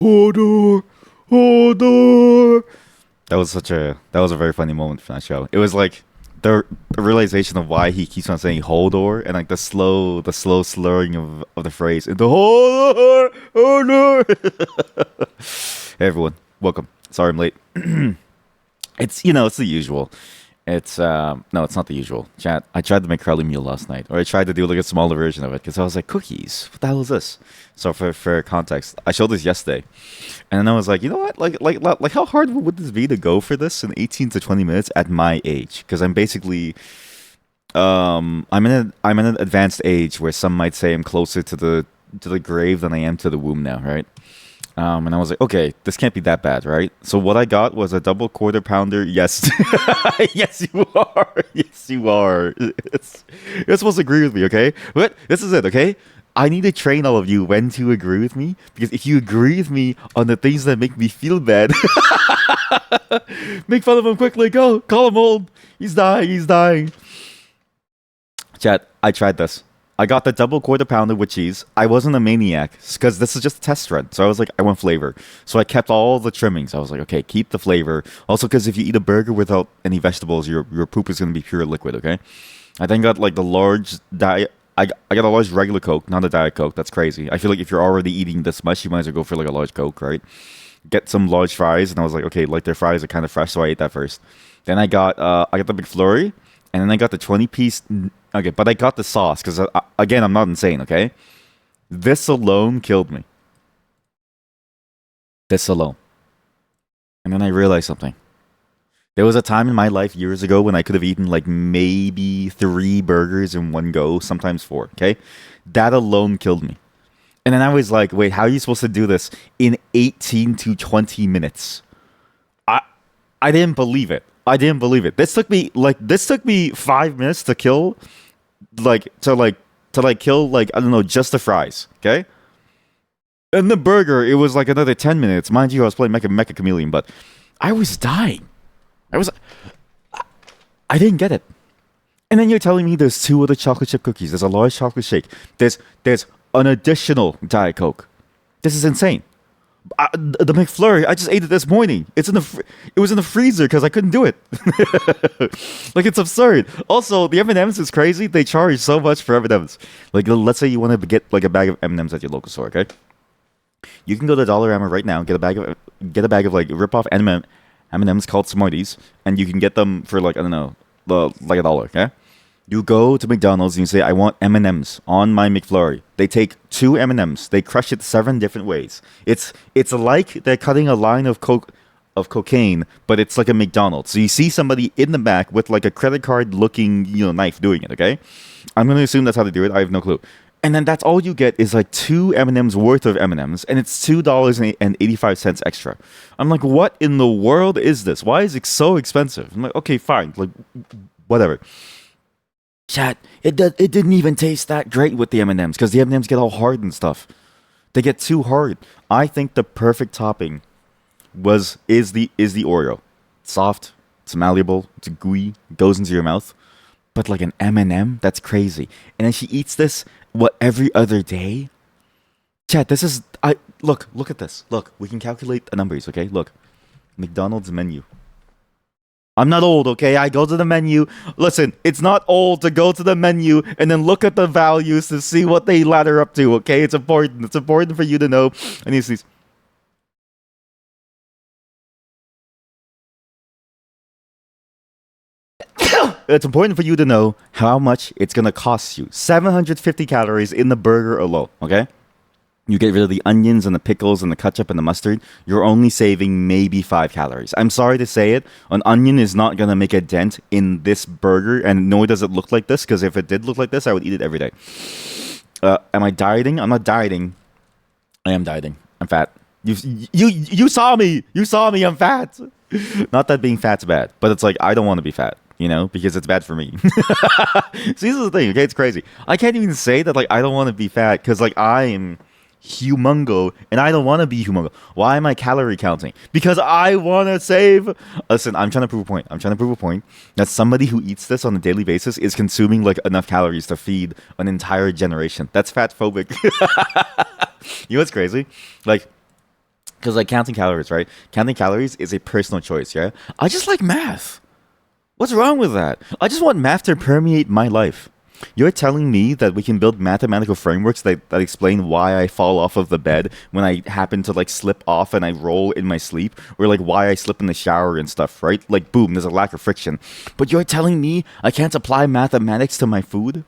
Hodor, Hodor. That was a very funny moment from that show. It was like the realization of why he keeps on saying Hodor and like the slow slurring of the phrase into Hodor, Hodor. Hey everyone, welcome. Sorry I'm late. It's the usual. It's no, it's not the usual. Chat. I tried to make curly meal last night, or I tried to do like a smaller version of it because I was like, cookies. What the hell is this? So for context, I showed this yesterday, and then I was like, you know what? Like how hard would this be to go for this in 18 to 20 minutes at my age? Because I'm basically I'm in an advanced age where some might say I'm closer to the grave than I am to the womb now, right? And I was like, okay, this can't be that bad, right? So what I got was a double quarter pounder. Yes, yes, you are. Yes, you are. You're supposed to agree with me, okay? But this is it, okay? I need to train all of you when to agree with me because if you agree with me on the things that make me feel bad, make fun of him quickly. Go, call him old. He's dying. He's dying. Chat, I tried this. I got the double quarter pounder with cheese. I wasn't a maniac because this is just a test run. So I was like, I want flavor. So I kept all the trimmings. I was like, okay, keep the flavor. Also, because if you eat a burger without any vegetables, your poop is going to be pure liquid, okay? I then got like the large diet. I got a large regular Coke, not a Diet Coke. That's crazy. I feel like if you're already eating this much, you might as well go for like a large Coke, right? Get some large fries. And I was like, okay, like their fries are kind of fresh. So I ate that first. Then I got the McFlurry. And then I got the 20-piece. Okay, but I got the sauce because, again, I'm not insane, okay? This alone killed me. This alone. And then I realized something. There was a time in my life years ago when I could have eaten like maybe 3 burgers in one go, sometimes 4, okay? That alone killed me. And then I was like, wait, how are you supposed to do this in 18 to 20 minutes? I I didn't believe it. I didn't believe it. This took me 5 minutes to kill, to kill like I don't know just the fries. Okay, and the burger it was like another 10 minutes. Mind you, I was playing Mecha Chameleon, but I was dying. I was I didn't get it. And then you're telling me there's 2 other chocolate chip cookies. There's a large chocolate shake. There's an additional Diet Coke. This is insane. The McFlurry, I just ate it this morning. It was in the freezer because I couldn't do it. Like it's absurd. Also, the M&Ms is crazy. They charge so much for M&Ms. Like let's say you want to get like a bag of M&Ms at your local store. Okay, you can go to Dollarama right now, get a bag of like rip off M&Ms called Smarties, and you can get them for like I don't know, like $1. Okay. You go to McDonald's and you say, I want M&Ms on my McFlurry. They take 2 M&Ms. They crush it 7 different ways. It's like they're cutting a line of cocaine, but it's like a McDonald's. So you see somebody in the back with like a credit card looking, knife doing it, okay? I'm going to assume that's how they do it. I have no clue. And then that's all you get is like 2 M&Ms worth of M&Ms, and it's $2.85 extra. I'm like, what in the world is this? Why is it so expensive? I'm like, okay, fine. Like, whatever. Chat, it didn't even taste that great with the M&Ms because the M&Ms get all hard and stuff. They get too hard. I think the perfect topping is the Oreo. It's soft, it's malleable, it's gooey, goes into your mouth. But like an M&M, that's crazy. And then she eats this every other day. Chat, this is look at this. Look, we can calculate the numbers, okay? Look. McDonald's menu. I'm not old, okay? I go to the menu. Listen, it's not old to go to the menu and then look at the values to see what they ladder up to, okay? It's important. It's important for you to know. And you see, it's important for you to know how much it's going to cost you. 750 calories in the burger alone, okay? You get rid of the onions and the pickles and the ketchup and the mustard, you're only saving maybe 5 calories. I'm sorry to say it, an onion is not going to make a dent in this burger, and nor does it look like this, because if it did look like this, I would eat it every day. Am I dieting? I'm not dieting. I am dieting. I'm fat. You saw me. You saw me. I'm fat. Not that being fat's bad, but it's like I don't want to be fat, because it's bad for me. See, this is the thing, okay? It's crazy. I can't even say that, like, I don't want to be fat, because, like, I am humongo and I don't want to be humongo. Why am I calorie counting? Because I want to save. Listen, I'm trying to prove a point. I'm trying to prove a point that somebody who eats this on a daily basis is consuming like enough calories to feed an entire generation. That's fat phobic. You know what's crazy? Like Because like counting calories, right? Counting calories is a personal choice. Yeah, I just like math. What's wrong with that? I just want math to permeate my life. You're telling me that we can build mathematical frameworks that explain why I fall off of the bed when I happen to like slip off and I roll in my sleep, or like why I slip in the shower and stuff, right? Like boom, there's a lack of friction. But you're telling me I can't apply mathematics to my food?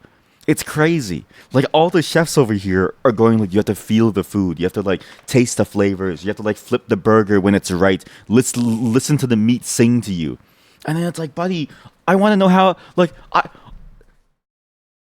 It's crazy. Like all the chefs over here are going like you have to feel the food. You have to like taste the flavors. You have to like flip the burger when it's right. Listen to the meat sing to you. And then it's like, buddy, I want to know how like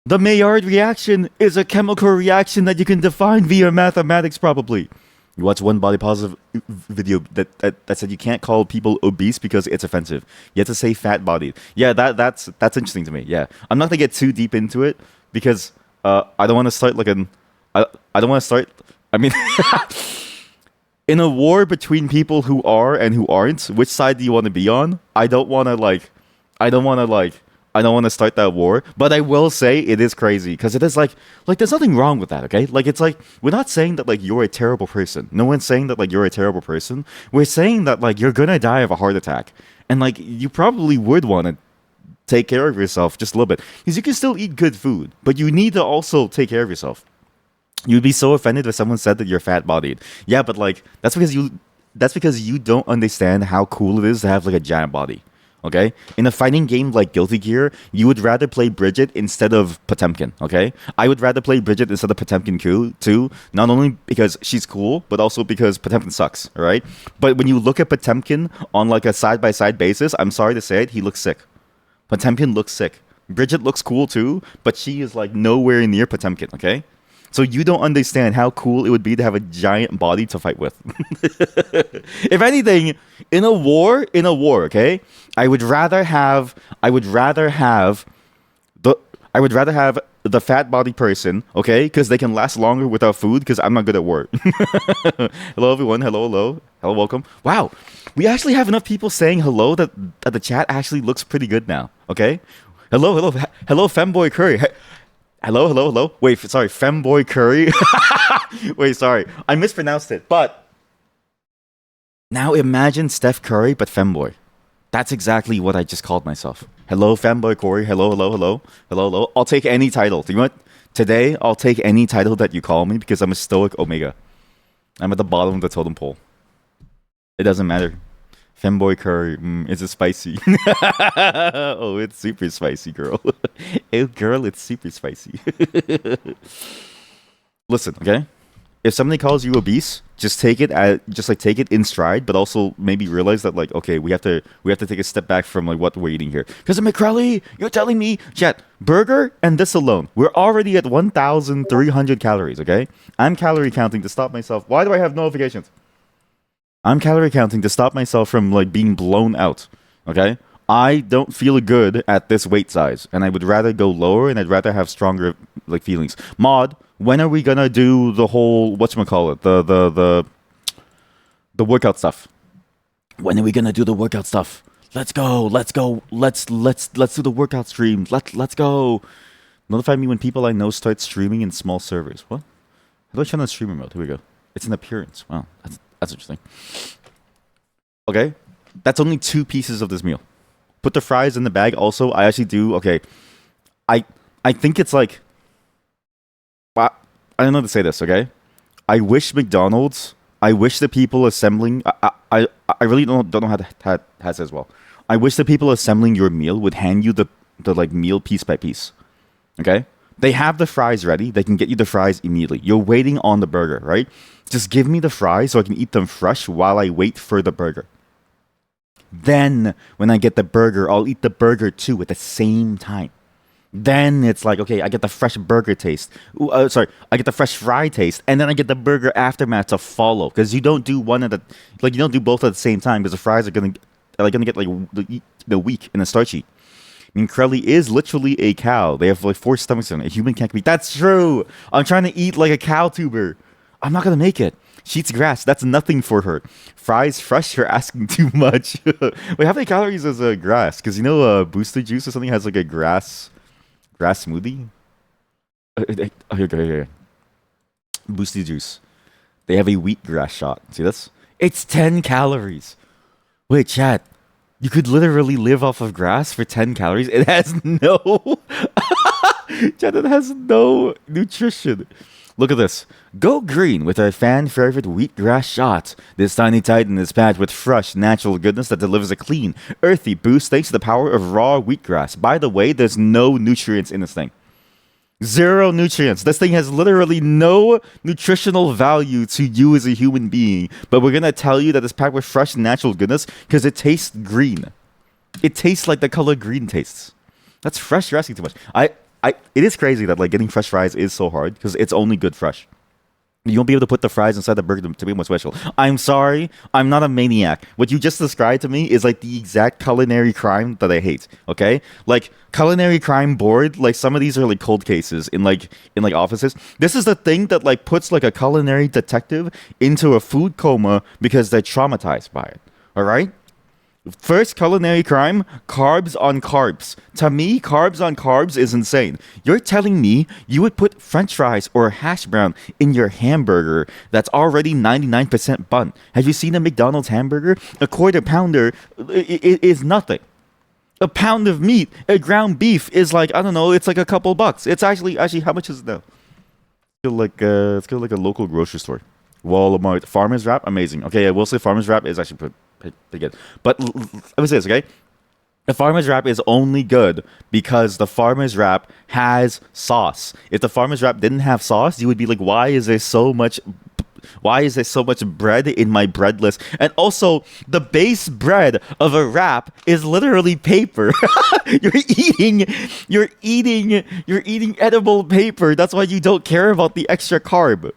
the Maillard reaction is a chemical reaction that you can define via mathematics probably. You watch one body positive video that said you can't call people obese because it's offensive. You have to say fat bodied. Yeah, that's interesting to me. Yeah. I'm not gonna get too deep into it because I don't want to start like I don't want to start I mean in a war between people who are and who aren't, which side do you want to be on? I don't want to start that war, but I will say it is crazy because it is like there's nothing wrong with that, okay? Like it's like we're not saying that like you're a terrible person. No one's saying that like you're a terrible person. We're saying that like you're gonna die of a heart attack, and like you probably would want to take care of yourself just a little bit because you can still eat good food, but you need to also take care of yourself. You'd be so offended if someone said that you're fat bodied. Yeah, but like that's because you don't understand how cool it is to have like a giant body. Okay? In a fighting game like Guilty Gear, you would rather play Bridget instead of Potemkin, okay? I would rather play Bridget instead of Potemkin too, not only because she's cool, but also because Potemkin sucks, alright? But when you look at Potemkin on like a side-by-side basis, I'm sorry to say it, he looks sick. Potemkin looks sick. Bridget looks cool too, but she is like nowhere near Potemkin, okay? So you don't understand how cool it would be to have a giant body to fight with. If anything, in a war, okay, I would rather have the fat body person, okay, because they can last longer without food. Because I'm not good at war. Hello, everyone. Hello, welcome. Wow, we actually have enough people saying hello that the chat actually looks pretty good now. Okay, hello, femboy curry. Hello. Wait, sorry, femboy curry. Wait, sorry, I mispronounced it. But now imagine Steph Curry, but femboy. That's exactly what I just called myself. Hello, femboy Corey. Hello. I'll take any title. Do you want today? I'll take any title that you call me because I'm a stoic omega. I'm at the bottom of the totem pole. It doesn't matter. Femboy curry, is it spicy? Oh, it's super spicy, girl. Oh, girl, it's super spicy. Listen, okay? If somebody calls you obese, just take it take it in stride, but also maybe realize that like, okay, we have to take a step back from like what we're eating here. Because McCrelly, you're telling me, chat, burger and this alone, we're already at 1,300 calories, okay? I'm calorie counting to stop myself. Why do I have notifications? I'm calorie counting to stop myself from like being blown out. Okay? I don't feel good at this weight size, and I would rather go lower, and I'd rather have stronger like feelings. Mod, when are we gonna do the whole whatchamacallit? The workout stuff? When are we gonna do the workout stuff? Let's go. Let's do the workout stream. Let's go. Notify me when people I know start streaming in small servers. What? How do I turn on streamer mode? Here we go. It's an appearance. Wow, that's interesting. Okay, that's only 2 pieces of this meal. Put the fries in the bag. Also, I actually do. Okay, I think it's like. I don't know how to say this. Okay, I wish McDonald's. I wish the people assembling. I really don't know how to say as well. I wish the people assembling your meal would hand you the like meal piece by piece. Okay. They have the fries ready. They can get you the fries immediately. You're waiting on the burger, right? Just give me the fries so I can eat them fresh while I wait for the burger. Then, when I get the burger, I'll eat the burger too at the same time. Then it's like, okay, I get the fresh burger taste. I get the fresh fry taste, and then I get the burger aftermath to follow. Because you don't do you don't do both at the same time because the fries are gonna get like the weak and the starchy. I mean, Crelly is literally a cow. They have like 4 stomachs in it. A human can't be. That's true. I'm trying to eat like a cow tuber. I'm not gonna make it. She eats grass. That's nothing for her. Fries fresh. You're asking too much. Wait, how many calories is grass? Because you know, Booster Juice or something has like a grass smoothie. Here. Booster Juice. They have a wheatgrass shot. See this? It's 10 calories. Wait, chat. You could literally live off of grass for 10 calories. It has no. Chat, it has no nutrition. Look at this. Go green with our fan favorite wheatgrass shot. This tiny titan is packed with fresh, natural goodness that delivers a clean, earthy boost thanks to the power of raw wheatgrass. By the way, there's no nutrients in this thing. Zero nutrients. This thing has literally no nutritional value to you as a human being. But we're gonna tell you that it's packed with fresh, natural goodness because it tastes green. It tastes like the color green tastes. That's fresh. You're asking too much. It is crazy that like getting fresh fries is so hard because it's only good fresh. You won't be able to put the fries inside the burger to be more special. I'm sorry, I'm not a maniac. What you just described to me is like the exact culinary crime that I hate. Okay, like culinary crime board. Like some of these are like cold cases in like offices. This is the thing that like puts like a culinary detective into a food coma because they're traumatized by it. All right. First culinary crime, carbs on carbs. To me, carbs on carbs is insane. You're telling me you would put french fries or a hash brown in your hamburger that's already 99% bun. Have you seen a McDonald's hamburger? A quarter pounder is nothing. A pound of meat, a ground beef is like, I don't know, it's like a couple bucks. It's actually how much is it now? Let's go like a local grocery store. Walmart, Farmer's Wrap, amazing. Okay, I will say Farmer's Wrap is actually pretty good. But let me say this, okay? The Farmer's Wrap is only good because the Farmer's Wrap has sauce. If the Farmer's Wrap didn't have sauce, you would be like, why is there so much bread in my bread list? And also, the base bread of a wrap is literally paper. You're eating edible paper. That's why you don't care about the extra carb.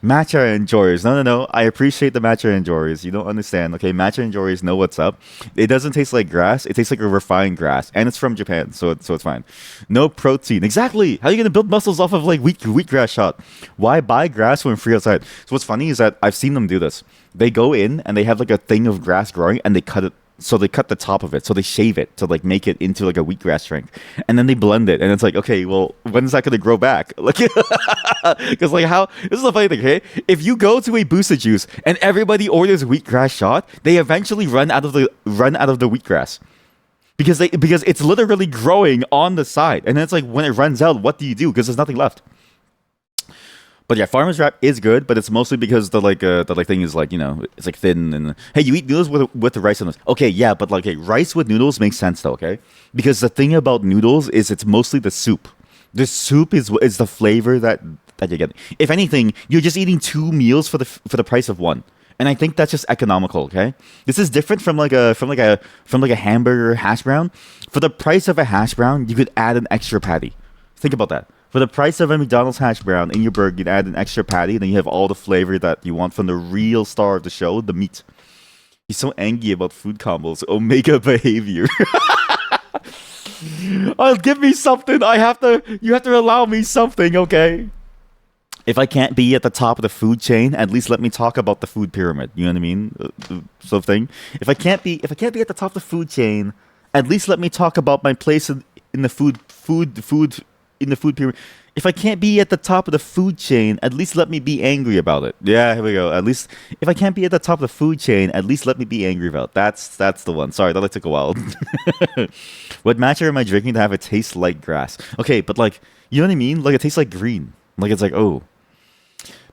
Matcha enjoyers. No. I appreciate the matcha enjoyers. You don't understand. Okay, matcha enjoyers know what's up. It doesn't taste like grass. It tastes like a refined grass. And it's from Japan, so it's fine. No protein. Exactly. How are you going to build muscles off of like wheatgrass shot? Why buy grass when free outside? So what's funny is that I've seen them do this. They go in and they have like a thing of grass growing and they cut it. So they cut the top of it. So they shave it to like make it into like a wheatgrass drink, and then they blend it. And it's like, okay, well, when is that going to grow back? Like, because like how this is the funny thing. Okay, if you go to a Booster Juice and everybody orders wheatgrass shot, they eventually run out of the wheatgrass because it's literally growing on the side. And then it's like when it runs out, what do you do? Because there's nothing left. But yeah, Farmer's Wrap is good, but it's mostly because the thing is like, you know, it's like thin and hey, you eat noodles with the rice in this. Okay, yeah, but like rice with noodles makes sense though, okay? Because the thing about noodles is it's mostly the soup. The soup is the flavor that you get. If anything, you're just eating two meals for the price of one. And I think that's just economical, okay? This is different from like a hamburger hash brown. For the price of a hash brown, you could add an extra patty. Think about that. For the price of a McDonald's hash brown in your burger, you'd add an extra patty, then you have all the flavor that you want from the real star of the show, the meat. He's so angry about food combos. Omega behavior. Oh, give me something. You have to allow me something, okay? If I can't be at the top of the food chain, at least let me talk about the food pyramid. You know what I mean? Sort of thing. If I can't be at the top of the food chain, at least let me talk about my place in the food in the food pyramid. If I can't be at the top of the food chain, at least let me be angry about it. Yeah, here we go. At least if I can't be at the top of the food chain, at least let me be angry about it. That's the one. Sorry, that took a while. What matcha am I drinking to have it taste like grass? Okay, but like, you know what I mean? Like it tastes like green. Like it's like, oh,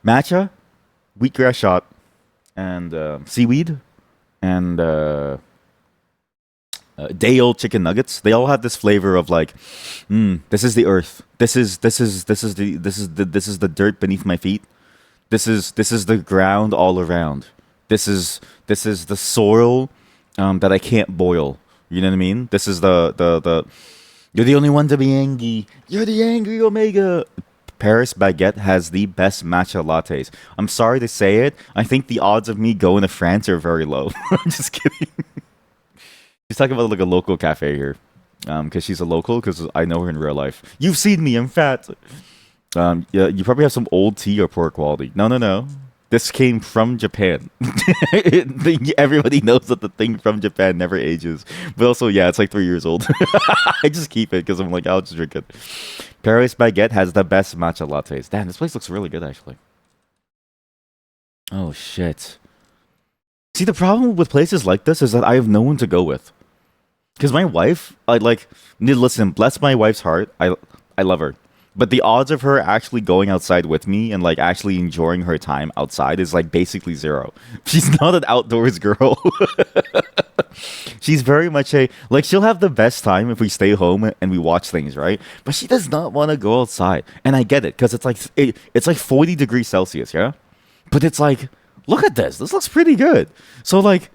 matcha, wheatgrass shot, and seaweed, and day old chicken nuggets. They all have this flavor of like, this is the earth. This is the dirt beneath my feet. This is the ground all around. This is the soil that I can't boil. You know what I mean? This is the you're the only one to be angry. You're the angry Omega. Paris Baguette has the best matcha lattes. I'm sorry to say it. I think the odds of me going to France are very low. I'm just kidding. She's talking about like a local cafe here, because she's a local. Because I know her in real life. You've seen me. I'm fat. Yeah, you probably have some old tea or poor quality. No. This came from Japan. Everybody knows that the thing from Japan never ages. But also, yeah, it's like 3 years old. I just keep it because I'm like, I'll just drink it. Paris Baguette has the best matcha lattes. Damn, this place looks really good, actually. Oh, shit. See, the problem with places like this is that I have no one to go with. Because my wife, listen, bless my wife's heart. I love her. But the odds of her actually going outside with me and like actually enjoying her time outside is like basically zero. She's not an outdoors girl. She's very much she'll have the best time if we stay home and we watch things, right? But she does not want to go outside. And I get it because it's like 40 degrees Celsius, yeah? But it's like, look at this. This looks pretty good. So like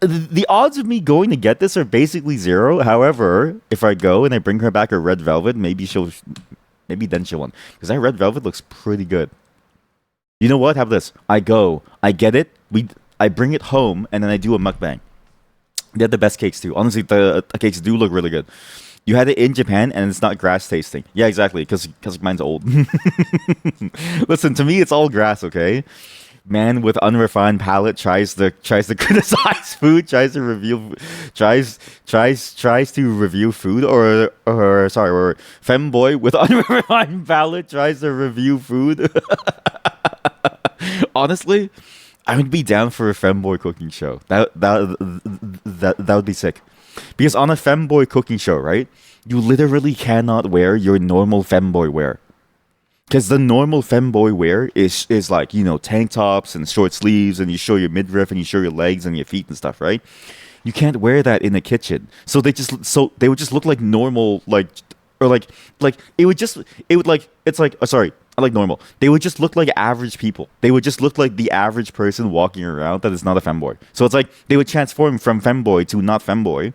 the odds of me going to get this are basically zero. However, if I go and I bring her back a red velvet, maybe then she'll want. Because that red velvet looks pretty good. You know what? Have this. I go, I get it, I bring it home, and then I do a mukbang. They had the best cakes too. Honestly, the cakes do look really good. You had it in Japan, and it's not grass tasting. Yeah, exactly. Because mine's old. Listen, to me, it's all grass. Okay. Man with unrefined palate tries to criticize food, tries to review food, or femboy with unrefined palate tries to review food. Honestly, I would be down for a femboy cooking show. That would be sick. Because on a femboy cooking show, right, you literally cannot wear your normal femboy wear. Because the normal femboy wear is like, you know, tank tops and short sleeves, and you show your midriff and you show your legs and your feet and stuff, right? You can't wear that in the kitchen. So they would just look like normal, I like normal. They would just look like average people. They would just look like the average person walking around that is not a femboy. So it's like they would transform from femboy to not femboy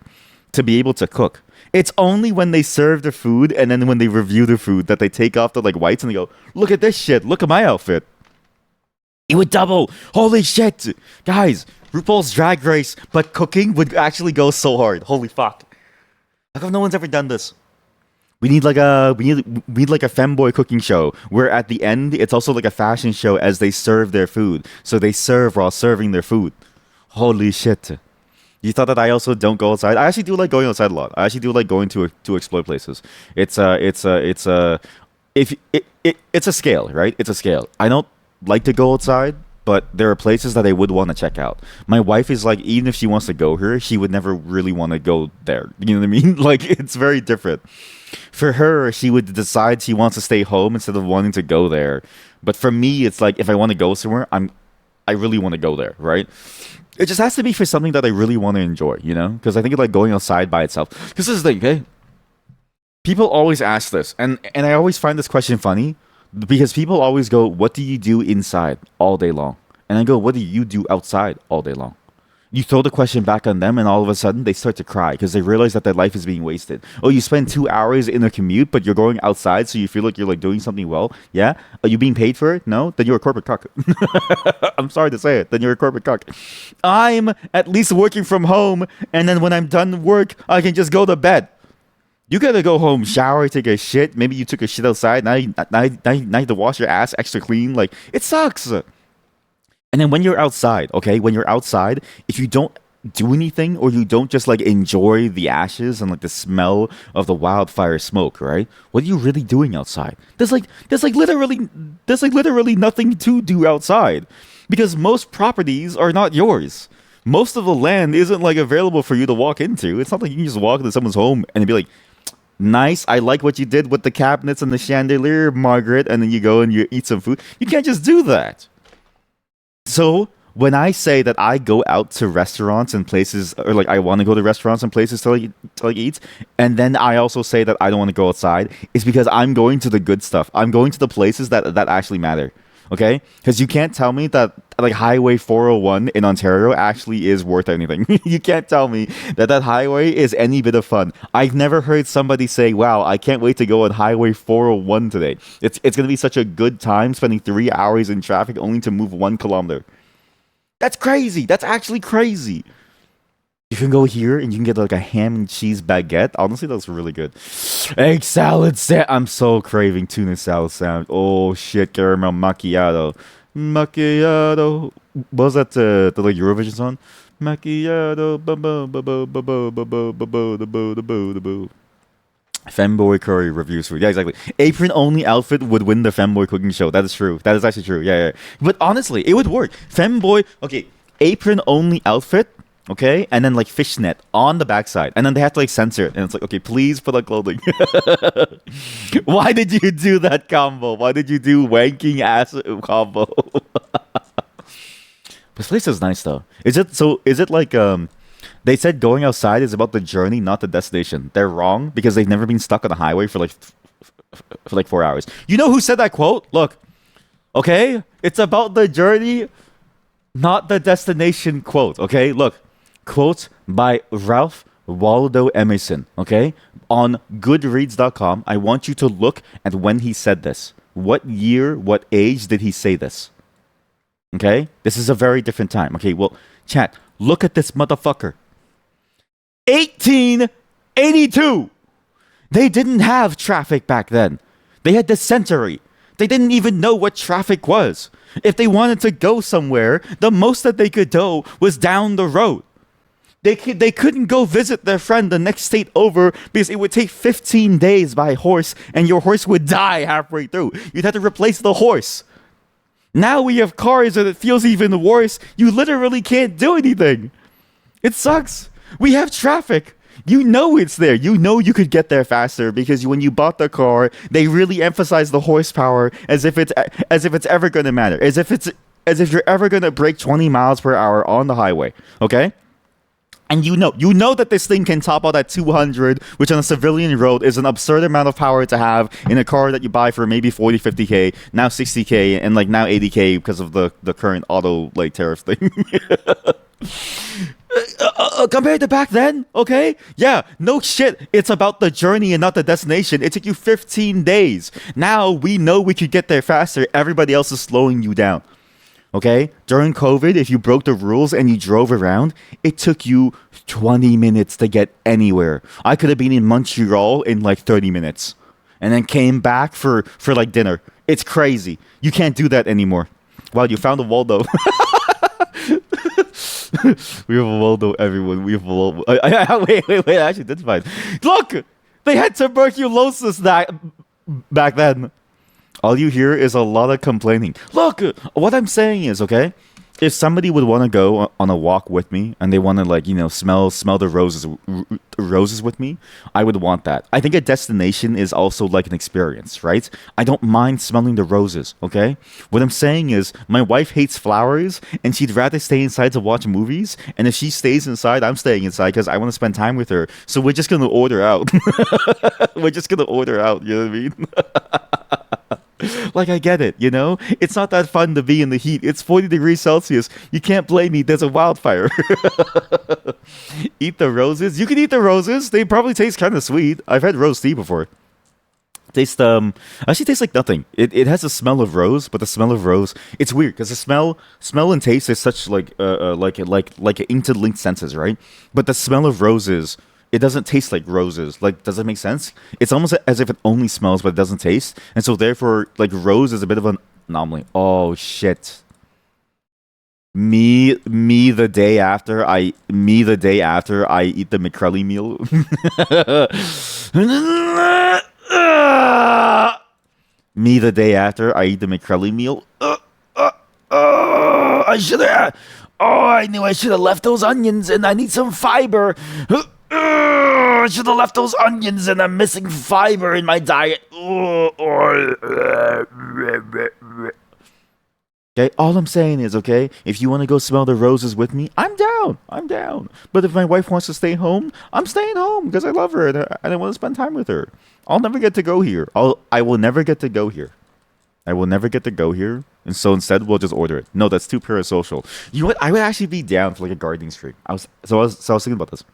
to be able to cook. It's only when they serve the food and then when they review the food that they take off the like whites and they go, look at this shit. Look at my outfit. It would double. Holy shit. Guys, RuPaul's Drag Race, but cooking would actually go so hard. Holy fuck. How come no one's ever done this? We need like a femboy cooking show where at the end it's also like a fashion show as they serve their food. So they serve while serving their food. Holy shit. You thought that I also don't go outside? I actually do like going outside a lot. I actually do like going to explore places. It's a scale, right? It's a scale. I don't like to go outside, but there are places that I would want to check out. My wife is like, even if she wants to go here, she would never really want to go there. You know what I mean? Like, it's very different. For her, she would decide she wants to stay home instead of wanting to go there. But for me, it's like, if I want to go somewhere, I really want to go there, right? It just has to be for something that I really want to enjoy, you know? Because I think like going outside by itself. Because this is the thing, okay? People always ask this, and I always find this question funny because people always go, what do you do inside all day long? And I go, what do you do outside all day long? You throw the question back on them, and all of a sudden they start to cry because they realize that their life is being wasted. Oh, you spend 2 hours in a commute, but you're going outside, so you feel like you're like doing something well. Yeah? Are you being paid for it? No? Then you're a corporate cuck. I'm sorry to say it. Then you're a corporate cuck. I'm at least working from home, and then when I'm done work, I can just go to bed. You gotta go home, shower, take a shit. Maybe you took a shit outside. Now you have to wash your ass extra clean. Like, it sucks. And then when you're outside, okay, if you don't do anything or you don't just like enjoy the ashes and like the smell of the wildfire smoke, right? What are you really doing outside? There's literally nothing to do outside because most properties are not yours. Most of the land isn't like available for you to walk into. It's not like you can just walk into someone's home and be like, nice, I like what you did with the cabinets and the chandelier, Margaret, and then you go and you eat some food. You can't just do that. So when I say that I go out to restaurants and places, or like I want to go to restaurants and places to like eat, and then I also say that I don't want to go outside, it's because I'm going to the good stuff. I'm going to the places that actually matter. Okay? Because you can't tell me that like Highway 401 in Ontario actually is worth anything. You can't tell me that highway is any bit of fun. I've never heard somebody say, wow, I can't wait to go on Highway 401 today. It's going to be such a good time spending 3 hours in traffic only to move 1 kilometer. That's crazy. That's actually crazy. You can go here and you can get like a ham and cheese baguette. Honestly, that's really good. Egg salad set. I'm so craving tuna salad sandwich. Oh shit, caramel macchiato. Macchiato. What was that the like Eurovision song? Macchiato. Femboy curry reviews food. Yeah, exactly. Apron only outfit would win the femboy cooking show. That is true. That is actually true. Yeah. But honestly, it would work. Femboy. Okay. apron only outfit, okay, and then like fishnet on the backside, and then they have to like censor it, and it's like, okay, please put on clothing. Why did you do that combo? Why did you do wanking ass combo? This place is nice though. Is it so? Is it like they said going outside is about the journey, not the destination. They're wrong because they've never been stuck on the highway for like 4 hours. You know who said that quote? Look, okay, it's about the journey, not the destination. Quote. Okay, look, quote by Ralph Waldo Emerson. Okay, on Goodreads.com. I want you to look at when he said this. What year, what age did he say this? Okay? This is a very different time. Okay, well, chat, look at this motherfucker. 1882! They didn't have traffic back then. They had dysentery. They didn't even know what traffic was. If they wanted to go somewhere, the most that they could do was down the road. They couldn't go visit their friend the next state over because it would take 15 days by horse and your horse would die halfway through. You'd have to replace the horse. Now we have cars and it feels even worse. You literally can't do anything. It sucks. We have traffic. You know it's there. You know you could get there faster because when you bought the car, they really emphasize the horsepower as if it's ever going to matter. As if you're ever going to break 20 miles per hour on the highway. Okay? And you know that this thing can top out at 200, which on a civilian road is an absurd amount of power to have in a car that you buy for maybe 40, 50K, now 60K, and like now 80K because of the current auto like tariff thing. Compared to back then, okay? Yeah, no shit. It's about the journey and not the destination. It took you 15 days. Now we know we could get there faster. Everybody else is slowing you down. Okay? During COVID, if you broke the rules and you drove around, it took you 20 minutes to get anywhere. I could have been in Montreal in like 30 minutes and then came back for like dinner. It's crazy. You can't do that anymore. Wow, you found a Waldo. We have a Waldo, everyone. We have a Waldo. Wait. I actually did find. Look! They had tuberculosis back then. All you hear is a lot of complaining. Look, what I'm saying is, okay, if somebody would want to go on a walk with me and they want to like, smell the roses with me, I would want that. I think a destination is also like an experience, right? I don't mind smelling the roses, okay? What I'm saying is my wife hates flowers and she'd rather stay inside to watch movies. And if she stays inside, I'm staying inside because I want to spend time with her. So we're just going to order out. We're just going to order out, you know what I mean? Like, I get it, It's not that fun to be in the heat. It's 40 degrees Celsius. You can't blame me. There's a wildfire. Eat the roses. You can eat the roses. They probably taste kind of sweet. I've had rose tea before. Actually tastes like nothing. It has a smell of rose, but the smell of rose, it's weird because the smell and taste is such like interlinked senses, right? But the smell of roses, it doesn't taste like roses. Like, does that make sense? It's almost as if it only smells, but it doesn't taste. And so therefore, like, rose is a bit of an anomaly. Oh, shit. Me the day after I eat the McCrelly meal. Me the day after I eat the McCrelly meal. I should have. Oh, I knew I should have left those onions, and I need some fiber. I should have left those onions, and I'm missing fiber in my diet. Okay, all I'm saying is, okay, if you want to go smell the roses with me, I'm down. But if my wife wants to stay home, I'm staying home because I love her and I want to spend time with her. I'll never get to go here. I will never get to go here. And so instead, we'll just order it. No, that's too parasocial. You know what? I would actually be down for like a gardening stream. I was thinking about this.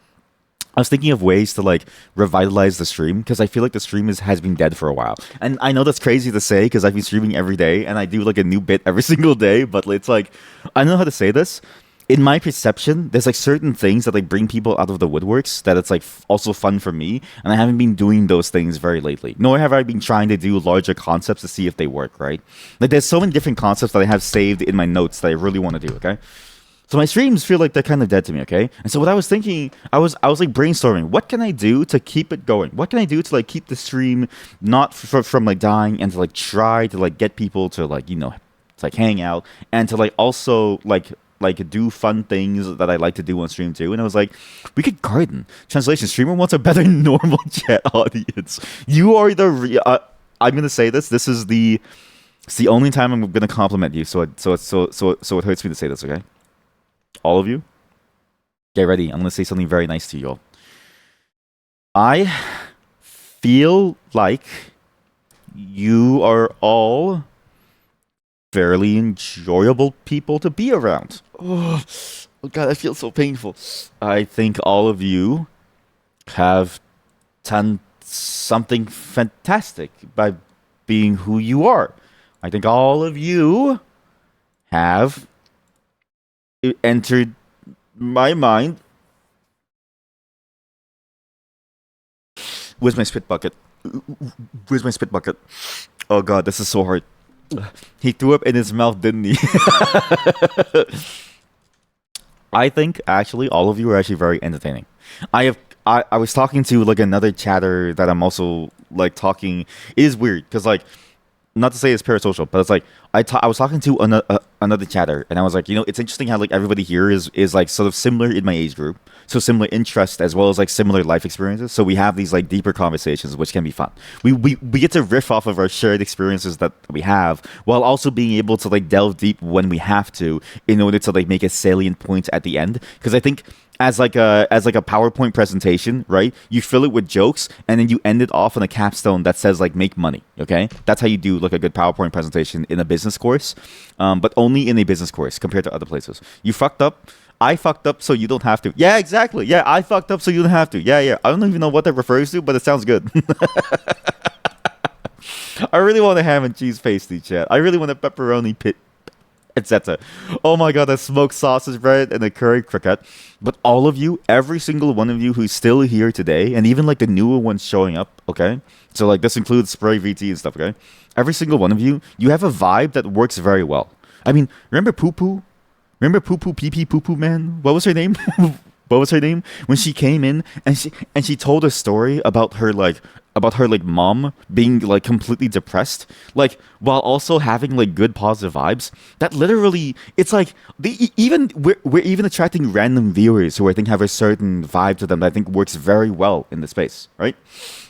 I was thinking of ways to like revitalize the stream because I feel like the stream has been dead for a while. And I know that's crazy to say because I've been streaming every day and I do like a new bit every single day. But it's like, I don't know how to say this. In my perception, there's like certain things that like bring people out of the woodworks that it's like also fun for me. And I haven't been doing those things very lately. Nor have I been trying to do larger concepts to see if they work, right? Like there's so many different concepts that I have saved in my notes that I really want to do, okay? So my streams feel like they're kind of dead to me, okay? And so what I was thinking, I was like brainstorming, what can I do to keep it going? What can I do to like keep the stream not from like dying and to like try to like get people to like, to like hang out and to like also like like do fun things that I like to do on stream too. And I was like, we could garden. Translation: streamer wants a better normal chat audience. You are the. I'm gonna say this. This is the. It's the only time I'm gonna compliment you. So it hurts me to say this. Okay, all of you, get ready. I'm gonna say something very nice to you all. I feel like you are all fairly enjoyable people to be around. Oh, God, I feel so painful. I think all of you have done something fantastic by being who you are. I think all of you have entered my mind. Where's my spit bucket? Where's my spit bucket? Oh God, this is so hard. He threw up in his mouth, didn't he? I think actually all of you are actually very entertaining. I was talking to like another chatter that I'm also like talking. It is weird because like, not to say it's parasocial, but it's like I was talking to another chatter, and I was like, you know, it's interesting how like everybody here is like sort of similar in my age group, so similar interest as well as like similar life experiences. So we have these like deeper conversations, which can be fun. We get to riff off of our shared experiences that we have, while also being able to like delve deep when we have to, in order to like make a salient point at the end. Because I think as like a PowerPoint presentation, right? You fill it with jokes and then you end it off on a capstone that says like make money. Okay, that's how you do like a good PowerPoint presentation in a business course, but only in a business course compared to other places. You fucked up. I fucked up, so you don't have to. Yeah, exactly. Yeah, I fucked up, so you don't have to. Yeah. I don't even know what that refers to, but it sounds good. I really want a ham and cheese pasty, chat. I really want a pepperoni pit, etc. Oh my God, that smoked sausage bread and a curry cricket. But all of you, every single one of you who's still here today, and even like the newer ones showing up, okay? So like this includes Spray VT and stuff, okay? Every single one of you, you have a vibe that works very well. I mean, remember Poo Poo? Remember Poo Poo Pee Pee Poo Poo Man? What was her name? What was her name? When she came in and she told a story about her mom being like completely depressed, like while also having like good positive vibes. That literally, it's like we're even attracting random viewers who I think have a certain vibe to them that I think works very well in the space, right?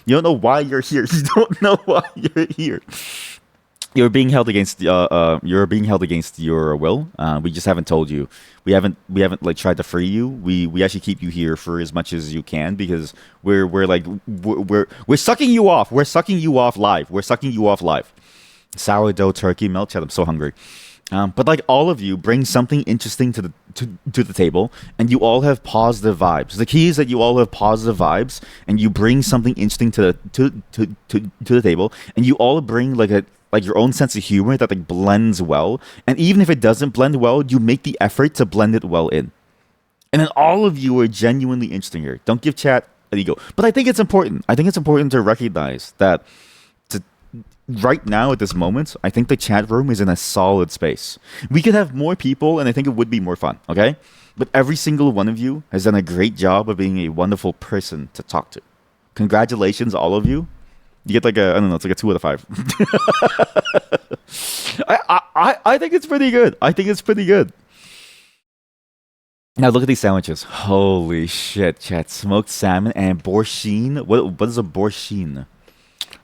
You don't know why you're here. You don't know why you're here. You're being held against your will. We just haven't told you. We haven't like tried to free you. We actually keep you here for as much as you can because we're sucking you off. We're sucking you off live. We're sucking you off live. Sourdough turkey melt chat. I'm so hungry. But like all of you bring something interesting to the table, and you all have positive vibes. The key is that you all have positive vibes, and you bring something interesting to the table, and you all bring like your own sense of humor that like blends well. And even if it doesn't blend well, you make the effort to blend it well in. And then all of you are genuinely interesting here. Don't give chat an ego. But I think it's important. I think it's important to recognize that right now at this moment, I think the chat room is in a solid space. We could have more people and I think it would be more fun, okay? But every single one of you has done a great job of being a wonderful person to talk to. Congratulations, all of you. You get like I don't know, it's like a 2 out of 5. I think it's pretty good. I think it's pretty good. Now look at these sandwiches. Holy shit, chat. Smoked salmon and borscht. What is a borscht?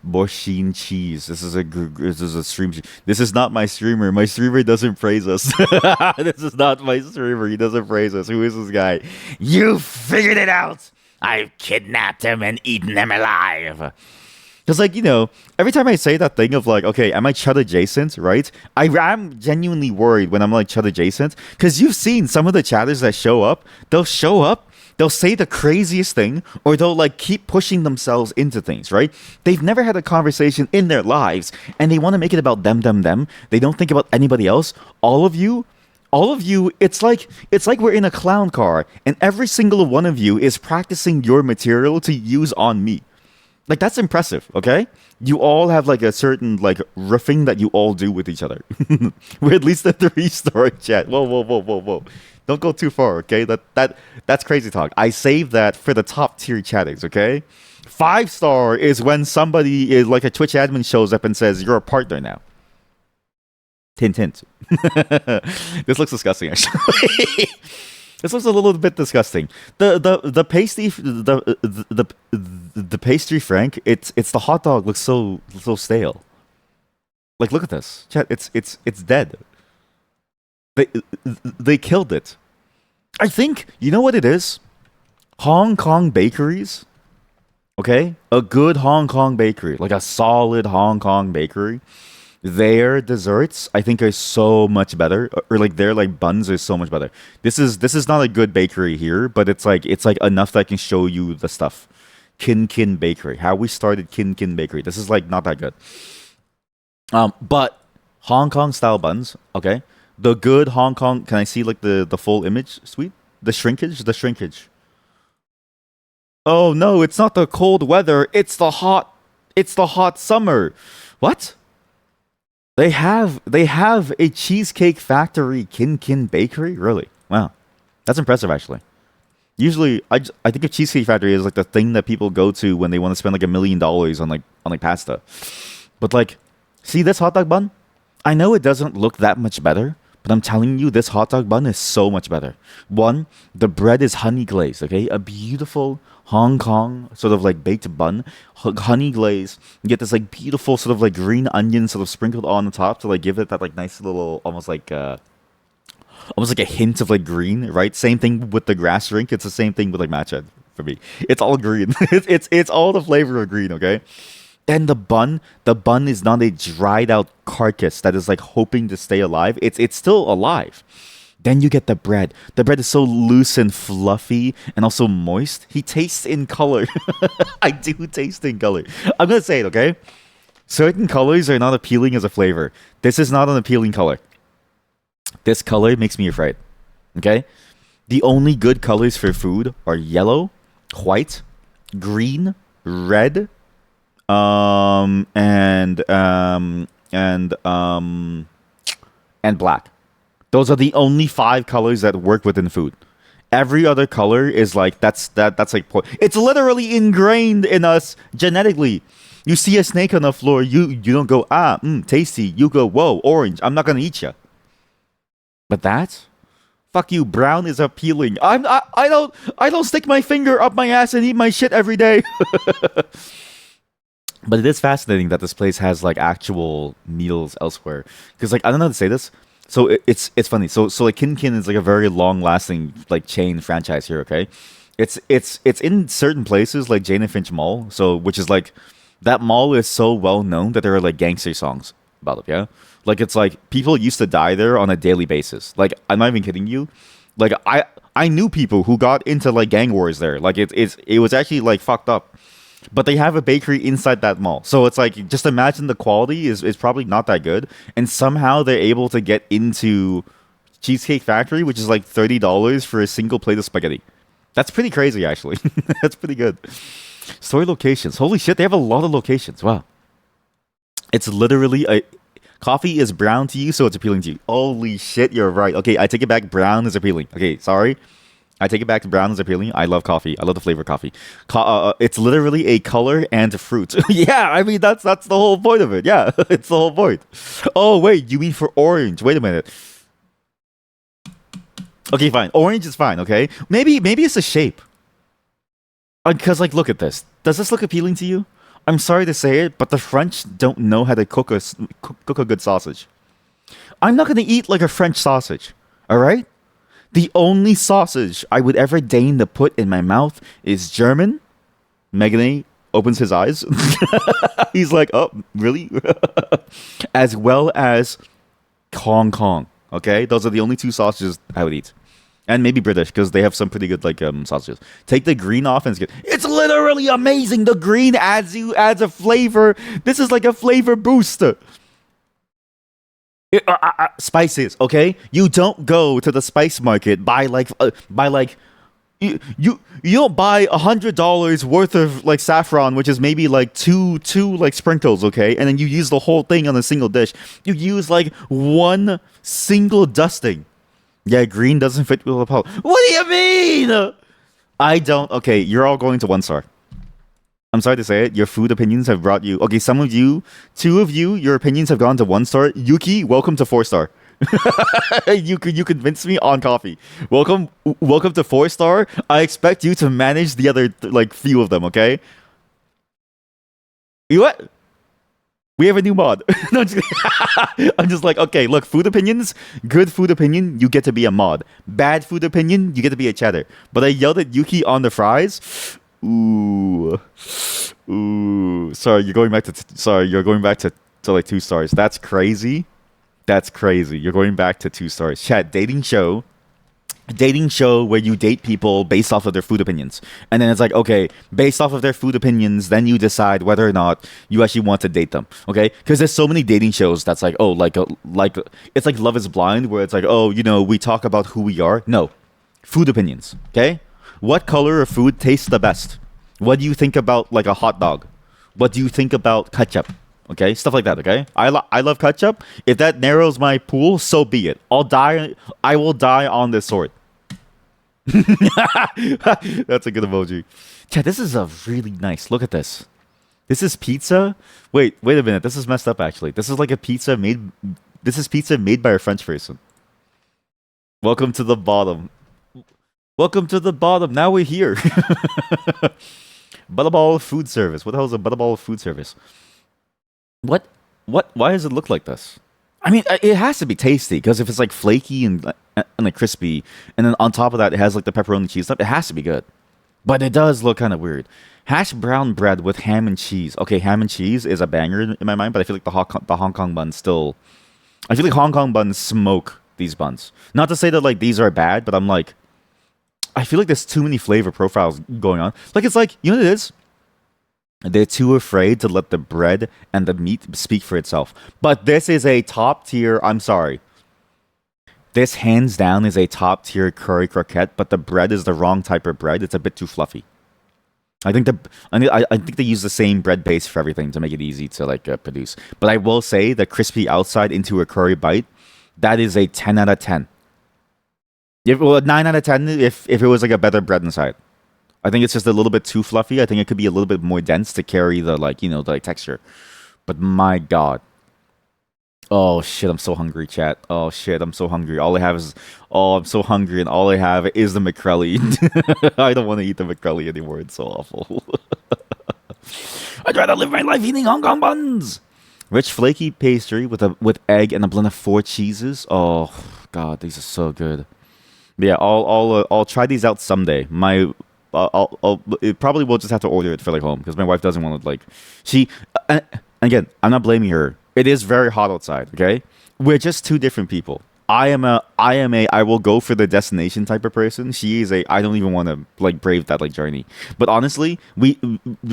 Borscht cheese. This is a stream. This is not my streamer. My streamer doesn't praise us. This is not my streamer. He doesn't praise us. Who is this guy? You figured it out. I've kidnapped him and eaten him alive. Because, like, you know, every time I say that thing of, like, okay, am I Chud adjacent, right? I'm genuinely worried when I'm, like, Chud adjacent. Because you've seen some of the chatters that show up. They'll show up, they'll say the craziest thing, or they'll, like, keep pushing themselves into things, right? They've never had a conversation in their lives, and they want to make it about them. They don't think about anybody else. All of you, it's like we're in a clown car, and every single one of you is practicing your material to use on me. Like, that's impressive, okay? You all have, like, a certain, like, riffing that you all do with each other. We're at least a 3-star chat. Whoa. Don't go too far, okay? That's crazy talk. I saved that for the top-tier chattings, okay? 5-star is when somebody is, like, a Twitch admin shows up and says, you're a partner now. Hint, hint. This looks disgusting, actually. This looks a little bit disgusting. The pastry the pastry Frank. It's the hot dog looks so stale. Like look at this. Chat, it's dead. They killed it. I think you know what it is. Hong Kong bakeries. Okay, a good Hong Kong bakery, like a solid Hong Kong bakery. Their desserts, I think, are so much better, or like their like buns are so much better. This is not a good bakery here, but it's like enough that I can show you the stuff. Kin Kin Bakery, how we started Kin Kin Bakery. This is like not that good. But Hong Kong style buns, okay. The good Hong Kong. Can I see like the full image? Sweet. The shrinkage. The shrinkage. Oh no, it's not the cold weather. It's the hot summer. What? They have a cheesecake factory, Kin Kin Bakery. Really? Wow, that's impressive actually. Usually, I think a cheesecake factory is like the thing that people go to when they want to spend like $1 million on pasta. But like, see this hot dog bun? I know it doesn't look that much better, but I'm telling you, this hot dog bun is so much better. One, the bread is honey glazed, okay? A beautiful Hong Kong sort of like baked bun, honey glaze. You get this like beautiful sort of like green onion sort of sprinkled on the top to like give it that like nice little almost like a hint of like green, right? Same thing with the grass drink. It's the same thing with like matcha for me. It's all green. It's all the flavor of green, okay? And the bun is not a dried out carcass that is like hoping to stay alive. It's still alive. Then you get the bread. The bread is so loose and fluffy and also moist. He tastes in color. I do taste in color. I'm gonna say it, okay? Certain colors are not appealing as a flavor. This is not an appealing color. This color makes me afraid. Okay? The only good colors for food are yellow, white, green, red, and black. Those are the only 5 colors that work within food. Every other color is like that's like it's literally ingrained in us genetically. You see a snake on the floor, you don't go tasty. You go whoa orange. I'm not gonna eat you. But that, fuck you. Brown is appealing. I don't stick my finger up my ass and eat my shit every day. But it is fascinating that this place has like actual meals elsewhere. Because like I don't know how to say this. So it's funny. So like Kin Kin is like a very long lasting like chain franchise here. Okay, it's in certain places like Jane and Finch Mall. So which is like that mall is so well known that there are like gangster songs about it. Yeah, like it's like people used to die there on a daily basis. Like I'm not even kidding you. Like I knew people who got into like gang wars there. Like it was actually like fucked up. But they have a bakery inside that mall. So it's like, just imagine the quality is probably not that good. And somehow they're able to get into Cheesecake Factory, which is like $30 for a single plate of spaghetti. That's pretty crazy, actually. That's pretty good. Store locations. Holy shit, they have a lot of locations. Wow. It's literally a... Coffee is brown to you, so it's appealing to you. Holy shit, you're right. Okay, I take it back. Brown is appealing. Okay, sorry. I take it back to brown is appealing. I love coffee. I love the flavor of coffee. It's literally a color and a fruit. Yeah, I mean that's the whole point of it. Yeah, it's the whole point. Oh wait, you mean for orange? Wait a minute. Okay, fine. Orange is fine. Okay, maybe it's the shape. Because like, look at this. Does this look appealing to you? I'm sorry to say it, but the French don't know how to cook a good sausage. I'm not gonna eat like a French sausage. All right. The only sausage I would ever deign to put in my mouth is German. Megane opens his eyes. He's like, oh, really? As well as Hong Kong. Okay? Those are the only 2 sausages I would eat. And maybe British, because they have some pretty good like sausages. Take the green off and it's good. It's literally amazing. The green adds a flavor. This is like a flavor booster. Spices, okay? You don't go to the spice market you don't buy $100 worth of like saffron, which is maybe like two like sprinkles, okay? And then you use the whole thing on a single dish. You use like one single dusting. Yeah, green doesn't fit with the palette. What do you mean? I don't. Okay, you're all going to 1 star. I'm sorry to say it. Your food opinions have brought you. Okay, some of you, two of you, your opinions have gone to 1 star. Yuki, welcome to 4 star. You convinced me on coffee. Welcome to 4 star. I expect you to manage the other like few of them. Okay. You what? We have a new mod. No, I'm just like, okay, look, food opinions, good food opinion, you get to be a mod. Bad food opinion, you get to be a cheddar. But I yelled at Yuki on the fries. Ooh. Ooh. Sorry, you're going back to like 2 stars. That's crazy. That's crazy. You're going back to 2 stars. Chat, dating show where you date people based off of their food opinions, and then it's like, okay, based off of their food opinions, then you decide whether or not you actually want to date them. Okay, because there's so many dating shows that's like, oh, like it's like Love Is Blind, where it's like, oh, we talk about who we are. No, food opinions. Okay, what color of food tastes the best? What do you think about like a hot dog? What do you think about ketchup? Okay, stuff like that. Okay, I love ketchup. If that narrows my pool, so be it. I will die on this sword. That's a good emoji. Yeah, this is a really nice. Look at this. This is pizza. Wait a minute. This is messed up. Actually, this is like a pizza made. This is pizza made by a French person. Welcome to the bottom. Welcome to the bottom. Now we're here. Butterball food service. What the hell is a butterball food service? What? Why does it look like this? I mean, it has to be tasty because if it's like flaky and like crispy, and then on top of that it has like the pepperoni cheese stuff, it has to be good. But it does look kind of weird. Hash brown bread with ham and cheese. Okay, ham and cheese is a banger in my mind, but I feel like the Hong Kong buns still. I feel like Hong Kong buns smoke these buns. Not to say that like these are bad, but I'm like, I feel like there's too many flavor profiles going on. Like it's like, you know what it is? They're too afraid to let the bread and the meat speak for itself. But this is a top tier. I'm sorry. This hands down is a top tier curry croquette, but the bread is the wrong type of bread. It's a bit too fluffy. I think they use the same bread base for everything to make it easy to like produce. But I will say the crispy outside into a curry bite, that is a 10 out of 10. Well, 9 out of 10 if it was like a better bread inside. I think it's just a little bit too fluffy. I think it could be a little bit more dense to carry the like, the like texture. But my God. Oh shit, I'm so hungry, chat. Oh shit, I'm so hungry. I'm so hungry and all I have is the McCrelly. I don't want to eat the McCrelly anymore. It's so awful. I'd rather live my life eating Hong Kong buns. Rich flaky pastry with egg and a blend of 4 cheeses. Oh God, these are so good. Yeah, I'll try these out someday. It probably will just have to order it for like home because my wife doesn't want to like. Again, I'm not blaming her. It is very hot outside. Okay, we're just two different people. I will go for the destination type of person. She is I don't even want to like brave that like journey. But honestly,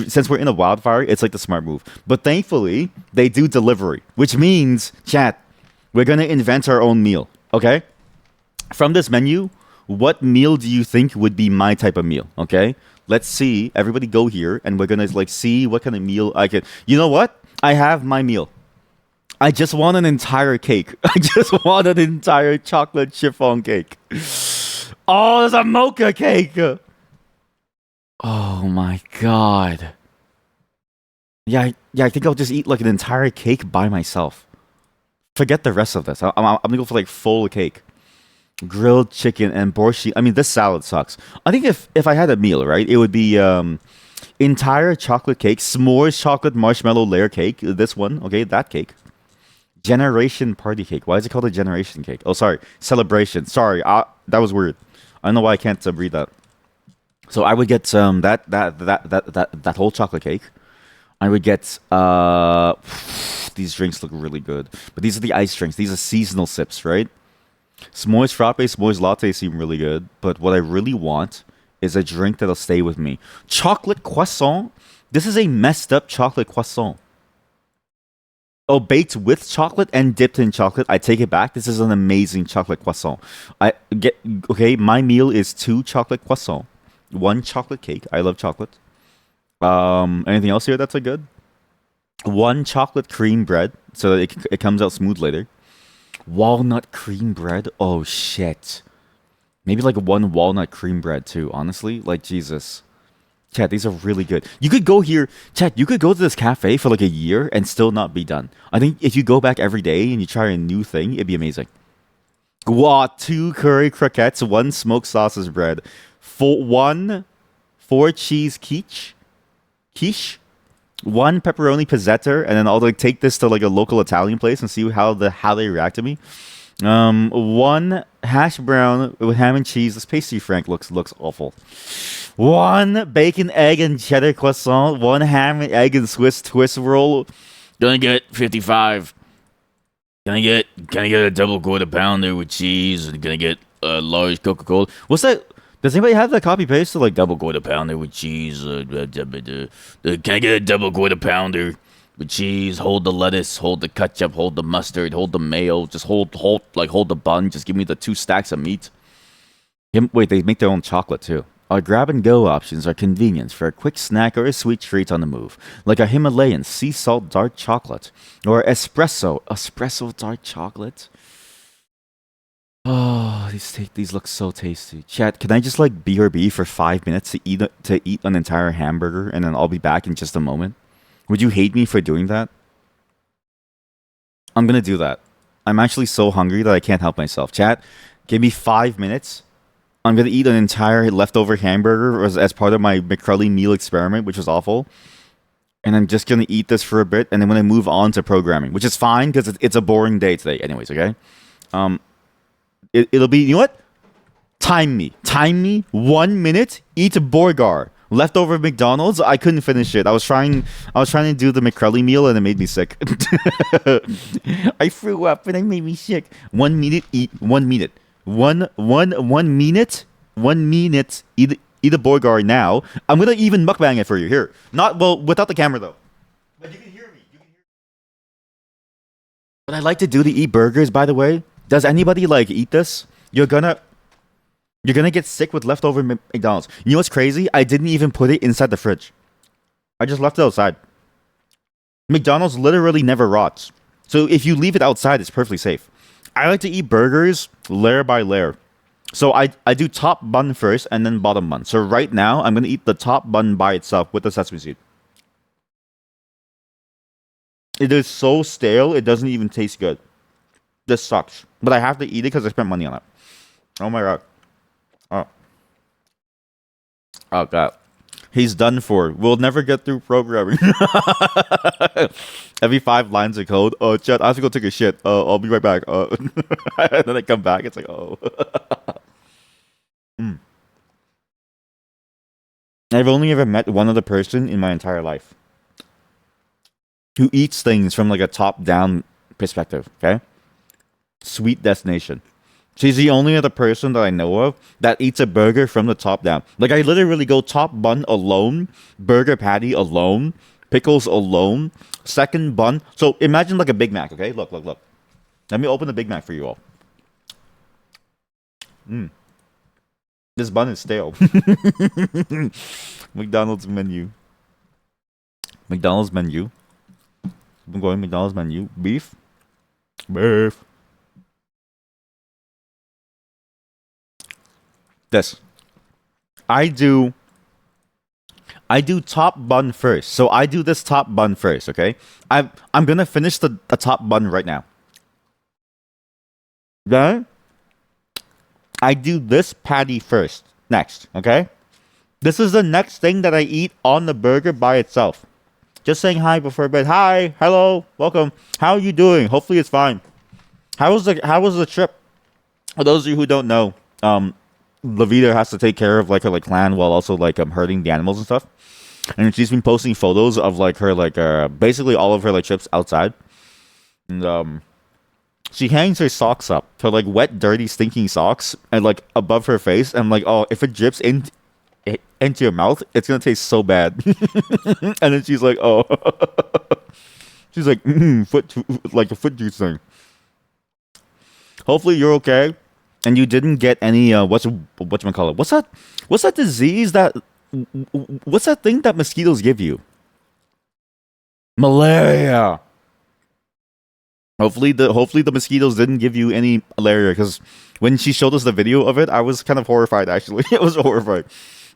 since we're in a wildfire, it's like the smart move. But thankfully, they do delivery, which means, chat, we're gonna invent our own meal. Okay, from this menu. What meal do you think would be my type of meal? Okay, let's see. Everybody go here, and we're gonna like see what kind of meal I can. You know what? I have my meal. I just want an entire cake. I just want an entire chocolate chiffon cake. Oh, there's a mocha cake. Oh my God. Yeah. I think I'll just eat like an entire cake by myself. Forget the rest of this. I'm gonna go for like full cake. Grilled chicken and borscht. I mean, this salad sucks. I think if I had a meal, right, it would be entire chocolate cake, s'mores chocolate marshmallow layer cake. This one, okay, that cake. Generation party cake. Why is it called a generation cake? Oh, sorry, celebration. Sorry, that was weird. I don't know why I can't read that. So I would get that whole chocolate cake. I would get these drinks look really good, but these are the ice drinks. These are seasonal sips, right? S'mores frappe, s'mores latte seem really good, but what I really want is a drink that'll stay with me. Chocolate croissant. This is a messed up chocolate croissant. Oh, baked with chocolate and dipped in chocolate. I take it back. This is an amazing chocolate croissant. Okay. My meal is 2 chocolate croissant, 1 chocolate cake. I love chocolate. Anything else here that's a good? 1 chocolate cream bread so that it comes out smooth later. Walnut cream bread. Oh shit. Maybe like 1 walnut cream bread too. Honestly, like Jesus. Chat, these are really good. You could go here, chat. You could go to this cafe for like a year and still not be done. I think if you go back every day and you try a new thing, it'd be amazing. Wow, 2 curry croquettes, 1 smoked sausage bread, 4 cheese quiche, 1 pepperoni pizzetter, and then I'll like take this to like a local Italian place and see how they react to me. 1 hash brown with ham and cheese. This pastry frank looks awful. 1 bacon, egg, and cheddar croissant. 1 ham and egg and Swiss twist roll. Gonna get 55. Gonna get a double quarter pounder with cheese. Gonna get a large Coca-Cola. What's that? Does anybody have that copy paste to like double quarter pounder with cheese? Can I get a double quarter pounder with cheese? Hold the lettuce, hold the ketchup, hold the mustard, hold the mayo. Just hold the bun. Just give me the 2 stacks of meat. Wait, they make their own chocolate too. Our grab-and-go options are convenient for a quick snack or a sweet treat on the move, like a Himalayan sea salt dark chocolate or espresso dark chocolate. Oh, these look so tasty. Chat, can I just like BRB for 5 minutes to eat an entire hamburger and then I'll be back in just a moment? Would you hate me for doing that? I'm gonna do that. I'm actually so hungry that I can't help myself. Chat, give me 5 minutes. I'm gonna eat an entire leftover hamburger as part of my McCrully meal experiment, which was awful. And I'm just gonna eat this for a bit, and then when I move on to programming, which is fine because it's a boring day today, anyways. Okay. It'll be, you know what? Time me. 1 minute. Eat a burger. Leftover McDonald's. I couldn't finish it. I was trying to do the McCrully meal, and it made me sick. I threw up, and it made me sick. 1 minute. Eat 1 minute. 1 minute. 1 minute. Eat a burger now. I'm gonna even mukbang it for you here. Not well without the camera though. But you can hear me. What I like to do to eat burgers, by the way. Does anybody like eat this? You're gonna get sick with leftover McDonald's. You know what's crazy? I didn't even put it inside the fridge. I just left it outside. McDonald's literally never rots. So if you leave it outside, it's perfectly safe. I like to eat burgers layer by layer. So I do top bun first and then bottom bun. So right now, I'm going to eat the top bun by itself with the sesame seed. It is so stale, it doesn't even taste good. This sucks. But I have to eat it because I spent money on it. Oh my god. Oh god. He's done for. We'll never get through programming. Every 5 lines of code. Oh, chat, I have to go take a shit. I'll be right back. And then I come back. It's like, oh. I've only ever met one other person in my entire life who eats things from like a top-down perspective. Okay, Sweet Destination. She's the only other person that I know of that eats a burger from the top down. Like, I literally go top bun alone, burger patty alone, pickles alone, second bun. So imagine like a Big Mac, okay? Look. Let me open the Big Mac for you all. This bun is stale. McDonald's menu. I'm going McDonald's menu. Beef. This. I do top bun first. So I do this top bun first, okay? I'm gonna finish the top bun right now. Then I do this patty first. Next, okay? This is the next thing that I eat on the burger by itself. Just saying hi before bed. Hi, hello, welcome. How are you doing? Hopefully it's fine. How was the trip? For those of you who don't know, Lavita has to take care of like her clan while also herding the animals and stuff. And she's been posting photos of her basically all of her trips outside. And she hangs her socks up, her wet, dirty, stinking socks, and above her face. And oh, if it drips into your mouth, it's gonna taste so bad. And then she's like, oh, she's like, foot a foot juice thing. Hopefully you're okay. And you didn't get any whatchamacallit? What's that disease what's that thing that mosquitoes give you? Malaria. Hopefully the mosquitoes didn't give you any malaria, because when she showed us the video of it, I was kind of horrified actually. It was horrified.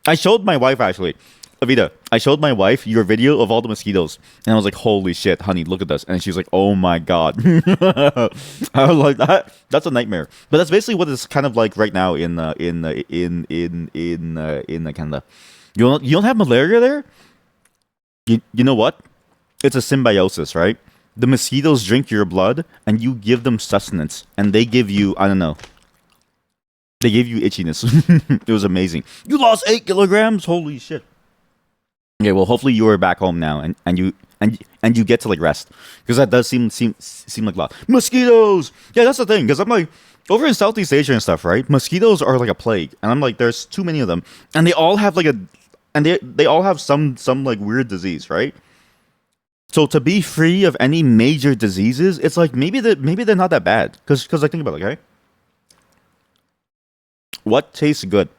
I showed my wife actually. Avita, I showed my wife your video of all the mosquitoes, and I was like, "Holy shit, honey, look at this!" And she's like, "Oh my god!" I was like, "That's a nightmare." But that's basically what it's kind of like right now in Canada. You don't have malaria there. You know what? It's a symbiosis, right? The mosquitoes drink your blood, and you give them sustenance, and they give you, I don't know, they give you itchiness. It was amazing. You lost 8 kilograms. Holy shit. Okay, well, hopefully you are back home now, and you get to like rest, because that does seem like a lot. Mosquitoes. Yeah, that's the thing. Because I'm like, over in Southeast Asia and stuff, right? Mosquitoes are like a plague, and I'm like, there's too many of them, and they all have like they all have some like weird disease, right? So to be free of any major diseases, it's like maybe they're not that bad. Because like, think about it, okay? What tastes good?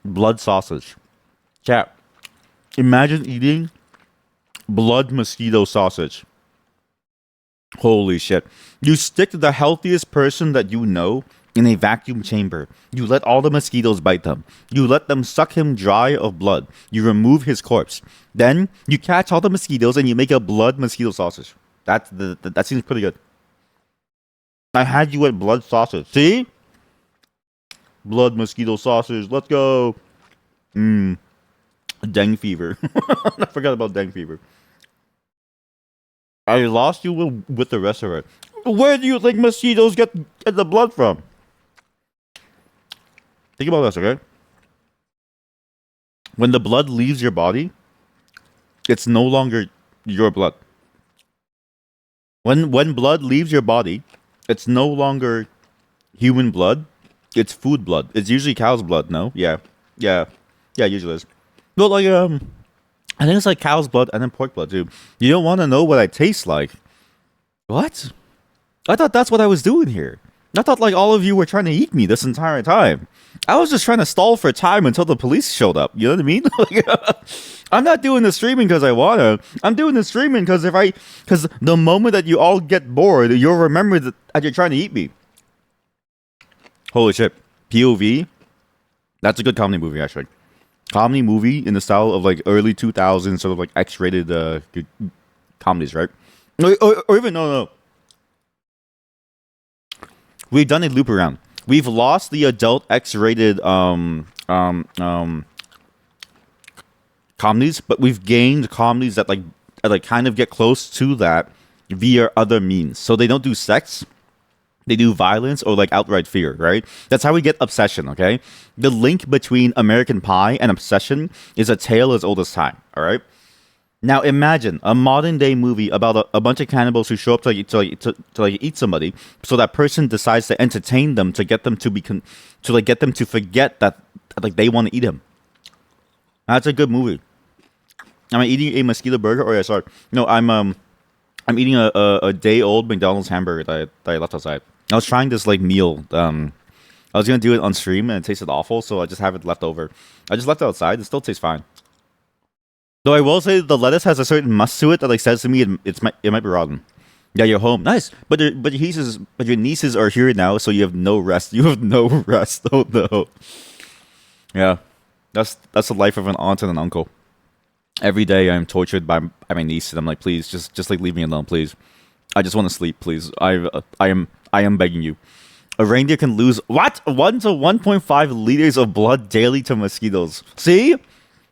Blood sausage. Chat. Imagine eating blood mosquito sausage. Holy shit. You stick the healthiest person that you know in a vacuum chamber. You let all the mosquitoes bite them. You let them suck him dry of blood. You remove his corpse. Then you catch all the mosquitoes and you make a blood mosquito sausage. That seems pretty good. I had you at blood sausage. See? Blood mosquito sausage. Let's go. Dengue fever. I forgot about dengue fever. I lost you with the rest of it. Where do you think mosquitoes get the blood from? Think about this, okay? When the blood leaves your body, it's no longer your blood. When blood leaves your body, it's no longer human blood. It's food blood. It's usually cow's blood, no? Yeah, usually is. But like, I think it's like cow's blood and then pork blood too. You don't want to know what I taste like. What? I thought that's what I was doing here. I thought like all of you were trying to eat me this entire time. I was just trying to stall for time until the police showed up. You know what I mean? I'm not doing the streaming because I wanna. I'm doing the streaming because the moment that you all get bored, you'll remember that you're trying to eat me. Holy shit. POV? That's a good comedy movie, actually. Comedy movie in the style of like early 2000s, sort of like X-rated comedies, right? Or even, no. We've done a loop around. We've lost the adult X-rated comedies, but we've gained comedies that like kind of get close to that via other means. So they don't do sex. They do violence or like outright fear, right? That's how we get Obsession, okay? The link between American Pie and Obsession is a tale as old as time, all right? Now imagine a modern day movie about a bunch of cannibals who show up to eat somebody, so that person decides to entertain them to get them to get them to forget that like they want to eat him. That's a good movie. Am I eating a mosquito burger? Oh yeah, sorry. No, I'm eating a day old McDonald's hamburger that I left outside. I was trying this like meal. I was gonna do it on stream and it tasted awful, so I just have it left over. I just left it outside. It still tastes fine. Though I will say the lettuce has a certain must to it that like says to me it might be rotten. Yeah, you're home. Nice. But your nieces are here now, so you have no rest. You have no rest. Oh no. Yeah. That's the life of an aunt and an uncle. Every day I'm tortured by my niece and I'm like, please just like leave me alone, please. I just want to sleep, please. I am begging you. A reindeer can lose what? 1 to 1.5 liters of blood daily to mosquitoes. See?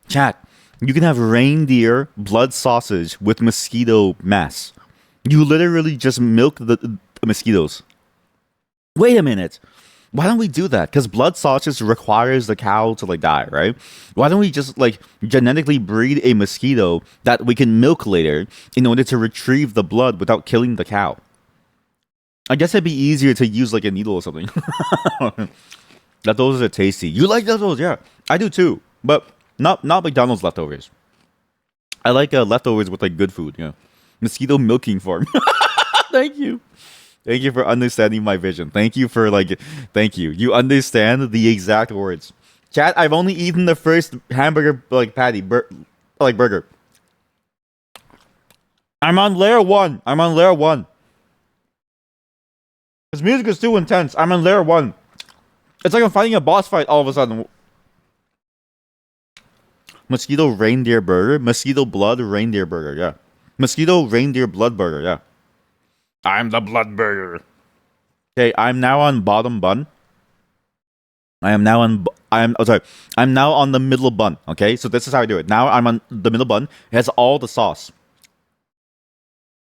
Chat. You can have reindeer blood sausage with mosquito mass. You literally just milk the mosquitoes. Wait a minute. Why don't we do that? Because blood sausage requires the cow to like die, right? Why don't we just like genetically breed a mosquito that we can milk later in order to retrieve the blood without killing the cow? I guess it'd be easier to use like a needle or something. Leftovers are tasty. You like leftovers? Yeah, I do too. But not McDonald's leftovers. I like leftovers with like good food. Yeah, mosquito milking farm. Thank you. Thank you for understanding my vision. Thank you. You understand the exact words. Chat, I've only eaten the first hamburger like patty, burger. I'm on layer 1. This music is too intense. I'm on layer 1. It's like I'm fighting a boss fight all of a sudden. Mosquito reindeer burger. Mosquito blood reindeer burger. Yeah. Mosquito reindeer blood burger. Yeah. I'm the blood burger. Okay, I'm now on bottom bun. I am now on. I'm. Oh, sorry. I'm now on the middle bun. Okay, so this is how I do it. Now I'm on the middle bun. It has all the sauce.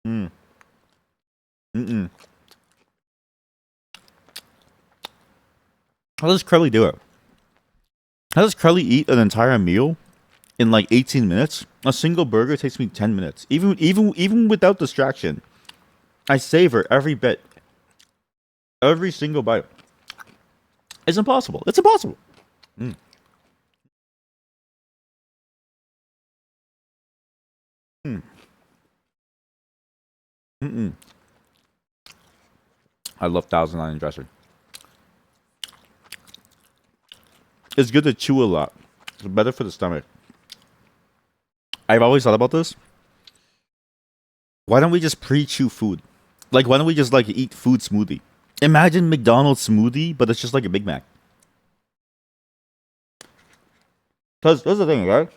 Mm. Mm-mm. How does Crowley do it? How does Crowley eat an entire meal in like 18 minutes? A single burger takes me 10 minutes. Even without distraction, I savor every bit, every single bite. It's impossible. It's impossible. Mm. Mm. Mm-mm. I love Thousand Island dressing. It's good to chew a lot. It's better for the stomach. I've always thought about this. Why don't we just pre-chew food? Like, why don't we just like eat food smoothie? Imagine McDonald's smoothie, but it's just like a Big Mac. Because that's the thing, right?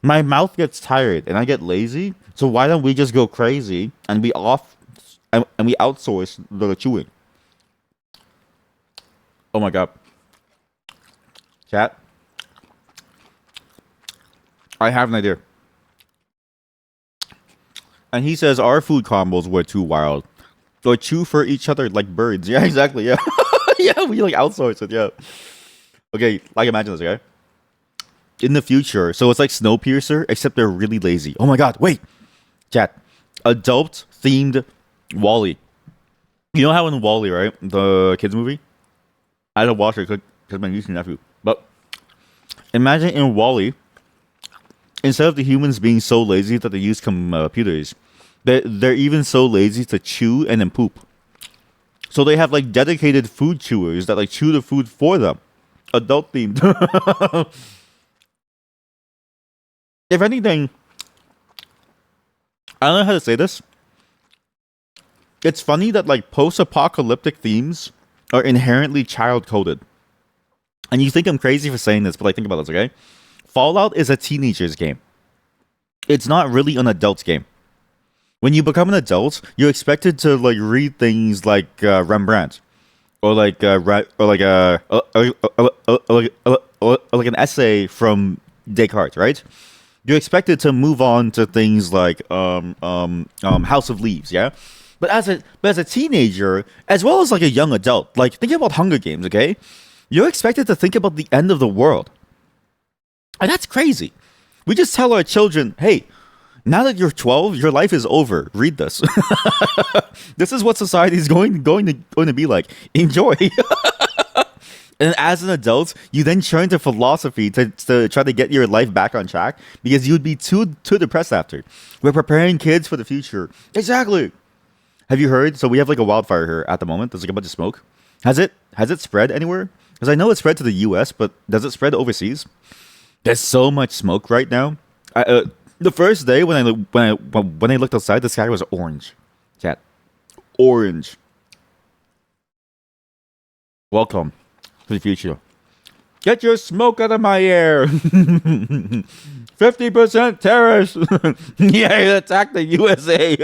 My mouth gets tired and I get lazy. So why don't we just go crazy and we outsource the chewing? Oh my god. Chat. I have an idea. And he says our food combos were too wild. Or chew for each other like birds. Yeah, exactly. Yeah. Yeah, we like outsource it. Yeah. Okay, like imagine this, okay? In the future, so it's like Snowpiercer, except they're really lazy. Oh my god, wait. Chat. Adult themed Wall-E. You know how in Wall-E, right? The kids movie? I had to watch it because my niece and nephew. But imagine in Wall-E, instead of the humans being so lazy that they use computers, they're even so lazy to chew and then poop. So they have like dedicated food chewers that like chew the food for them. Adult themed. If anything, I don't know how to say this. It's funny that like post-apocalyptic themes are inherently child-coded. And you think I'm crazy for saying this, but like think about this, okay? Fallout is a teenager's game. It's not really an adult's game. When you become an adult, you're expected to like read things like Rembrandt, or like like an essay from Descartes, right? You're expected to move on to things like House of Leaves, yeah. But as a teenager, as well as like a young adult, like think about Hunger Games, okay? You're expected to think about the end of the world, and that's crazy. We just tell our children, hey, now that you're 12, your life is over. Read this. This is what society is going to be like. Enjoy. And as an adult, you then turn to philosophy to try to get your life back on track because you'd be too depressed after. We're preparing kids for the future. Exactly. Have you heard? So we have like a wildfire here at the moment. There's like a bunch of smoke. Has it spread anywhere? Because I know it spread to the U.S., but does it spread overseas? There's so much smoke right now. The first day when I looked outside, the sky was orange. Chat, orange. Welcome to the future. Get your smoke out of my air. 50% terrorists. Yeah, it attacked the USA.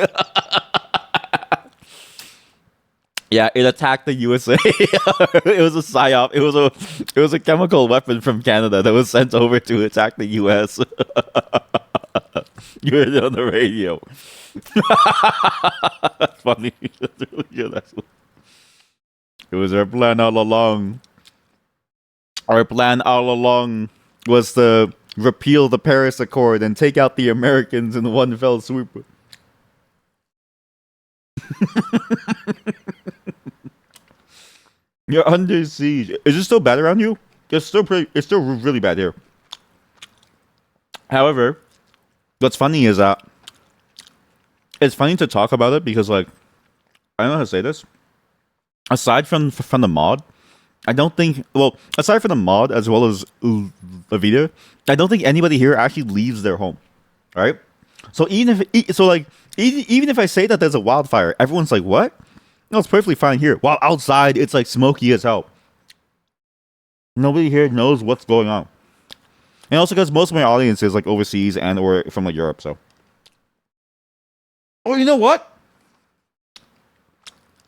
Yeah, it attacked the USA. It was a psyop. It was a chemical weapon from Canada that was sent over to attack the US. You heard it on the radio. That's funny. That's really good. It was our plan all along. Our plan all along was to repeal the Paris Accord and take out the Americans in one fell swoop. You're under siege. Is it still bad around you? It's still really bad here. However, what's funny is that it's funny to talk about it because, like, I don't know how to say this. Aside from the mod, I don't think. Well, aside from the mod as well as Avita, I don't think anybody here actually leaves their home, right? So even if I say that there's a wildfire, everyone's like, "What?" No, it's perfectly fine here. While outside, it's like smoky as hell. Nobody here knows what's going on. and also because most of my audience is like overseas and or from like Europe. So, oh, you know what,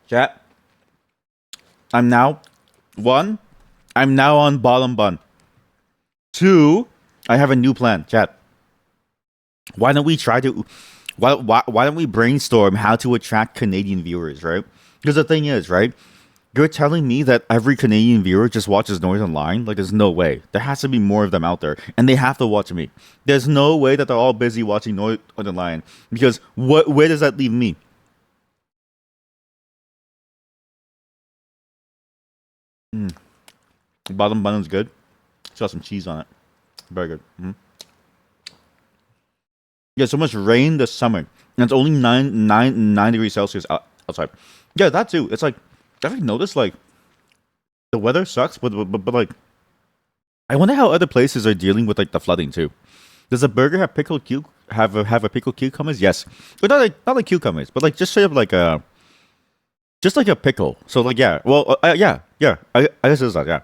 chat? I'm now one. I'm now on bottom bun. Two. I have a new plan, chat. Why don't we try to? Why don't we brainstorm how to attract Canadian viewers, right? Because the thing is, right? You're telling me that every Canadian viewer just watches Northern Line? Like, there's no way. There has to be more of them out there, and they have to watch me. There's no way that they're all busy watching Northern Line, because where does that leave me? Mm. Bottom bun is good. It's got some cheese on it. Very good. Yeah, so much rain this summer, and it's only 9 degrees Celsius outside. Yeah, that too. It's like, have you noticed, like, the weather sucks, but like, I wonder how other places are dealing with like the flooding too. Does a burger have pickled have a pickled cucumbers? Yes, but not like cucumbers, but like just straight up like a just like a pickle. So like yeah, well yeah. I guess it's that, yeah.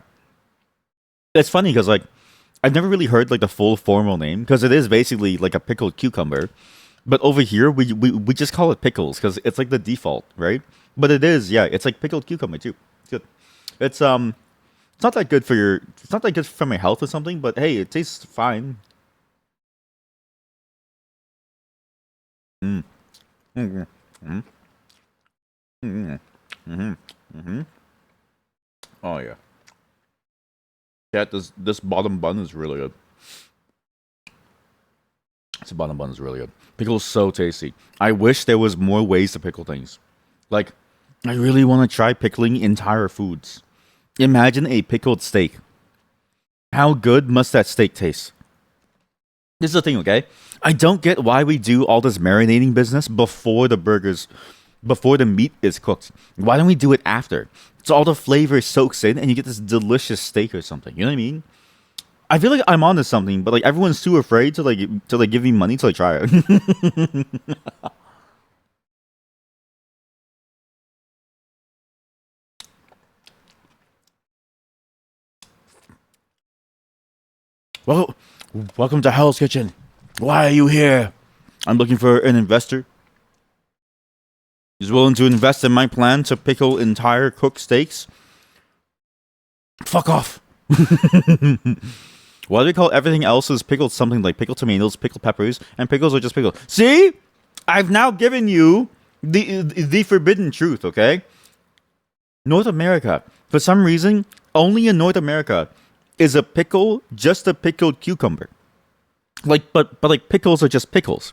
It's funny because like I've never really heard like the full formal name because it is basically like a pickled cucumber, but over here we just call it pickles because it's like the default, right? But it is, yeah, it's like pickled cucumber too. It's good. It's it's not that good for your. It's not that good for my health or something. But hey, it tastes fine. Mm. Mm. Mm. Mm. Mm. Mm. Oh yeah. Yeah. This bottom bun is really good. This bottom bun is really good. Pickle's so tasty. I wish there was more ways to pickle things. Like, I really want to try pickling entire foods. Imagine a pickled steak. How good must that steak taste? This is the thing, okay? I don't get why we do all this marinating business before the meat is cooked. Why don't we do it after? So all the flavor soaks in and you get this delicious steak or something. You know what I mean? I feel like I'm onto something, but like everyone's too afraid to give me money to like try it. Well, welcome to Hell's Kitchen. Why are you here? I'm looking for an investor. He's willing to invest in my plan to pickle entire cooked steaks. Fuck off. Why do we call everything else as pickled something like pickled tomatoes, pickled peppers, and pickles are just pickled? See? I've now given you the forbidden truth, okay? North America, for some reason, only in North America is a pickle just a pickled cucumber. Like, but like pickles are just pickles.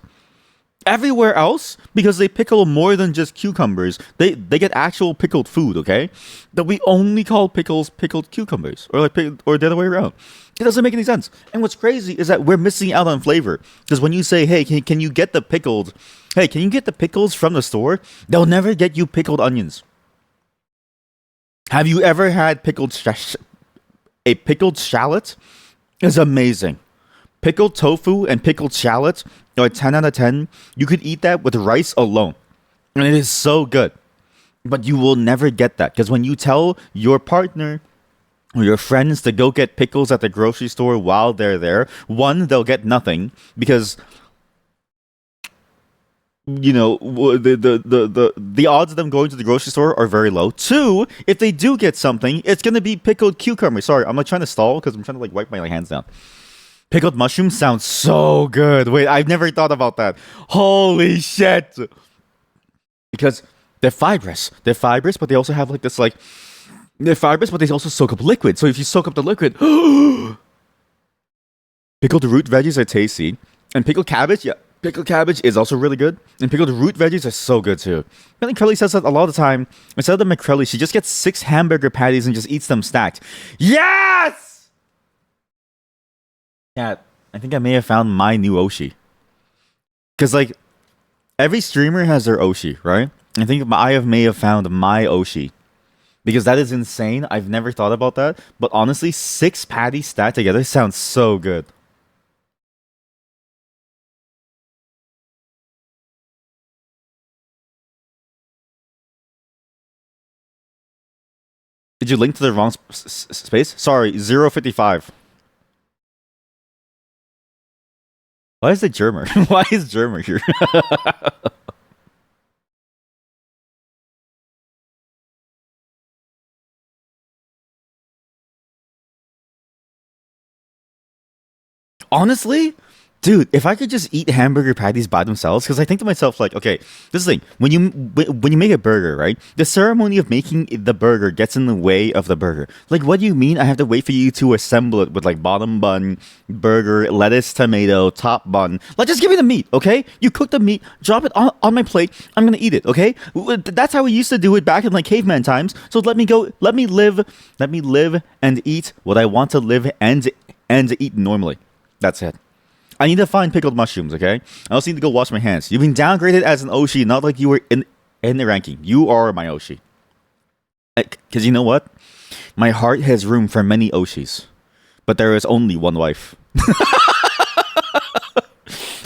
Everywhere else, because they pickle more than just cucumbers, they get actual pickled food. Okay, that we only call pickles pickled cucumbers, or like or the other way around. It doesn't make any sense. And what's crazy is that we're missing out on flavor because when you say, "Hey, can you get the pickled? Hey, can you get the pickles from the store?" They'll never get you pickled onions. Have you ever had a pickled shallot? Is amazing. Pickled tofu and pickled shallots are 10 out of 10. You could eat that with rice alone. And it is so good. But you will never get that. Because when you tell your partner or your friends to go get pickles at the grocery store while they're there, one, they'll get nothing. Because, you know, the odds of them going to the grocery store are very low. Two, if they do get something, it's going to be pickled cucumber. Sorry, I'm like trying to stall because I'm trying to like wipe my like, hands down. Pickled mushrooms sounds so good. Wait, I've never thought about that. Holy shit. Because they're fibrous. They're fibrous, but they also have like this like they're fibrous, but they also soak up liquid. So if you soak up the liquid, pickled root veggies are tasty. And pickled cabbage, yeah. Pickled cabbage is also really good. And pickled root veggies are so good too. I think Curly says that a lot of the time. Instead of the McCrelly, she just gets 6 hamburger patties and just eats them stacked. Yes! Yeah, I think I may have found my new Oshi. Because, like, every streamer has their Oshi, right? I think may have found my Oshi. Because that is insane. I've never thought about that. But honestly, 6 patties stacked together sounds so good. Did you link to the wrong space? Sorry, 055. Why is it Germer? Why is Germer here? Honestly, dude, if I could just eat hamburger patties by themselves, because I think to myself, like, okay, this is the thing. When you make a burger, right? The ceremony of making the burger gets in the way of the burger. Like, what do you mean? I have to wait for you to assemble it with like bottom bun, burger, lettuce, tomato, top bun. Like, just give me the meat, okay? You cook the meat, drop it on my plate. I'm gonna eat it, okay? That's how we used to do it back in like caveman times. So let me live and eat what I want to live and eat normally. That's it. I need to find pickled mushrooms, okay? I also need to go wash my hands. You've been downgraded as an Oshi, not like you were in the ranking. You are my Oshi. Because you know what? My heart has room for many Oshis, but there is only one wife.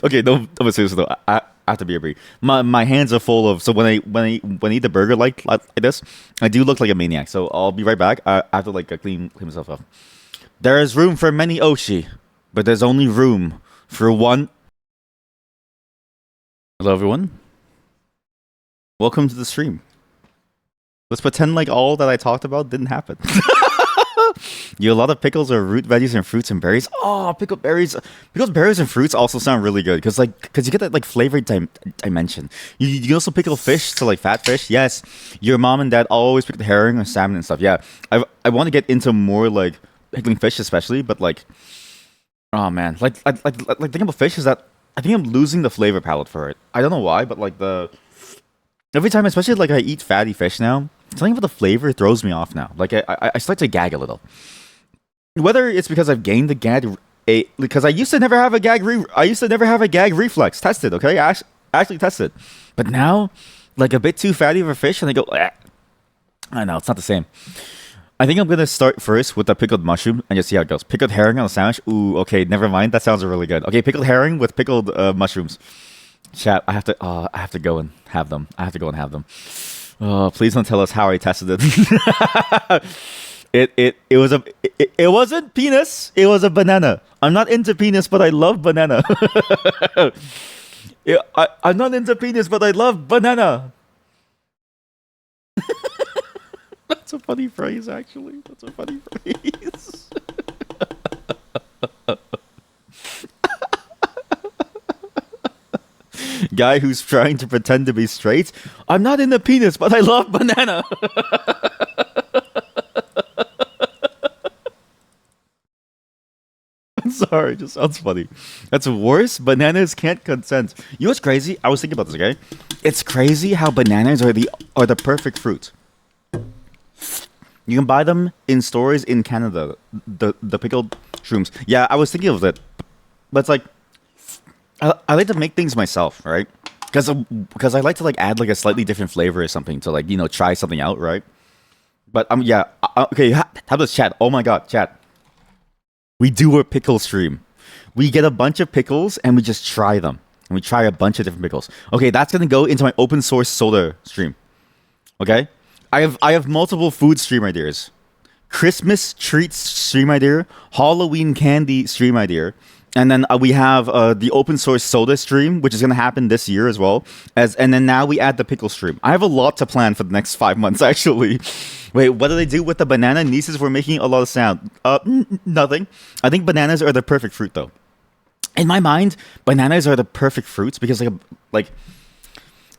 Okay, no, but seriously though, I have to be a brief. My hands are full of. So when I eat the burger like this, I do look like a maniac. So I'll be right back. I have to like clean myself up. There is room for many Oshi, but there's only room for one. Hello, everyone. Welcome to the stream. Let's pretend like all that I talked about didn't happen. You a lot of pickles or root veggies and fruits and berries. Oh, pickled berries and fruits also sound really good because you get that like flavored dimension. You can also pickle fish, so like fat fish. Yes, your mom and dad always pick the herring or salmon and stuff. Yeah, I want to get into more like pickling fish especially, but like, oh man, like thinking about fish is that I think I'm losing the flavor palette for it. I don't know why, but like every time, especially like I eat fatty fish now, something about the flavor throws me off now. Like I start to gag a little. Whether it's because I've gained the because I used to never have a gag reflex tested. Okay, actually tested, but now like a bit too fatty of a fish, and I go, eh. I know it's not the same. I think I'm gonna start first with the pickled mushroom and just see how it goes. Pickled herring on a sandwich. Ooh, okay, never mind. That sounds really good. Okay, pickled herring with pickled mushrooms. Chat, I have to go and have them. Oh, please don't tell us how I tested it. It wasn't penis. It was a banana. I'm not into penis, but I love banana. I'm not into penis, but I love banana. That's a funny phrase, actually. That's a funny phrase. Guy who's trying to pretend to be straight. I'm not into penis, but I love banana. I'm sorry, it just sounds funny. That's worse. Bananas can't consent. You know what's crazy? I was thinking about this, okay? It's crazy how bananas are the perfect fruit. You can buy them in stores in Canada. The pickled shrooms. Yeah, I was thinking of that. But it's like I like to make things myself, right? Because I like to like add like a slightly different flavor or something to like, you know, try something out, right? But yeah, okay, how does chat? Oh my god, chat. We do a pickle stream. We get a bunch of pickles and we just try them. And we try a bunch of different pickles. Okay, that's gonna go into my open source soda stream. Okay? I have multiple food stream ideas. Christmas treats stream idea, Halloween candy stream idea, and then we have the open source soda stream, which is going to happen this year as well. And then now we add the pickle stream. I have a lot to plan for the next 5 months, actually. Wait, what do they do with the banana? Nieces were making a lot of sound. Nothing. I think bananas are the perfect fruit, though. In my mind, bananas are the perfect fruits because like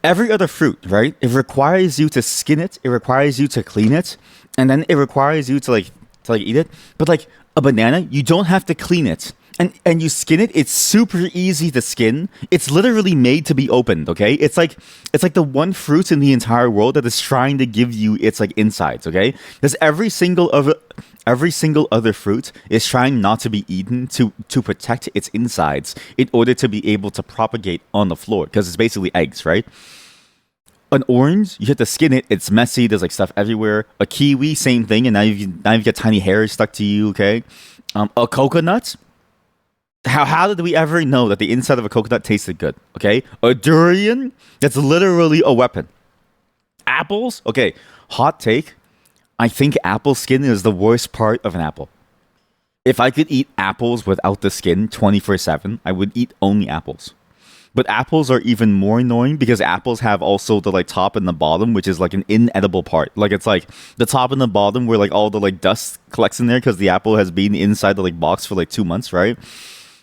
every other fruit, right? It requires you to skin it, it requires you to clean it, and then it requires you to eat it. But like a banana, you don't have to clean it. And you skin it, it's super easy to skin. It's literally made to be opened, okay? It's like the one fruit in the entire world that is trying to give you its like insides, okay? Because every single other fruit is trying not to be eaten to protect its insides in order to be able to propagate on the floor, because it's basically eggs, right? An orange, you have to skin it. It's messy. There's like stuff everywhere. A kiwi, same thing. And now you've got tiny hairs stuck to you. Okay. A coconut. How did we ever know that the inside of a coconut tasted good? Okay. A durian. That's literally a weapon. Apples. Okay. Hot take. I think apple skin is the worst part of an apple. If I could eat apples without the skin 24/7, I would eat only apples. But apples are even more annoying because apples have also the like top and the bottom, which is like an inedible part. Like it's like the top and the bottom where like all the like dust collects in there because the apple has been inside the like box for like 2 months, right?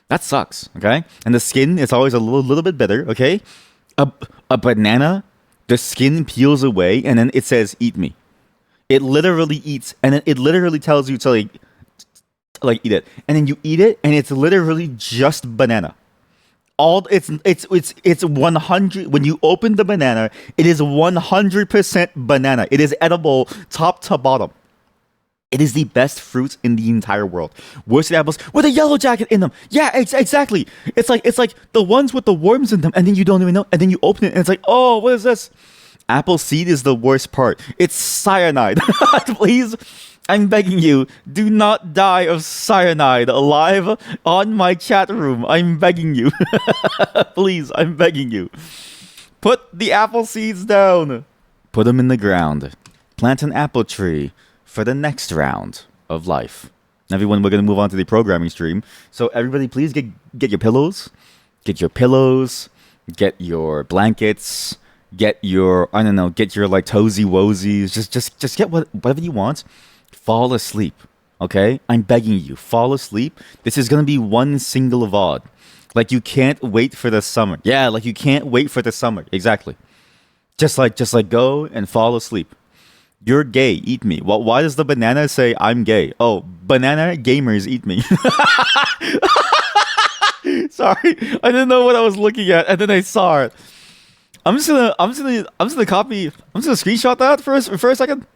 That sucks. Okay, and the skin is always a little bit bitter. Okay, a a banana, the skin peels away and then it says "eat me." It literally eats, and then it literally tells you to like eat it, and then you eat it, and it's literally just banana. All it's 100. When you open the banana, it is 100% banana. It is edible top to bottom. It is the best fruit in the entire world. Roasted apples with a yellow jacket in them. Yeah, exactly. It's like the ones with the worms in them, and then you don't even know, and then you open it, and it's like, oh, what is this? Apple seed is the worst part. It's cyanide. Please, I'm begging you, do not die of cyanide live on my chat room. I'm begging you. Please, I'm begging you. Put the apple seeds down. Put them in the ground. Plant an apple tree for the next round of life. Everyone, we're going to move on to the programming stream. So everybody, please get your pillows. Get your pillows. Get your blankets. Get your, I don't know, get your like toesy woesies. Just get whatever you want. Fall asleep, okay? I'm begging you, fall asleep. This is gonna be one single VOD. Like you can't wait for the summer. Yeah, like you can't wait for the summer. Exactly. Just like go and fall asleep. You're gay, eat me. Well, why does the banana say I'm gay? Oh, banana gamers eat me. Sorry, I didn't know what I was looking at, and then I saw it. I'm just gonna copy. I'm just gonna screenshot that for a second.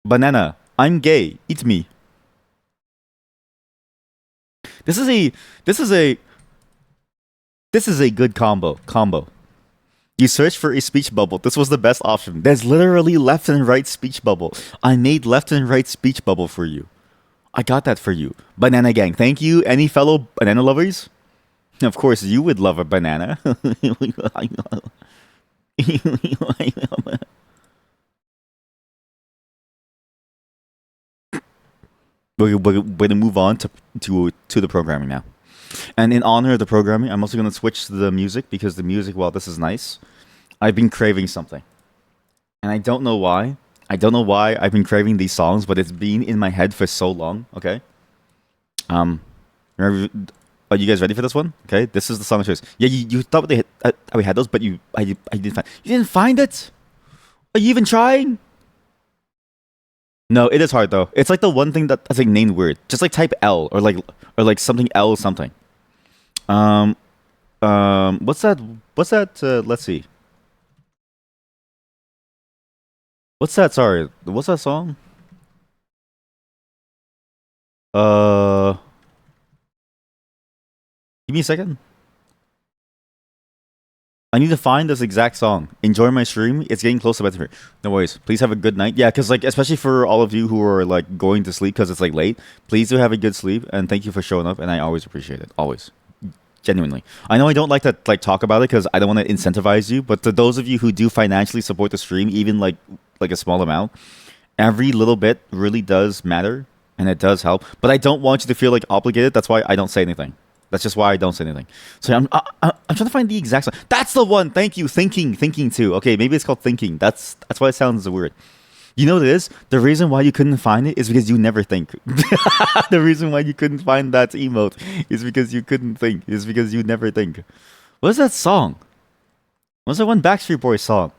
Banana, I'm gay. Eat me. This is a good combo. You search for a speech bubble. This was the best option. There's literally left and right speech bubble. I made left and right speech bubble for you. I got that for you. Banana gang. Thank you. Any fellow banana lovers? Of course, you would love a banana. We're going to move on to the programming now. And in honor of the programming, I'm also going to switch to the music because the music, while this is nice, I've been craving something. And I don't know why. I don't know why I've been craving these songs, but it's been in my head for so long, okay? Remember, are you guys ready for this one? Okay, this is the song of choice. Yeah, you thought we had those, but I didn't find. You didn't find it? Are you even trying? No, it is hard though. It's like the one thing that's like named weird. Just like type L or like something L something. What's that? Let's see. What's that? Sorry, what's that song? Give me a second. I need to find this exact song. Enjoy my stream. It's getting close to bedtime. No worries. Please have a good night. Yeah, because like especially for all of you who are like going to sleep because it's like late. Please do have a good sleep and thank you for showing up. And I always appreciate it. Always, genuinely. I know I don't like to like talk about it because I don't want to incentivize you. But to those of you who do financially support the stream, even like a small amount, every little bit really does matter and it does help. But I don't want you to feel like obligated. That's why I don't say anything. That's just why I don't say anything. So I'm trying to find the exact song. That's the one. Thank you. Thinking too. Okay, maybe it's called Thinking. That's why it sounds weird. You know what it is? The reason why you couldn't find it is because you never think. The reason why you couldn't find that emote is because you couldn't think. Is because you never think. What's that song? What's that one Backstreet Boys song?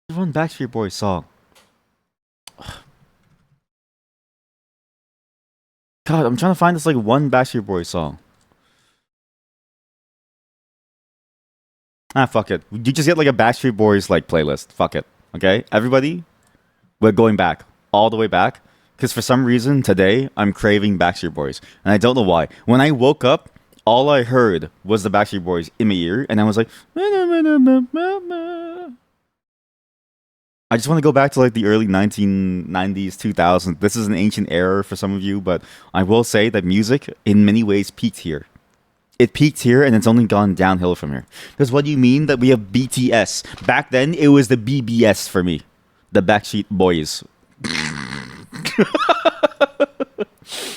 One Backstreet Boys song. God, I'm trying to find this like one Backstreet Boys song. Fuck it. You just get like a Backstreet Boys like playlist. Fuck it. Okay, everybody, we're going back all the way back because for some reason today I'm craving Backstreet Boys and I don't know why. When I woke up, all I heard was the Backstreet Boys in my ear, and I was like, I just want to go back to like the early 1990s, 2000s. This is an ancient era for some of you, but I will say that music in many ways peaked here. It peaked here and it's only gone downhill from here. Because what do you mean that we have BTS? Back then, it was the BBS for me. The Backstreet Boys.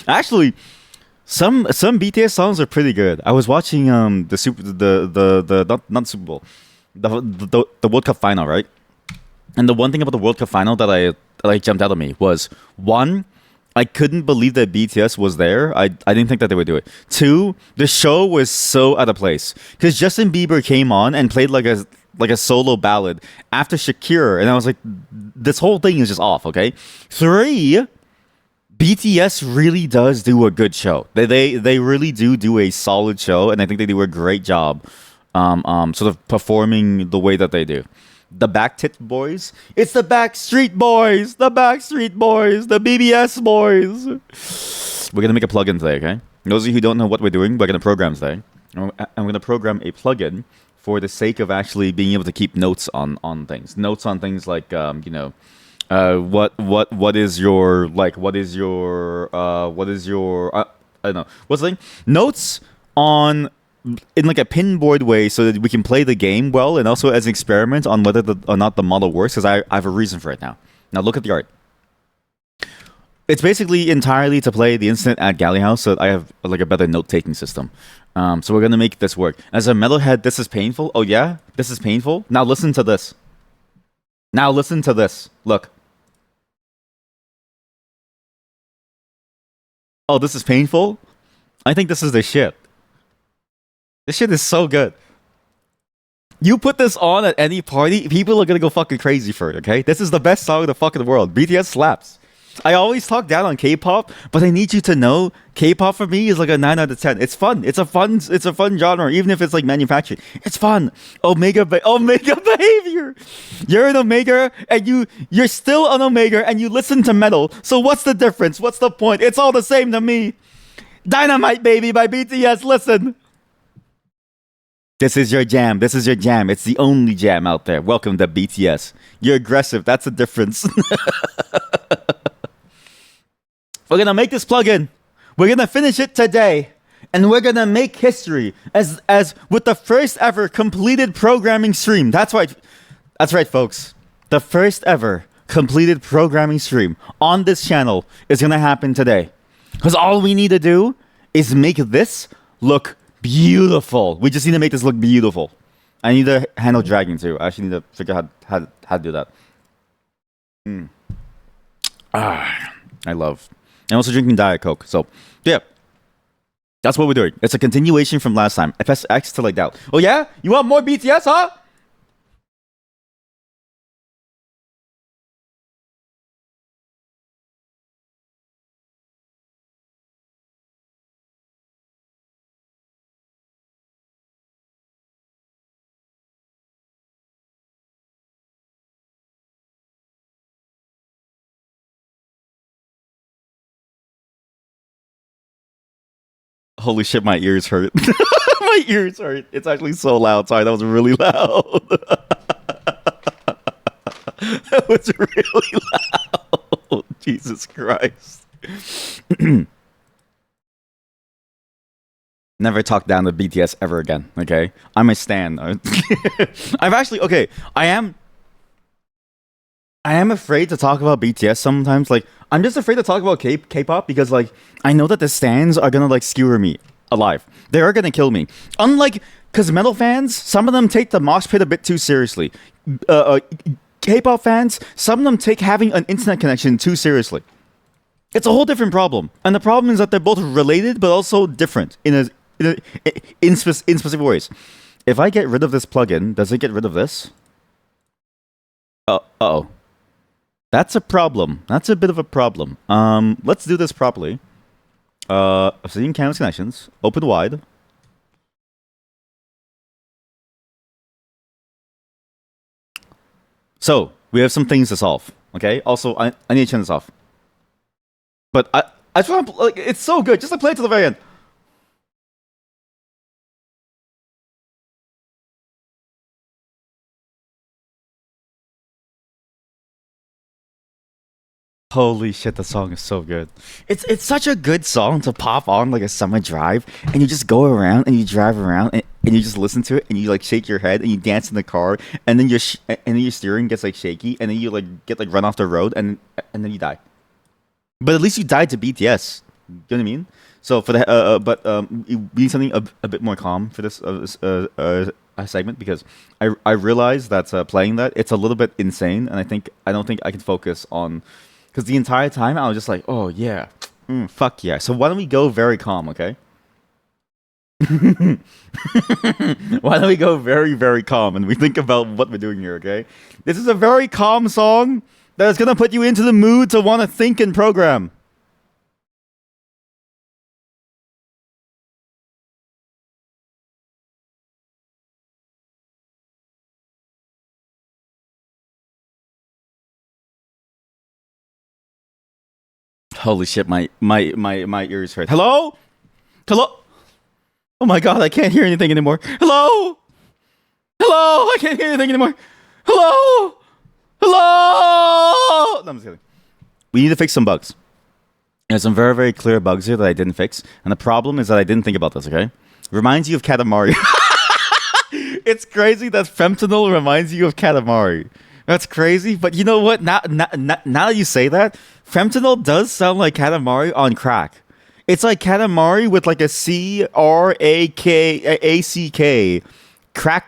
Actually, some BTS songs are pretty good. I was watching the not Super Bowl, the World Cup final, right? And the one thing about the World Cup final that jumped out at me was one, I couldn't believe that BTS was there. I didn't think that they would do it. Two, the show was so out of place because Justin Bieber came on and played like a solo ballad after Shakira, and I was like, this whole thing is just off. Okay. Three, BTS really does do a good show. They really do a solid show, and I think they do a great job, sort of performing the way that they do. The Backtit Boys, it's the Backstreet Boys, the Backstreet Boys, the BBS Boys. We're gonna make a plugin today, okay? Those of you who don't know what we're doing, we're gonna program today. I'm gonna program a plugin for the sake of actually being able to keep notes on things. Notes on things like what is your I don't know, what's the thing? Notes on in like a pinboard way so that we can play the game well, and also as an experiment on whether or not the model works, because I have a reason for it now. Now look at the art. It's basically entirely to play the instant at Galley House, so that I have like a better note-taking system. So we're gonna make this work. As a metalhead, this is painful. Oh yeah? This is painful? Now listen to this. Now listen to this. Look. Oh, this is painful? I think this is the shit. This shit is so good. You put this on at any party, people are gonna go fucking crazy for it, okay? This is the best song in the fucking world. BTS slaps. I always talk down on K-pop, but I need you to know K-pop for me is like a 9 out of 10. It's fun. It's a fun genre, even if it's like manufactured. It's fun. Omega behavior. You're an Omega and you're still an Omega and you listen to metal. So what's the difference? What's the point? It's all the same to me. Dynamite Baby by BTS. Listen. This is your jam. This is your jam. It's the only jam out there. Welcome to BTS. You're aggressive. That's the difference. We're going to make this plugin. We're going to finish it today. And we're going to make history as with the first ever completed programming stream. That's right. That's right, folks. The first ever completed programming stream on this channel is going to happen today. Because all we need to do is make this look beautiful. We just need to make this look beautiful. I need to handle dragging too. I actually need to figure out how to do that. I love. And also drinking Diet Coke. So, yeah. That's what we're doing. It's a continuation from last time. I press X to like doubt. Oh yeah? You want more BTS, huh? Holy shit, my ears hurt. My ears hurt. It's actually so loud. Sorry, that was really loud. That was really loud. Jesus Christ. Never talk down to BTS ever again, okay? I'm a stan. I've actually, okay, I am afraid to talk about BTS sometimes. Like, I'm just afraid to talk about K-pop because, like, I know that the stans are gonna, like, skewer me alive. They are gonna kill me. Unlike, because metal fans, some of them take the mosh pit a bit too seriously. K-pop fans, some of them take having an internet connection too seriously. It's a whole different problem. And the problem is that they're both related, but also different in specific ways. If I get rid of this plugin, does it get rid of this? Uh-oh. That's a problem. That's a bit of a problem. Let's do this properly. Obsidian canvas connections. Open wide. So, we have some things to solve. Okay? Also, I need to turn this off. But I just want to, like, it's so good. Just to play it to the very end. Holy shit, the song is so good. It's such a good song to pop on like a summer drive, and you just go around and you drive around and you just listen to it and you like shake your head and you dance in the car, and then your steering gets like shaky, and then you like get like run off the road, and then you die. But at least you died to BTS. You know what I mean? So for the we need something a bit more calm for this segment because I realize that playing that it's a little bit insane, and I don't think I can focus on because the entire time I was just like, oh yeah, fuck yeah. So why don't we go very calm, okay? Why don't we go very, very calm and we think about what we're doing here, okay? This is a very calm song that is gonna put you into the mood to want to think and program. Holy shit, my ears hurt. Hello? Hello? Oh my god, I can't hear anything anymore. Hello? Hello? I can't hear anything anymore. Hello? Hello? No, I'm just kidding. We need to fix some bugs. There's some very, very clear bugs here that I didn't fix. And the problem is that I didn't think about this, okay? Reminds you of Katamari. It's crazy that fentanyl reminds you of Katamari. That's crazy, but you know what? Now that you say that, fentanyl does sound like Katamari on crack. It's like Katamari with like a Crack,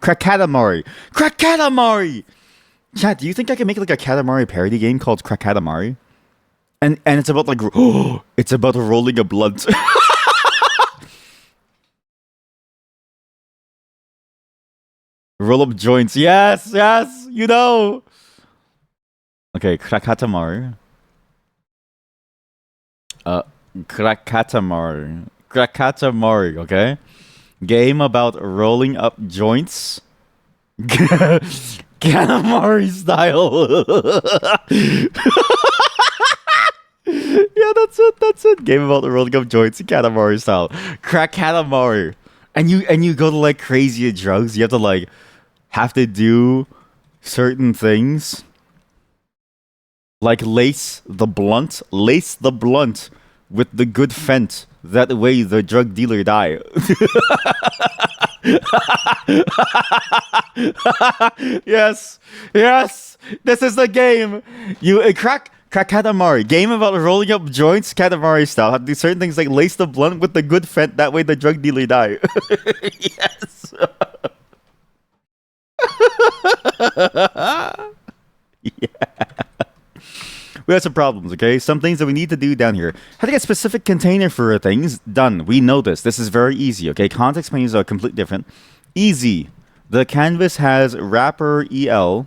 Katamari. Katamari! Chat, do you think I can make like a Katamari parody game called Katamari? And it's about like, it's about rolling a blunt. Roll up joints. Yes, yes, you know. Okay, Krakatamari. Krakatamari, okay? Game about rolling up joints. Katamari style. Yeah, that's it. Game about rolling up joints, Katamari style. Katamari. And you go to like crazy drugs. You have to do certain things like lace the blunt with the good fent. That way the drug dealer die. Yes, yes, this is the game. You crack Katamari. Game about rolling up joints, Katamari style. Have to do certain things like lace the blunt with the good fent. That way the drug dealer die. Yes. Yeah. We have some problems, okay? Some things that we need to do down here. How to get specific container for things done. We know this. This is very easy, okay? Context menus are completely different. Easy. The canvas has wrapper EL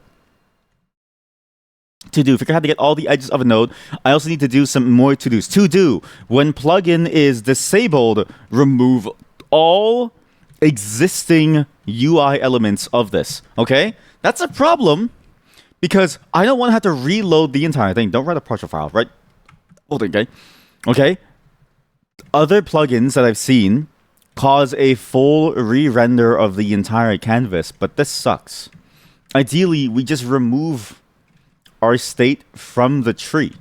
to do. Figure out how to get all the edges of a node. I also need to do some more to-dos. To do. When plugin is disabled, remove all existing UI elements of this, okay? That's a problem. Because I don't want to have to reload the entire thing. Don't write a partial file, right? Hold it, okay? Okay? Other plugins that I've seen cause a full re-render of the entire canvas, but this sucks. Ideally, we just remove our state from the tree.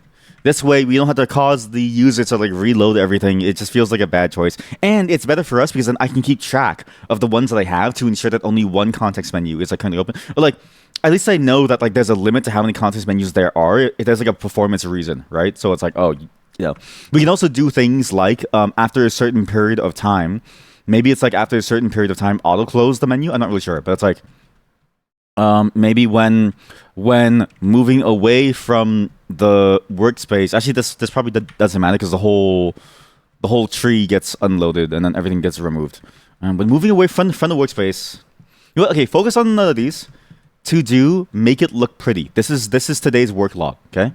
This way, we don't have to cause the user to like reload everything. It just feels like a bad choice. And it's better for us because then I can keep track of the ones that I have to ensure that only one context menu is like currently open. Or like, at least I know that like there's a limit to how many context menus there are. If there's like a performance reason, right? So it's like, oh, you know. We can also do things like after a certain period of time, maybe it's like after a certain period of time, auto close the menu. I'm not really sure, but it's like maybe when moving away from the workspace. Actually, this probably doesn't matter because the whole tree gets unloaded and then everything gets removed. But moving away from the workspace, you know what? Okay, focus on these. To do, make it look pretty. This is today's work log. Okay,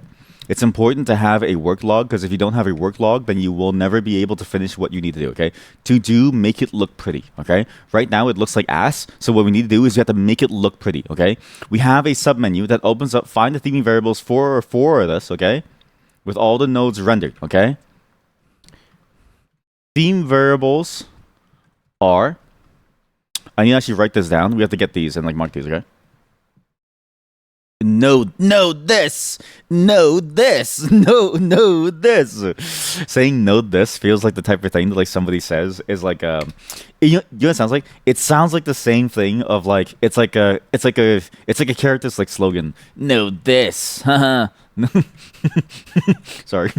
it's important to have a work log because if you don't have a work log, then you will never be able to finish what you need to do. Okay, to do, make it look pretty. Okay, right now it looks like ass. So what we need to do is we have to make it look pretty. Okay, we have a submenu that opens up. Find the theming variables for this. Okay, with all the nodes rendered. Okay, theme variables are. I need to actually write this down. We have to get these and like mark these. Okay. No, no, this, no, this, no, no, this. Saying no, this feels like the type of thing that like somebody says is like you know what it sounds like? It sounds like the same thing of like it's like a character's like slogan. No, this, haha. Sorry.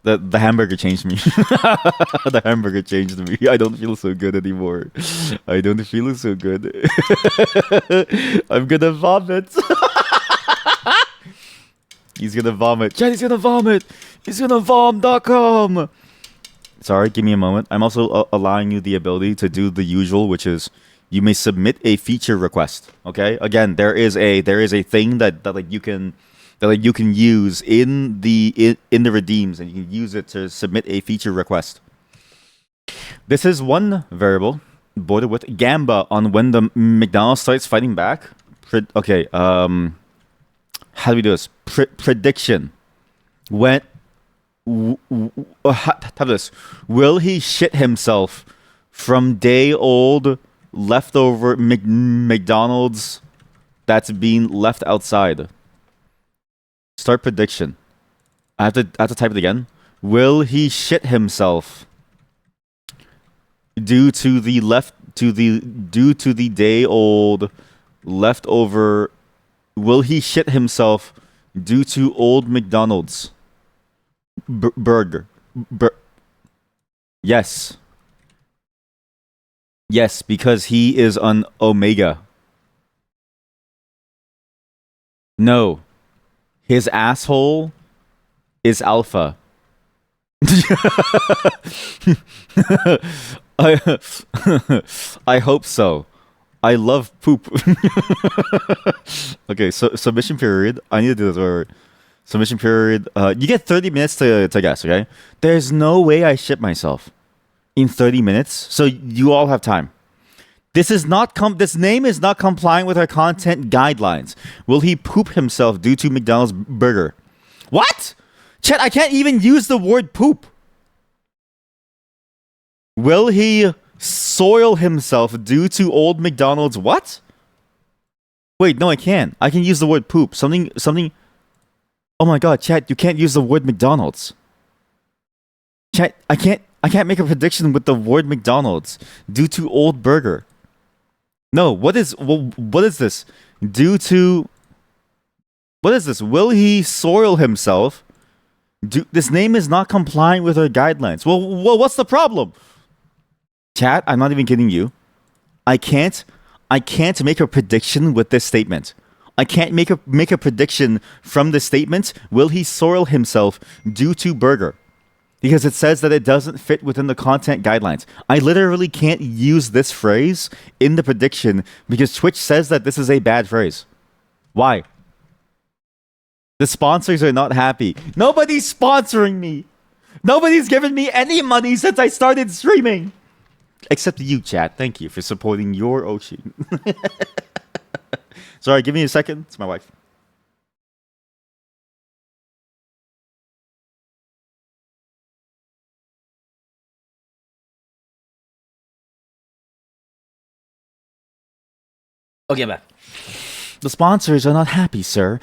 The hamburger changed me. The hamburger changed me. I don't feel so good anymore. I don't feel so good. I'm gonna vomit. He's gonna vomit. Jenny's gonna vomit. He's gonna vom.com. Sorry, give me a moment. I'm also allowing you the ability to do the usual, which is you may submit a feature request. Okay. Again, there is a thing that like you can use in the redeems, and you can use it to submit a feature request. This is one variable bordered with Gamba on when the McDonald's starts fighting back. Okay, how do we do this? Prediction. When have this? Will he shit himself from day old leftover McDonald's that's being left outside? Start prediction. I have to type it again. Will he shit himself due to the day old leftover? Will he shit himself due to old McDonald's burger? Yes. Yes, because he is an Omega. No. His asshole is alpha. I hope so. I love poop. Okay, so submission period. I need to do this. Wait. Submission period. You get 30 minutes to guess. Okay. There's no way I shit myself in 30 minutes. So you all have time. This name is not complying with our content guidelines. Will he poop himself due to McDonald's burger? What? Chet, I can't even use the word poop. Will he soil himself due to old McDonald's what? Wait, no, I can. I can use the word poop. Something. Oh my god, Chet, you can't use the word McDonald's. Chet, I can't make a prediction with the word McDonald's due to old burger. No, what is this? Due to... What is this? Will he soil himself? This name is not complying with our guidelines. Well, what's the problem? Chat, I'm not even kidding you. I can't make a prediction with this statement. I can't make a prediction from this statement. Will he soil himself due to burger? Because it says that it doesn't fit within the content guidelines. I literally can't use this phrase in the prediction because Twitch says that this is a bad phrase. Why? The sponsors are not happy. Nobody's sponsoring me. Nobody's given me any money since I started streaming. Except you, chat. Thank you for supporting your Oshi. Sorry, give me a second. It's my wife. Okay, I'm back. The sponsors are not happy, sir.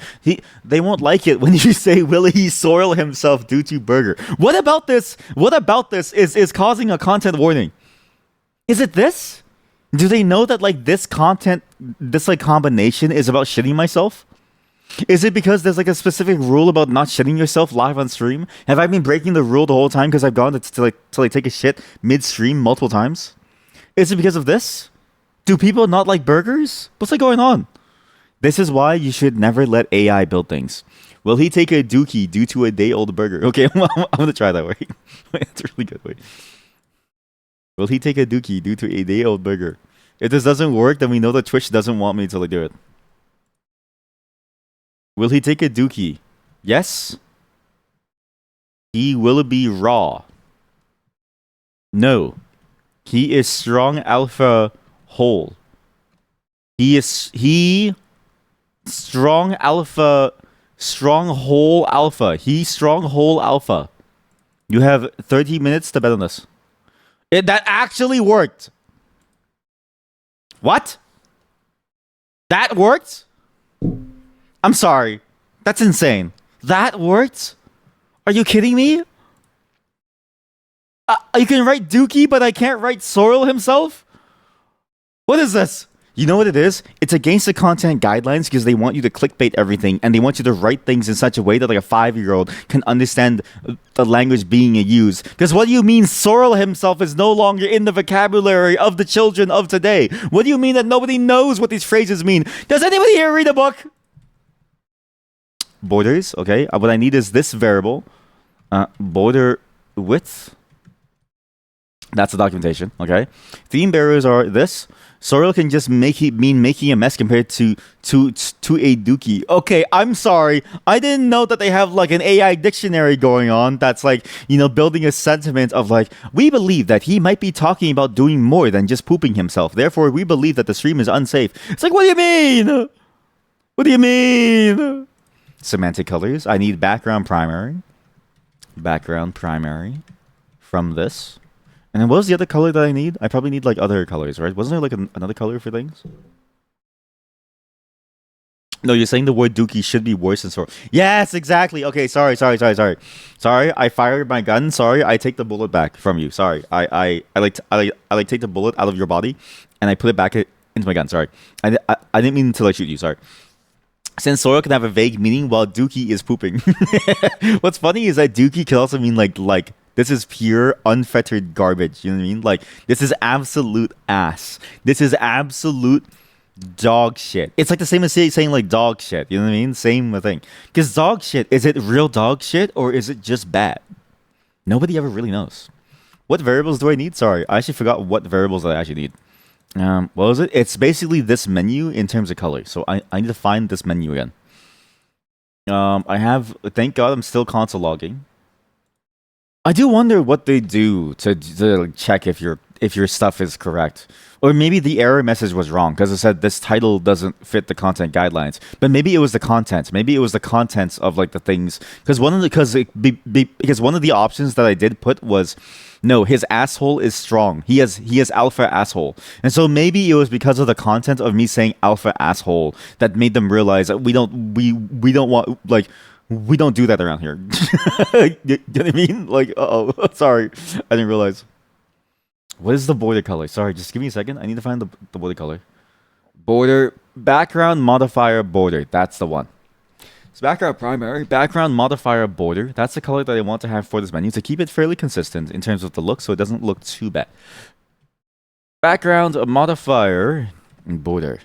They won't like it when you say, will he soil himself due to burger? What about this is causing a content warning? Is it this? Do they know that like this content, this like combination is about shitting myself? Is it because there's like a specific rule about not shitting yourself live on stream? Have I been breaking the rule the whole time because I've gone to take a shit mid-stream multiple times? Is it because of this? Do people not like burgers? What's like going on? This is why you should never let AI build things. Will he take a dookie due to a day-old burger? Okay, I'm gonna try that. Wait, it's really good. Wait. Will he take a dookie due to a day-old burger? If this doesn't work, then we know that Twitch doesn't want me to like do it. Will he take a dookie? Yes. He will be raw. No. He is strong alpha whole. He strong alpha, strong whole alpha. He strong whole alpha. You have 30 minutes to bet on this. That actually worked. What? That worked? I'm sorry. That's insane. That worked? Are you kidding me? You can write Dookie, but I can't write Sorrel himself? What is this? You know what it is? It's against the content guidelines because they want you to clickbait everything and they want you to write things in such a way that like a 5-year-old can understand the language being used. Because what do you mean Sorrel himself is no longer in the vocabulary of the children of today? What do you mean that nobody knows what these phrases mean? Does anybody here read a book? Borders, okay. What I need is this variable. Border width. That's the documentation, okay? Theme bearers are this. Sorrel can just mean making a mess compared to a dookie. Okay, I'm sorry. I didn't know that they have like an AI dictionary going on that's like, you know, building a sentiment of like, we believe that he might be talking about doing more than just pooping himself. Therefore, we believe that the stream is unsafe. It's like, what do you mean? What do you mean? Semantic colors. I need background primary. Background primary from this. And then what was the other color that I need? I probably need like other colors, right? Wasn't there like another color for things? No, you're saying the word dookie should be worse than sorrel. Yes, exactly. Okay, sorry. Sorry, I fired my gun. Sorry, I take the bullet back from you. Sorry. I take the bullet out of your body and I put it back into my gun. Sorry. I didn't mean to like shoot you. Sorry. Since sorrel can have a vague meaning while dookie is pooping. What's funny is that dookie can also mean like this is pure unfettered garbage. You know what I mean? Like this is absolute ass. This is absolute dog shit. It's like the same as saying like dog shit. You know what I mean? Same thing. Because dog shit, is it real dog shit or is it just bad? Nobody ever really knows. What variables do I need? Sorry, I actually forgot what variables I actually need. What was it? It's basically this menu in terms of color. So I need to find this menu again. I have, thank God I'm still console logging. I do wonder what they do to check if your stuff is correct. Or maybe the error message was wrong because it said this title doesn't fit the content guidelines. But maybe it was the content. Maybe it was the contents of like the things. Because one of the options that I did put was, no, his asshole is strong. He has alpha asshole. And so maybe it was because of the content of me saying alpha asshole that made them realize that we don't want like. We don't do that around here. You know what I mean? Like, sorry. I didn't realize. What is the border color? Sorry, just give me a second. I need to find the border color. Border, background modifier border. That's the one. It's background primary, background modifier border. That's the color that I want to have for this menu to keep it fairly consistent in terms of the look so it doesn't look too bad. Background modifier border.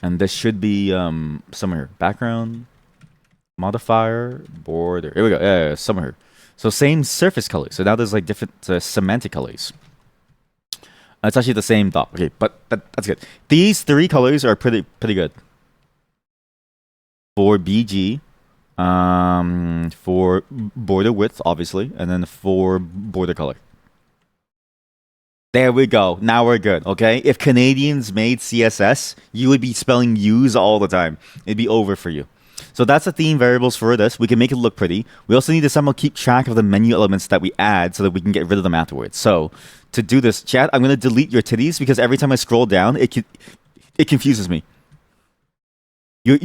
And this should be somewhere. Background modifier border. Here we go. Yeah, somewhere. So same surface color. So now there's like different semantic colors. It's actually the same dot. Okay, but that's good. These three colors are pretty good. For BG, for border width, obviously, and then for border color. There we go. Now we're good, okay? If Canadians made CSS, you would be spelling U's all the time. It'd be over for you. So that's the theme variables for this. We can make it look pretty. We also need to somehow keep track of the menu elements that we add so that we can get rid of them afterwards. So to do this, chat, I'm going to delete your titties because every time I scroll down, it confuses me. Your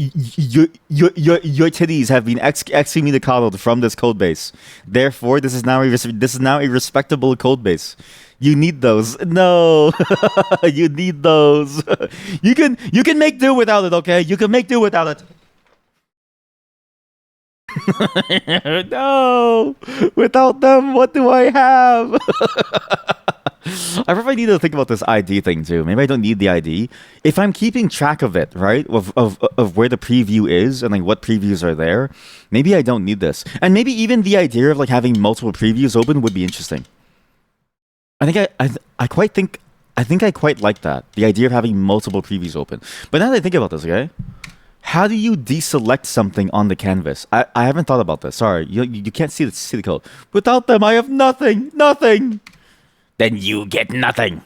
titties have been excommunicated from this code base. Therefore, this is now a respectable code base. You need those. No, you need those. You can make do without it. Okay, you can make do without it. No, without them, what do I have? I probably need to think about this ID thing too. Maybe I don't need the ID. If I'm keeping track of it, right, of where the preview is and like what previews are there, maybe I don't need this. And maybe even the idea of like having multiple previews open would be interesting. I quite like that. The idea of having multiple previews open. But now that I think about this, okay? How do you deselect something on the canvas? I haven't thought about this. Sorry, you can't see the code. Without them, I have nothing. Nothing. Then you get nothing.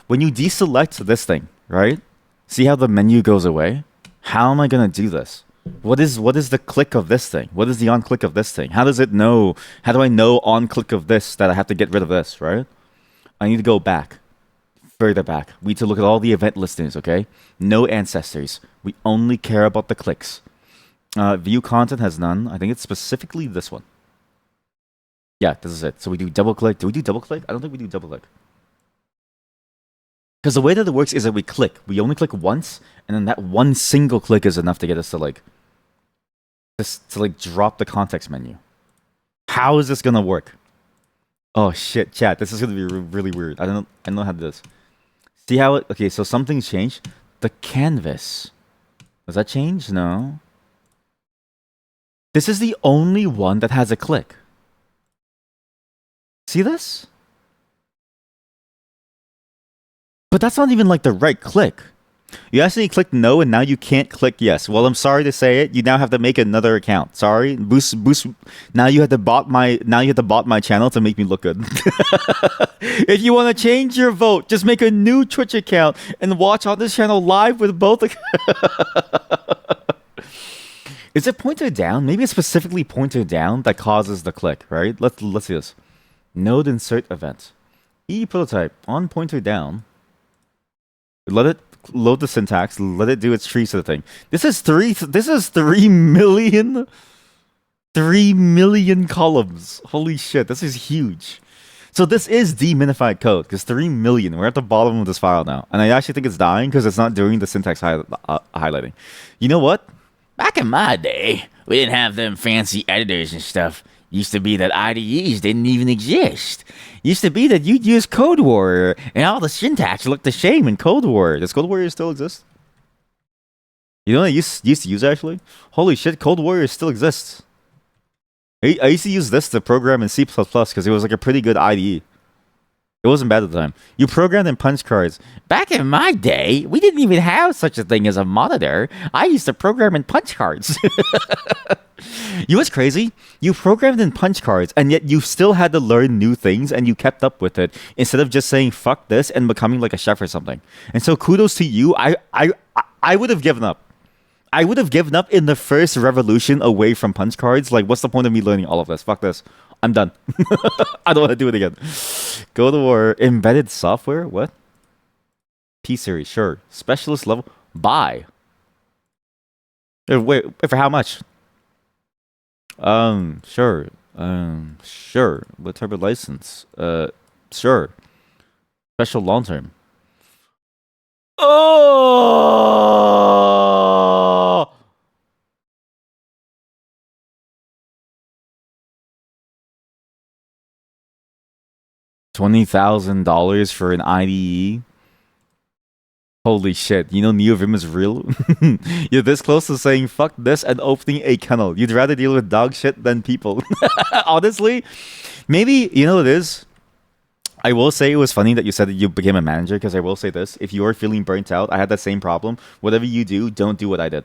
When you deselect this thing, right? See how the menu goes away? How am I gonna do this? What is the click of this thing? What is the on click of this thing? How does it know? How do I know on click of this that I have to get rid of this, right? I need to go back. further back. We need to look at all the event listings, okay? No ancestors. We only care about the clicks. View content has none. I think it's specifically this one. Yeah, this is it. So we do double click. Do we do double click? I don't think we do double click. Because the way that it works is that we click. We only click once, and then that one single click is enough to get us to like drop the context menu. How is this gonna work? Oh shit, chat. This is gonna be really weird. I don't know how to do this. See how it? Okay, so something's changed. The canvas. Does that change? No. This is the only one that has a click. See this? But that's not even like the right click. You actually clicked no, and now you can't click yes. Well, I'm sorry to say it. You now have to make another account. Sorry, boost. Now you have to bot my channel to make me look good. If you want to change your vote, just make a new Twitch account and watch on this channel live with both. Is it pointer down? Maybe it's specifically pointer down that causes the click. Right? Let's see this. Node insert event. E prototype on pointer down. Let it load the syntax. Let it do its tree sort of thing. This is 3 million. 3 million columns. Holy shit! This is huge. So this is deminified code because 3 million. We're at the bottom of this file now, and I actually think it's dying because it's not doing the syntax highlighting. You know what? Back in my day, we didn't have them fancy editors and stuff. Used to be that IDEs didn't even exist. Used to be that you'd use Code Warrior, and all the syntax looked the same in Code Warrior. Does Code Warrior still exist? You know what I used to use, actually? Holy shit, Code Warrior still exists. I used to use this to program in C++ because it was like a pretty good IDE. It wasn't bad at the time. You programmed in punch cards. Back in my day, we didn't even have such a thing as a monitor. I used to program in punch cards. You know what's crazy? You programmed in punch cards, and yet you still had to learn new things, and you kept up with it instead of just saying fuck this and becoming like a chef or something. And so kudos to you. I would have given up. I would have given up in the first revolution away from punch cards. Like, what's the point of me learning all of this? Fuck this. I'm done. I don't want to do it again. Go to war. Embedded software? What? P-series, sure. Specialist level? Buy. Wait, for how much? Sure. Sure. With turbo license. Sure. Special long term. Oh! $20,000 for an IDE? Holy shit, you know NeoVim is real? You're this close to saying fuck this and opening a kennel. You'd rather deal with dog shit than people. Honestly, maybe, you know what it is? I will say it was funny that you said that you became a manager, because I will say this. If you are feeling burnt out, I had that same problem. Whatever you do, don't do what I did.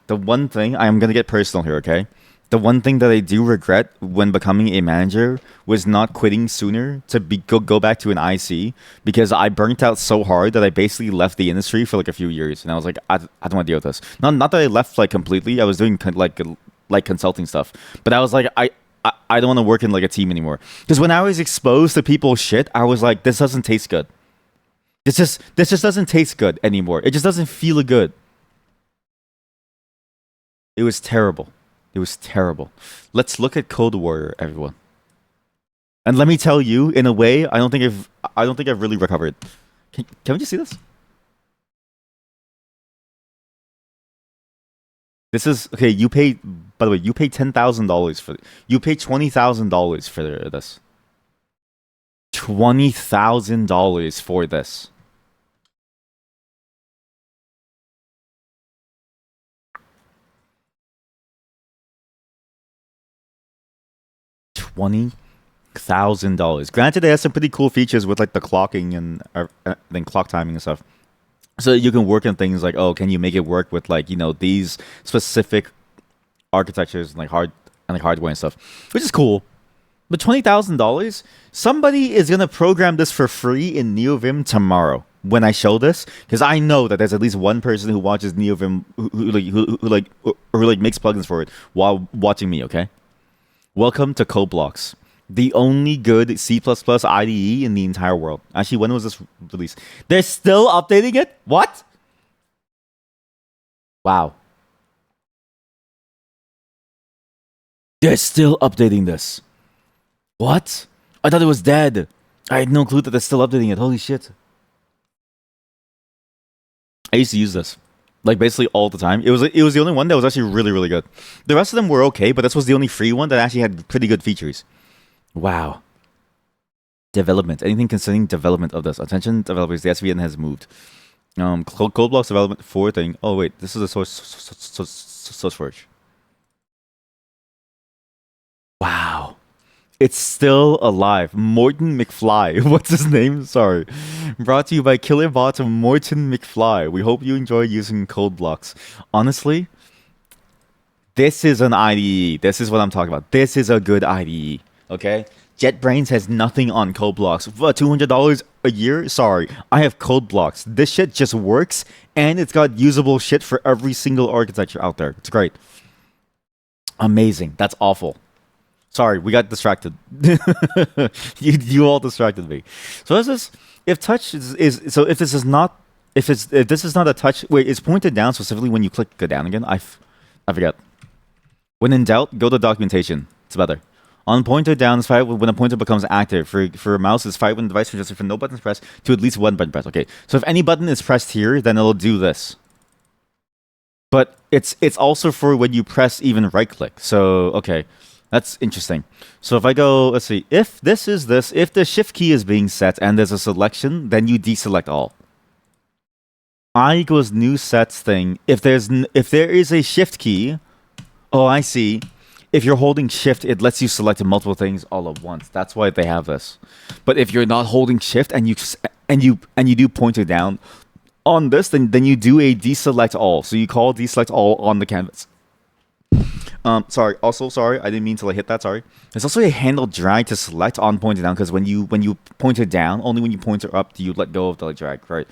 The one thing, I'm going to get personal here, okay? The one thing that I do regret when becoming a manager was not quitting sooner to go back to an IC, because I burnt out so hard that I basically left the industry for like a few years, and I was like, I don't want to deal with this. Not that I left like completely. I was doing like consulting stuff, but I was like, I don't want to work in like a team anymore, because when I was exposed to people's shit, I was like, this doesn't taste good. This just doesn't taste good anymore. It just doesn't feel good. It was terrible. It was terrible. Let's look at Code Warrior, everyone. And let me tell you, in a way, I don't think I've really recovered. Can we just see this? This is okay. You paid, by the way, you paid $10,000 for it. You paid $20,000 for this. $20,000 for this. $20,000. Granted, it has some pretty cool features with like the clocking and then clock timing and stuff. So you can work on things like, oh, can you make it work with like, you know, these specific architectures and like hardware and stuff, which is cool. But $20,000, somebody is gonna program this for free in NeoVim tomorrow when I show this, because I know that there's at least one person who watches NeoVim who makes plugins for it while watching me. Okay. Welcome to Codeblocks. The only good C++ IDE in the entire world. Actually, when was this released? They're still updating it? What? Wow. They're still updating this. What? I thought it was dead. I had no clue that they're still updating it. Holy shit. I used to use this. Like basically all the time. It was the only one that was actually really, really good. The rest of them were okay, but this was the only free one that actually had pretty good features. Wow. Development. Anything concerning development of this. Attention developers, the SVN has moved. Code blocks development 4 thing. Oh wait, this is a source forge. Wow. It's still alive. Morton McFly. What's his name? Sorry. Brought to you by Killerbot Morton McFly. We hope you enjoy using code blocks. Honestly, this is an IDE. This is what I'm talking about. This is a good IDE. Okay? JetBrains has nothing on code blocks. $200 a year? Sorry. I have code blocks. This shit just works, and it's got usable shit for every single architecture out there. It's great. Amazing. That's awful. Sorry, we got distracted. you all distracted me. So if touch is so if this is not if this is not a touch, wait, it's pointed down specifically when you click go down again. I forget. When in doubt, go to documentation. It's better. On pointer down is fight when a pointer becomes active. For a mouse, it's fight when the device adjusts from no buttons pressed to at least one button pressed. Okay, so if any button is pressed here, then it'll do this. But it's also for when you press even right click. So okay. That's interesting. So if I go, let's see, if this is this, if the shift key is being set and there's a selection, then you deselect all. I equals new sets thing. If there is a shift key, oh, I see. If you're holding shift, it lets you select multiple things all at once. That's why they have this. But if you're not holding shift and you do pointer down on this, then you do a deselect all. So you call deselect all on the canvas. Sorry. Also, sorry. I didn't mean to hit that. Sorry. There's also a handle drag to select on pointer down because when you pointer down, only when you pointer up do you let go of the drag. Right.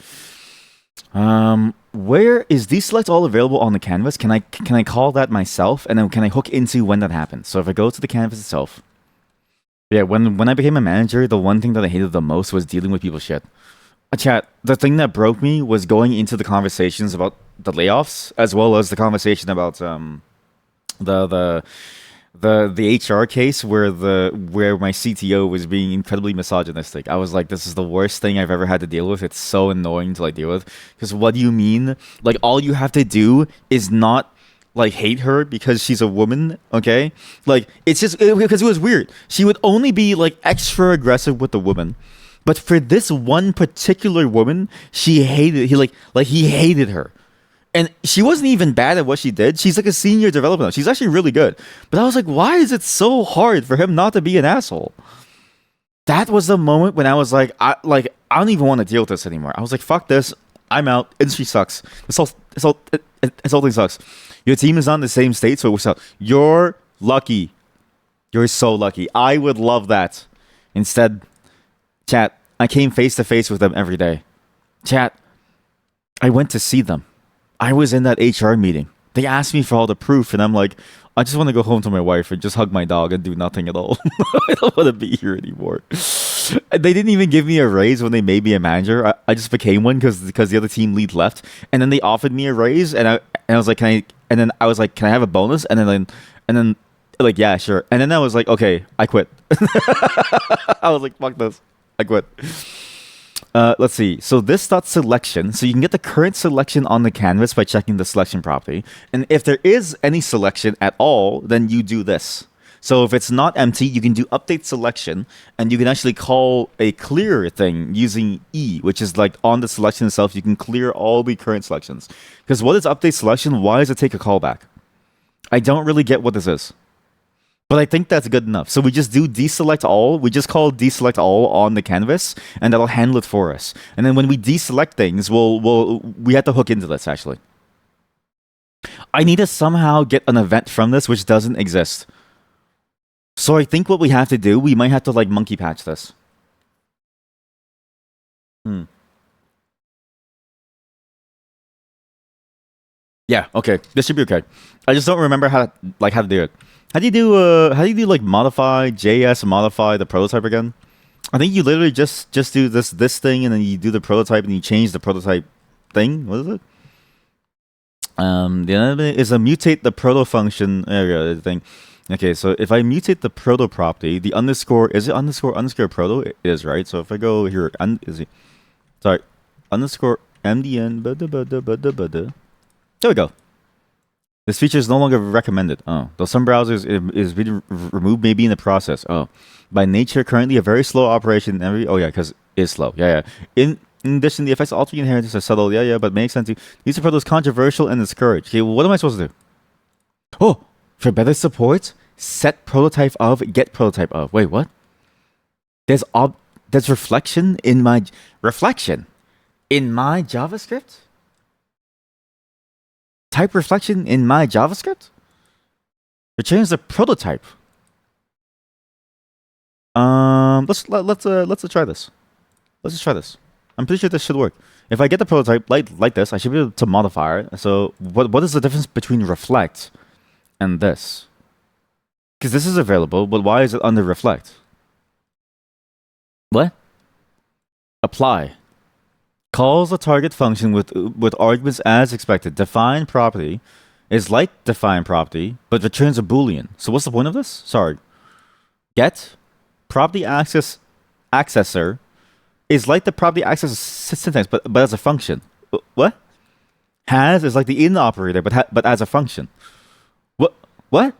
Where is deselect all available on the canvas? Can I call that myself and then can I hook into when that happens? So if I go to the canvas itself, yeah. When I became a manager, the one thing that I hated the most was dealing with people's shit. Chat. The thing that broke me was going into the conversations about the layoffs as well as the conversation about the HR case where my CTO was being incredibly misogynistic. I was like, this is the worst thing I've ever had to deal with. It's so annoying to deal with. Because what do you mean? All you have to do is not hate her because she's a woman, okay? It's just because it was weird. She would only be extra aggressive with the woman. But for this one particular woman, he hated her. And she wasn't even bad at what she did. She's a senior developer now. She's actually really good. But I was like, why is it so hard for him not to be an asshole? That was the moment when I was like, I don't even want to deal with this anymore. I was like, fuck this. I'm out. Industry sucks. This whole thing sucks. Your team is not in the same state, so it was out. You're lucky. You're so lucky. I would love that. Instead, chat, I came face to face with them every day. Chat, I went to see them. I was in that HR meeting. They asked me for all the proof, and I'm like, I just want to go home to my wife and just hug my dog and do nothing at all. I don't want to be here anymore. They didn't even give me a raise when they made me a manager. I just became one because the other team lead left, and then they offered me a raise, and I was like, can I have a bonus? And then yeah, sure. And then I was like, okay, I quit. I was like, fuck this, I quit. Let's see. So this dot selection. So you can get the current selection on the canvas by checking the selection property. And if there is any selection at all, then you do this. So if it's not empty, you can do update selection, and you can actually call a clear thing using E, which is on the selection itself, you can clear all the current selections. Because what is update selection? Why does it take a callback? I don't really get what this is. But I think that's good enough. So we just do deselect all. We just call deselect all on the canvas, and that'll handle it for us. And then when we deselect things, we have to hook into this, actually. I need to somehow get an event from this, which doesn't exist. So I think what we have to do, we might have to monkey patch this. Yeah, okay. This should be okay. I just don't remember how to do it. How do you do like modify JS modify the prototype again? I think you literally just do this thing and then you do the prototype and you change the prototype thing. What is it? The other is a mutate the proto function area thing. Okay, so if I mutate the proto property, the underscore is it underscore proto? It is, right? So if I go here, is it? Sorry, underscore mdn. There we go. This feature is no longer recommended. Oh, though some browsers is being removed, maybe in the process. Oh, by nature, currently a very slow operation. Oh yeah, because it's slow. Yeah. In addition, the effects of altering inheritance are subtle. Yeah, but makes sense. These are controversial and discouraged. Okay, well, what am I supposed to do? Oh, for better support, set prototype of, get prototype of. Wait, what? There's reflection in my JavaScript. Type reflection in my JavaScript? Returns the prototype. Let's try this. Let's just try this. I'm pretty sure this should work. If I get the prototype like this, I should be able to modify it. So what is the difference between reflect and this? Because this is available, but why is it under reflect? What? Apply. Calls a target function with arguments as expected. Define property is like define property, but returns a boolean. So what's the point of this? Sorry. Get property accessor is like the property access syntax, but as a function. What? Has is like the in operator, but as a function. What?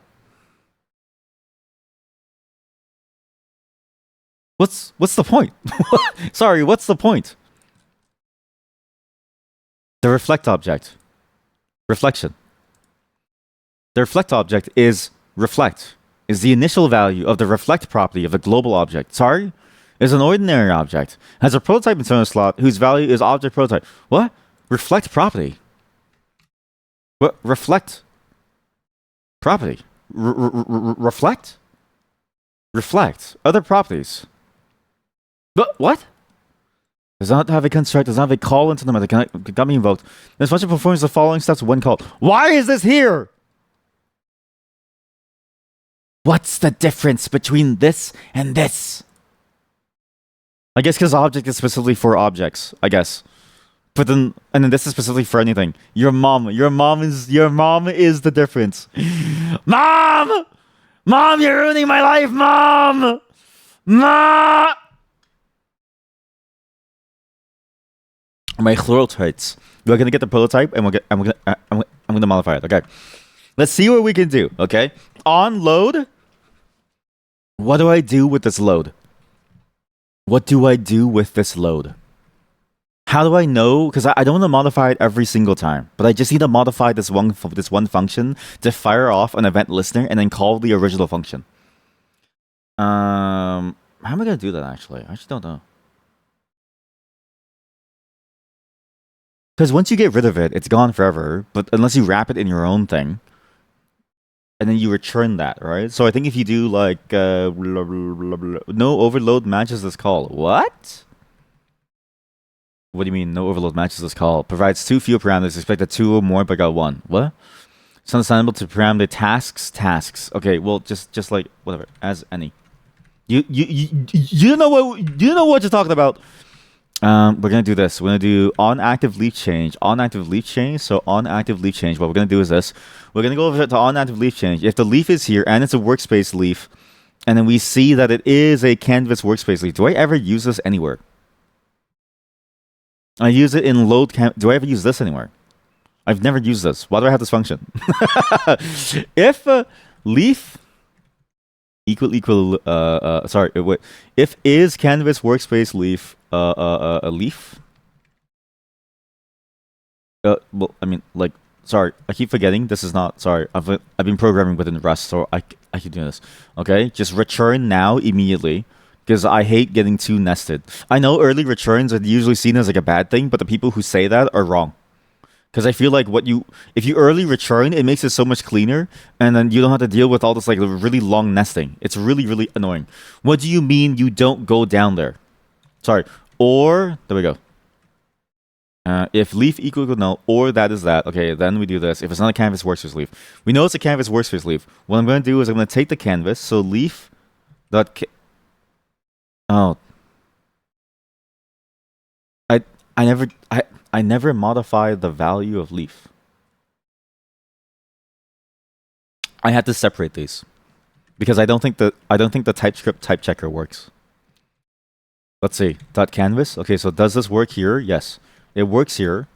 What's the point? Sorry, what's the point? The reflect object. Reflection. The reflect object is reflect. Is the initial value of the reflect property of the global object. Sorry? Is an ordinary object. Has a prototype internal slot whose value is object prototype. What? Reflect property. What? Reflect property. Reflect? Reflect. Other properties. But what? Does not have a construct, does not have a call into the method, cannot be invoked. This function performs the following steps when called. Why is this here? What's the difference between this and this? I guess because object is specifically for objects, I guess. But then, and then this is specifically for anything. Your mom is the difference. Mom! Mom, you're ruining my life, Mom! Mom! My throat hurts. We're gonna get the prototype, and I'm gonna modify it. Okay, let's see what we can do. Okay, on load. What do I do with this load? What do I do with this load? How do I know? Because I don't want to modify it every single time, but I just need to modify this one function to fire off an event listener and then call the original function. How am I gonna do that? Actually, I just don't know. Because once you get rid of it, it's gone forever. But unless you wrap it in your own thing, and then you return that, right? So I think if you do like no overload matches this call. What? What do you mean no overload matches this call? Provides too few parameters. Expected 2 or more, but got 1. What? It's understandable to parameter tasks. Okay, well just like whatever as any. You know what you're talking about. We're gonna do this. We're gonna do on active leaf change. So on active leaf change. What we're gonna do is this. We're gonna go over to on active leaf change. If the leaf is here and it's a workspace leaf, and then we see that it is a canvas workspace leaf. Do I ever use this anywhere? I use it in load. Do I ever use this anywhere? I've never used this. Why do I have this function? If leaf equal sorry, wait. If is canvas workspace leaf a leaf? Well, I mean, like, sorry, I keep forgetting. This is not. Sorry, I've been programming within Rust, so I keep doing this. Okay, just return now immediately, because I hate getting too nested. I know early returns are usually seen as like a bad thing, but the people who say that are wrong. Because I feel like if you early return, it makes it so much cleaner, and then you don't have to deal with all this like really long nesting. It's really, really annoying. What do you mean you don't go down there? Sorry. Or there we go. If leaf equal to null or that is that, okay, then we do this. If it's not a canvas, works for leaf. We know it's a canvas, works for leaf. What I'm going to do is I'm going to take the canvas. So leaf dot oh, I I never I never modified the value of leaf. I had to separate these because I don't think the TypeScript type checker works. Let's see. Dot canvas. Okay, so does this work here? Yes. It works here.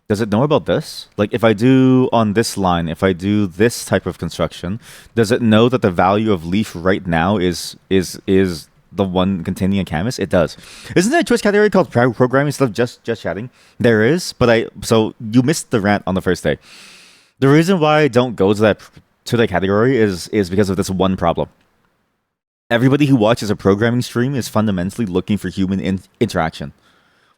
Does it know about this? Like if I do on this line, if I do this type of construction, does it know that the value of leaf right now is the one containing a canvas? It does. Isn't there a Twitch category called programming instead of just chatting? There is, but so you missed the rant on the first day. The reason why I don't go to that category is because of this one problem. Everybody who watches a programming stream is fundamentally looking for human interaction,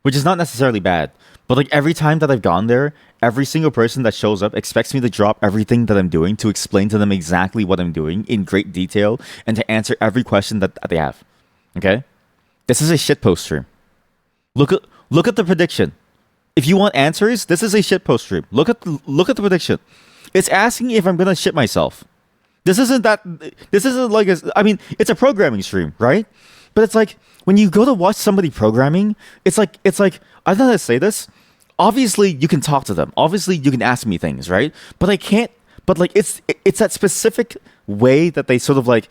which is not necessarily bad. But like every time that I've gone there, every single person that shows up expects me to drop everything that I'm doing to explain to them exactly what I'm doing in great detail and to answer every question that they have. Okay? This is a shitpost stream. Look at the prediction. If you want answers, this is a shitpost stream. Look at the prediction. It's asking if I'm gonna shit myself. This isn't like I mean, it's a programming stream, right? But it's like when you go to watch somebody programming, it's like I don't know how to say this. Obviously, you can talk to them. Obviously, you can ask me things, right? But I can't. But like it's that specific way that they sort of like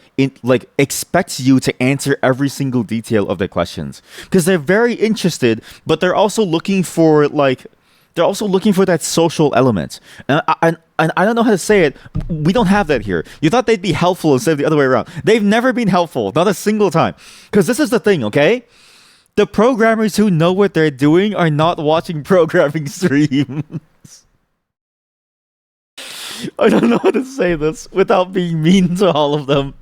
expects you to answer every single detail of their questions because they're very interested, but they're also looking for that social element. And I don't know how to say it. We don't have that here. You thought they'd be helpful instead of the other way around. They've never been helpful, not a single time. Because this is the thing, okay? The programmers who know what they're doing are not watching programming streams. I don't know how to say this without being mean to all of them.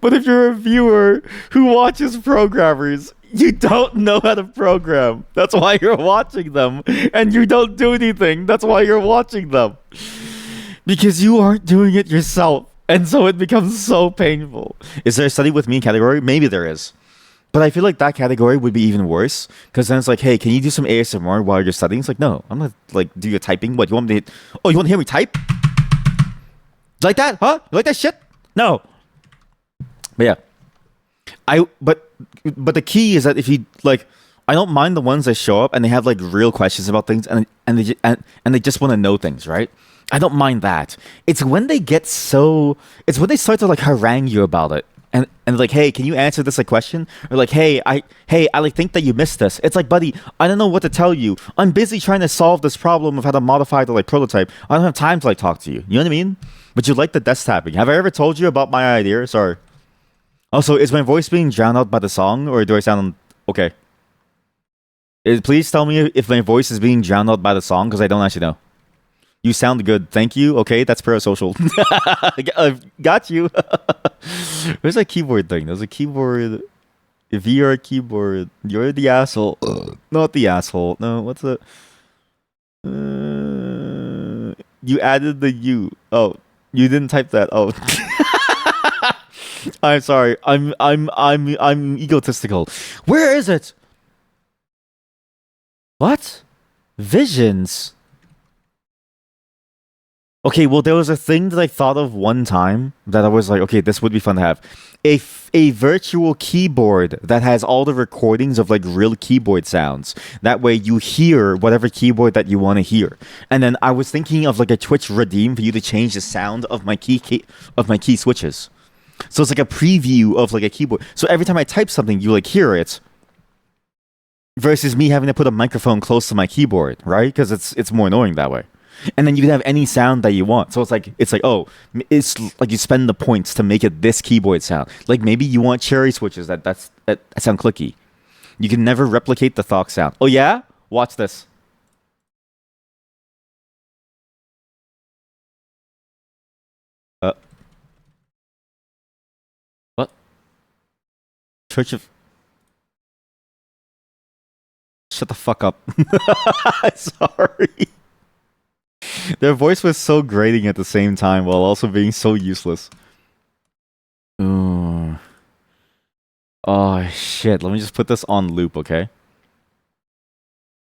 But if you're a viewer who watches programmers, you don't know how to program. That's why you're watching them. And you don't do anything. That's why you're watching them. Because you aren't doing it yourself. And so it becomes so painful. Is there a study with me category? Maybe there is. But I feel like that category would be even worse. Because then it's like, hey, can you do some ASMR while you're studying? It's like, no, I'm not like, do your typing. What, you want me to you want to hear me type? Like that? Huh? You like that shit? No. But yeah. But the key is that if you like, I don't mind the ones that show up and they have like real questions about things and they just want to know things, right? I don't mind that. It's when they start to like harangue you about it and like, hey, can you answer this like question? Or like, hey, I like think that you missed this. It's like, buddy, I don't know what to tell you. I'm busy trying to solve this problem of how to modify the like prototype. I don't have time to like talk to you. You know what I mean? But you like the desktopping. Have I ever told you about my idea? Sorry. Also, is my voice being drowned out by the song, or do I sound okay? Please tell me if my voice is being drowned out by the song, because I don't actually know. You sound good. Thank you. Okay, that's parasocial. Got you. Where's that keyboard thing? There's a keyboard. If you're a keyboard, you're the asshole. Not the asshole. No, what's the... you added the U. Oh, you didn't type that. Oh. I'm sorry. I'm egotistical. Where is it? What? Visions. Okay, well, there was a thing that I thought of one time that I was like, okay, this would be fun to have. A virtual keyboard that has all the recordings of like real keyboard sounds. That way you hear whatever keyboard that you want to hear. And then I was thinking of like a Twitch redeem for you to change the sound of my key switches. So it's like a preview of like a keyboard. So every time I type something, you like hear it. Versus me having to put a microphone close to my keyboard, right? Because it's more annoying that way. And then you can have any sound that you want. So it's like oh, it's like you spend the points to make it this keyboard sound. Like maybe you want cherry switches that sound clicky. You can never replicate the Thok sound. Oh yeah? Watch this. What? Church of... Shut the fuck up. Sorry. Their voice was so grating at the same time while also being so useless. Ooh. Oh shit, let me just put this on loop, okay?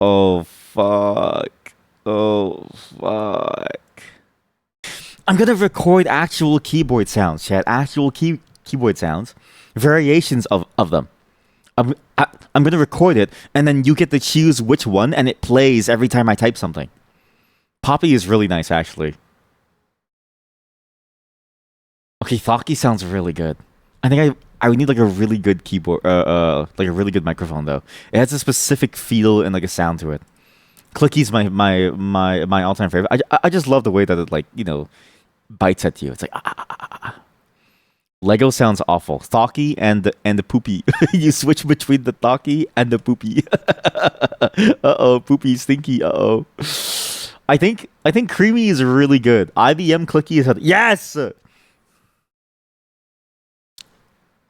Oh fuck. Oh fuck. I'm gonna record actual keyboard sounds, chat. Actual keyboard sounds, variations of them. I'm gonna record it, and then you get to choose which one, and it plays every time I type something. Poppy is really nice, actually. Okay, Thocky sounds really good. I think I would need like a really good keyboard, like a really good microphone though. It has a specific feel and like a sound to it. Clicky's my all time favorite. I just love the way that it like bites at you. It's like Lego sounds awful. Thocky and the poopy. You switch between the Thocky and the poopy. Uh-oh, poopy stinky. Uh-oh. I think creamy is really good. IBM clicky is yes.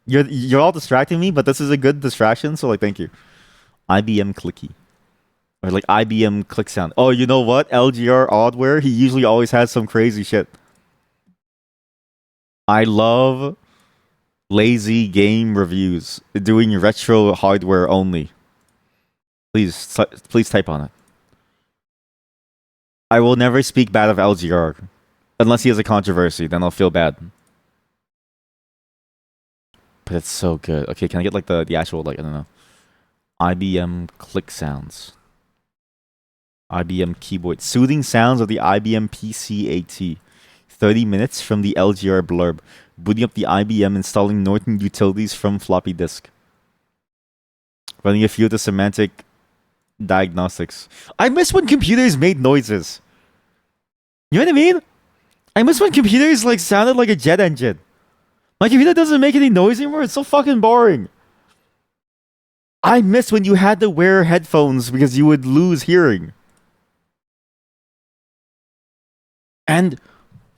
You're all distracting me, but this is a good distraction. So like, thank you. IBM clicky or like IBM click sound. Oh, you know what? LGR Oddware. He usually always has some crazy shit. I love lazy game reviews doing retro hardware only. Please type on it. I will never speak bad of LGR unless he has a controversy. Then I'll feel bad. But it's so good. Okay, can I get like the actual like I don't know IBM click sounds? IBM keyboard soothing sounds of the IBM PC-AT. 30 minutes from the LGR blurb. Booting up the IBM, installing Norton utilities from floppy disk. Running a few of the semantic diagnostics. I miss when computers made noises. You know what I mean? I miss when computers like sounded like a jet engine. My computer doesn't make any noise anymore. It's so fucking boring. I miss when you had to wear headphones because you would lose hearing. And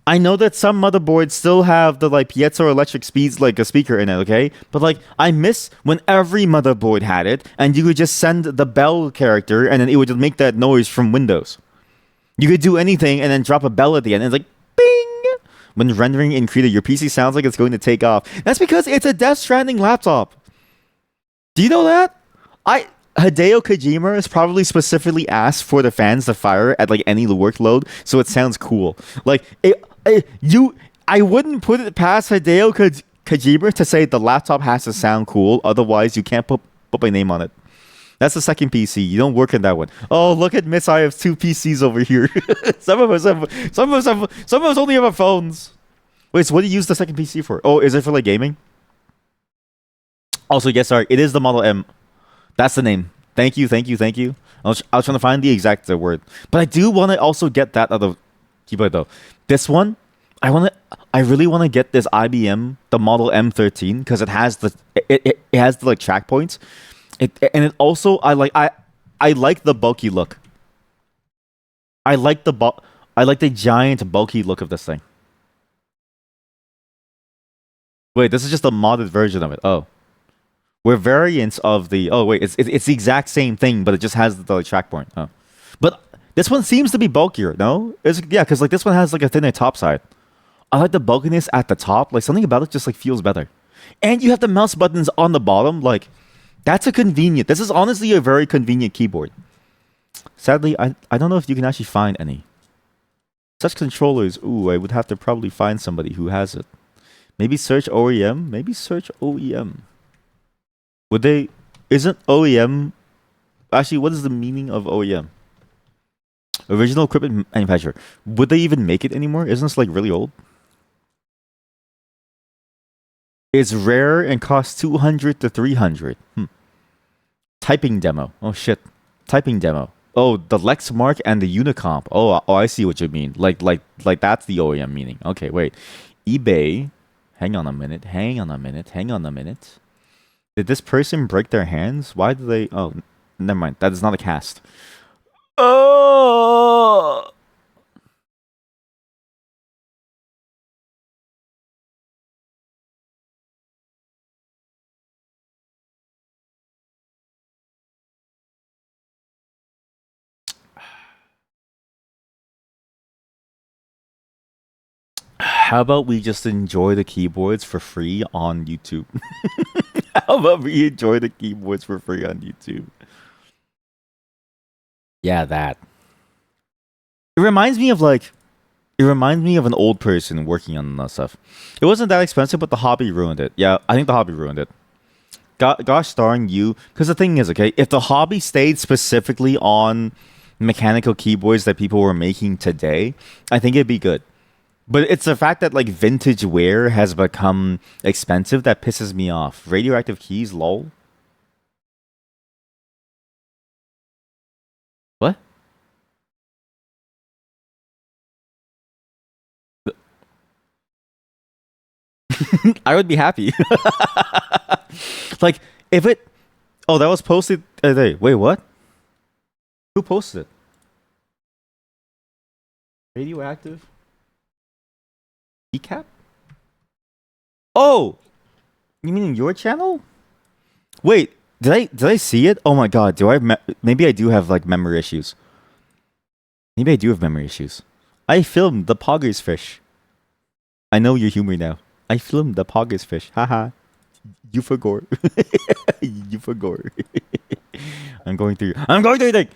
I know that some motherboards still have the like piezoelectric speeds like a speaker in it, okay? But like I miss when every motherboard had it and you could just send the bell character and then it would just make that noise from Windows. You could do anything and then drop a bell at the end and it's like bing! When rendering in Krita, your PC sounds like it's going to take off. That's because it's a Death Stranding laptop. Do you know that? Hideo Kojima is probably specifically asked for the fans to fire at like any workload, so it sounds cool. Like I wouldn't put it past Hideo Kojima to say the laptop has to sound cool. Otherwise, you can't put my name on it. That's the second PC. You don't work in that one. Oh, look at Miss. I have two PCs over here. Some of us only have our phones. Wait, so what do you use the second PC for? Oh, is it for like gaming? Also, yes, sorry, it is the Model M. That's the name. Thank you. I was trying to find the exact word, but I do want to also get that other keyboard though. This one, I really want to get this IBM, the Model M13, because it has it has the like track points. And it also I like the bulky look. I like the giant bulky look of this thing. Wait, this is just a modded version of it. Oh. We're variants of the. Oh wait, it's the exact same thing, but it just has the like, track point. Oh, but this one seems to be bulkier. No, yeah, because like this one has like a thinner top side. I like the bulkiness at the top. Like something about it just like feels better. And you have the mouse buttons on the bottom. Like that's a convenient. This is honestly a very convenient keyboard. Sadly, I don't know if you can actually find any such controllers. Ooh, I would have to probably find somebody who has it. Maybe search OEM. Maybe search OEM. Would they? Isn't OEM actually? What is the meaning of OEM? Original equipment manufacturer. Would they even make it anymore? Isn't this like really old? It's rare and costs 200 to 300. Typing demo. Oh shit. Typing demo. Oh, the Lexmark and the Unicomp. Oh, I see what you mean. Like that's the OEM meaning. Okay, wait. eBay. Hang on a minute. Did this person break their hands? Why do they... Oh, never mind. That is not a cast. Oh! How about we just enjoy the keyboards for free on YouTube? How about we enjoy the keyboards for free on YouTube? Yeah, that. It reminds me of like it reminds me of an old person working on that stuff. It wasn't that expensive, but the hobby ruined it. Yeah, I think the hobby ruined it. Gosh darn you. Because the thing is, okay, if the hobby stayed specifically on mechanical keyboards that people were making today, I think it'd be good. But it's the fact that like vintage wear has become expensive that pisses me off. Radioactive keys, lol. What? I would be happy. Like if it. Oh, that was posted today. Wait, what? Who posted it? Radioactive keycap? Oh, you mean in your channel? Wait, did I see it? Oh my god, do maybe I do have like memory issues. Maybe I do have memory issues. I filmed the Poggers fish. I know your humor now. I filmed the Poggers fish. Haha. You forgot. You forgot. I'm going through your thing.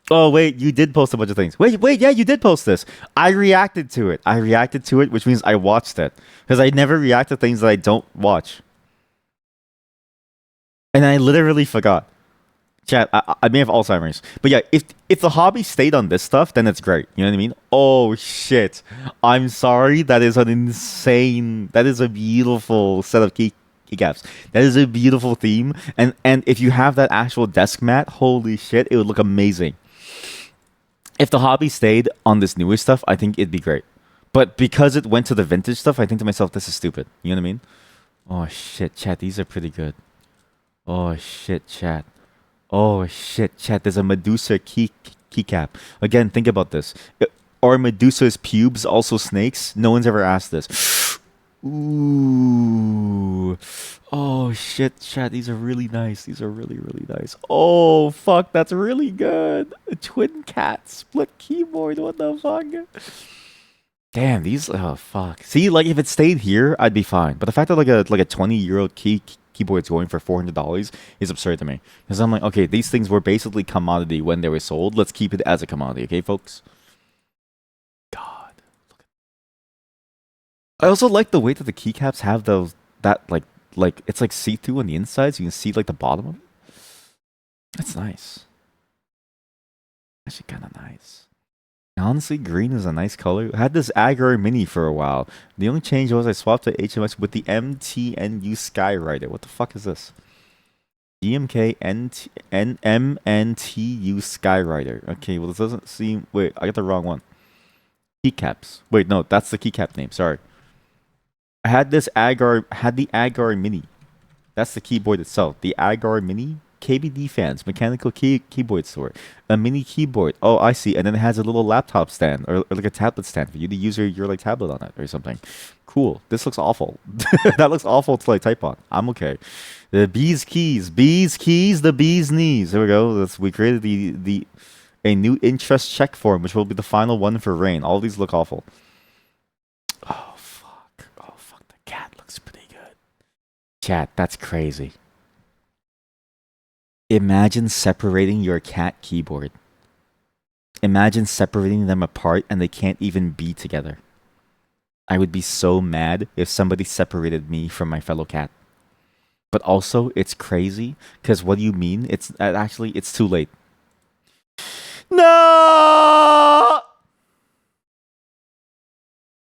Oh wait, you did post a bunch of things. Wait, yeah, you did post this. I reacted to it. I reacted to it, which means I watched it. Because I never react to things that I don't watch. And I literally forgot. Chat, I may have Alzheimer's. But yeah, if the hobby stayed on this stuff, then it's great. You know what I mean? Oh shit. I'm sorry. That is an insane, that is a beautiful set of keycaps. That is a beautiful theme. And if you have that actual desk mat, holy shit, it would look amazing. If the hobby stayed on this newer stuff, I think it'd be great. But because it went to the vintage stuff, I think to myself, this is stupid. You know what I mean? Oh shit, chat, these are pretty good. Oh shit, chat. Oh shit, chat. There's a Medusa keycap. Again, think about this. Are Medusa's pubes also snakes? No one's ever asked this. Ooh. Oh shit, chat. These are really nice. These are really, really nice. Oh fuck, that's really good. A twin cat split keyboard. What the fuck? Damn, these. Oh fuck. See, like if it stayed here, I'd be fine. But the fact that like a 20-year-old keyboard's going for $400 is absurd to me. Because I'm like, okay, these things were basically commodity when they were sold. Let's keep it as a commodity, okay, folks? God. I also like the way that the keycaps have those that like it's like see-through on the inside, so you can see like the bottom of it. That's nice. Actually, kind of nice. Honestly, green is a nice color. I had this Agor Mini for a while. The only change was I swapped to HMX with the MTNU Skyrider. What the fuck is this? GMK MNTU Skyrider. Okay, well, this doesn't seem. Wait, I got the wrong one. Keycaps. Wait, no, that's the keycap name. Sorry. I had this had the Agar Mini. That's the keyboard itself. The Agar Mini. KBD fans, mechanical keyboard store. A mini keyboard. Oh, I see. And then it has a little laptop stand or like a tablet stand for you to use your like tablet on it or something. Cool. This looks awful. That looks awful to like type on. I'm okay. The bee's keys, the bee's knees. There we go. We created the a new interest check form, which will be the final one for rain. All these look awful. Oh fuck. Oh fuck. The cat looks pretty good. Chat, that's crazy. Imagine separating your cat keyboard. Imagine separating them apart and they can't even be together. I would be so mad if somebody separated me from my fellow cat. But also, it's crazy because what do you mean? It's actually it's too late. No!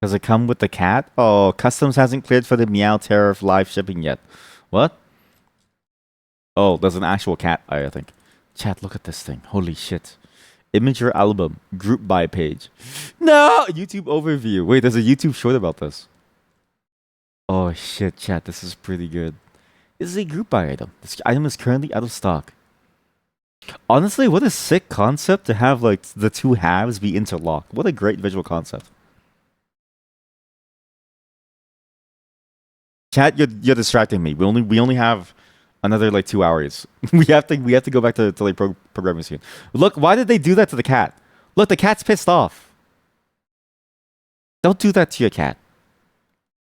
Does it come with the cat? Oh, customs hasn't cleared for the meow tariff live shipping yet. What? Oh, there's an actual cat, I think. Chat, look at this thing. Holy shit. Imager album, group by page. No! YouTube overview. Wait, there's a YouTube short about this. Oh shit, chat, this is pretty good. This is a group buy item. This item is currently out of stock. Honestly, what a sick concept to have like the two halves be interlocked. What a great visual concept. Chat, you're distracting me. We only have another like 2 hours. we have to go back to like programming soon. Look, why did they do that to the cat? Look, the cat's pissed off. Don't do that to your cat.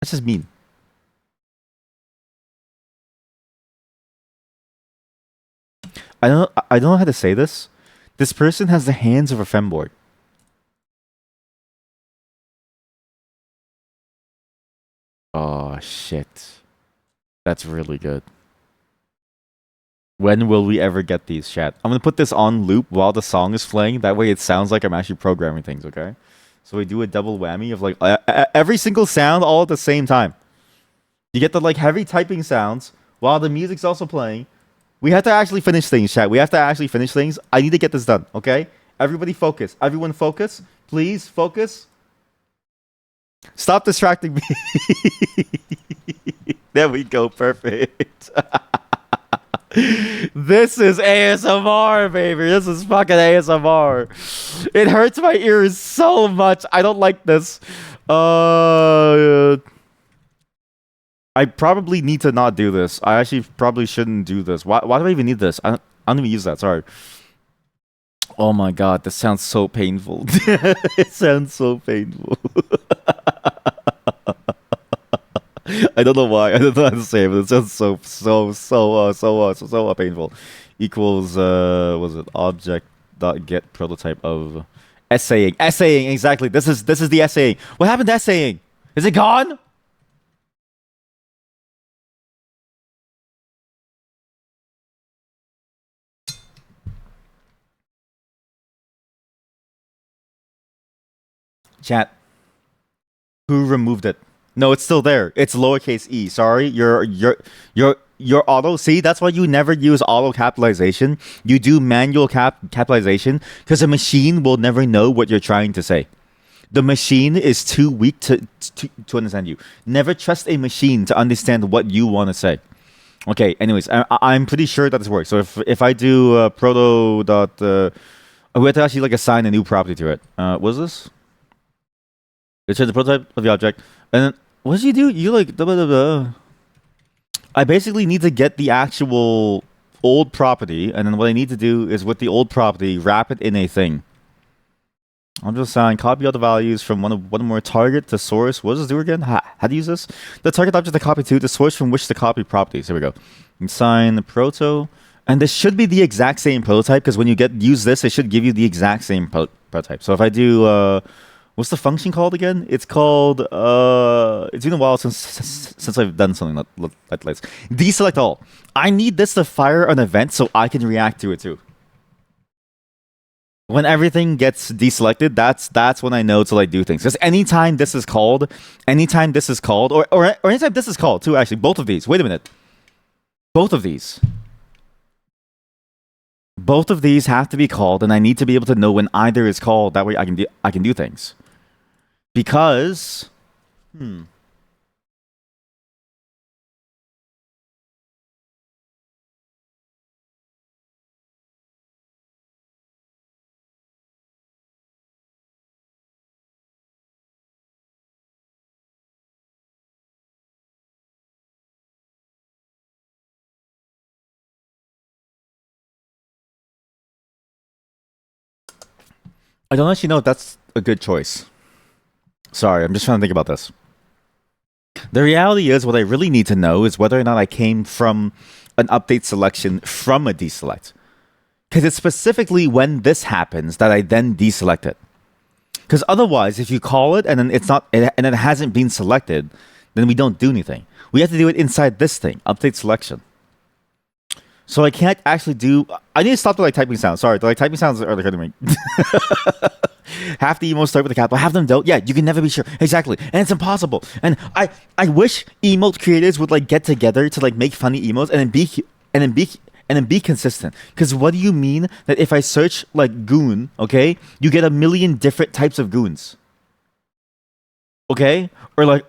That's just mean. I don't know how to say this. This person has the hands of a femboy. Oh shit. That's really good. When will we ever get these, chat? I'm gonna put this on loop while the song is playing. That way it sounds like I'm actually programming things, okay? So we do a double whammy of like every single sound all at the same time. You get the like heavy typing sounds while the music's also playing. We have to actually finish things, chat. We have to actually finish things. I need to get this done, okay? Everybody focus. Everyone focus. Please focus. Stop distracting me. There we go. Perfect. This is ASMR, baby. This is fucking ASMR. It hurts my ears so much. I don't like this. I probably need to not do this. I actually probably shouldn't do this. Why do I even need this? I don't even use that. Sorry. Oh my god, this sounds so painful. It sounds so painful. I don't know why. I don't know how to say it, but it sounds so painful. Equals was it object dot get prototype of essaying. Essaying, exactly. This is the essaying. What happened to essaying? Is it gone? Chat. Who removed it? No, it's still there. It's lowercase e. Sorry, your auto. See, that's why you never use auto capitalization. You do manual capitalization because a machine will never know what you're trying to say. The machine is too weak to understand you. Never trust a machine to understand what you want to say. Okay. Anyways, I'm pretty sure that this works. So if I do proto dot, we have to actually like assign a new property to it. What is this? It's the prototype of the object, and then what do you do? You like blah, blah, blah, blah. I basically need to get the actual old property, and then what I need to do is with the old property, wrap it in a thing. I'll just assign copy all the values from one more target to source. What does this do again? How do you use this? The target object to copy to, the source from which to copy properties. Here we go. Assign the proto, and this should be the exact same prototype because when you use this, it should give you the exact same prototype. So if I do. What's the function called again? It's called, it's been a while since I've done something like this. Deselect all. I need this to fire an event so I can react to it too. When everything gets deselected, that's when I know to like do things. Because anytime this is called, or anytime this is called too, actually, both of these. Wait a minute. Both of these have to be called, and I need to be able to know when either is called. That way I can do things. Because, I don't actually know if that's a good choice. Sorry, I'm just trying to think about this. The reality is, what I really need to know is whether or not I came from an update selection from a deselect. Because it's specifically when this happens that I then deselect it. Because otherwise, if you call it and then it's not, and it hasn't been selected, then we don't do anything. We have to do it inside this thing, update selection. So I can't actually do. I need to stop the like typing sounds. Sorry, the like typing sounds are like hurting me. Half the emotes start with a capital, half them don't. Yeah, you can never be sure. Exactly, and it's impossible. And I wish emote creators would like get together to like make funny emotes and then be consistent. Because what do you mean that if I search like goon, okay, you get a million different types of goons? Okay, or like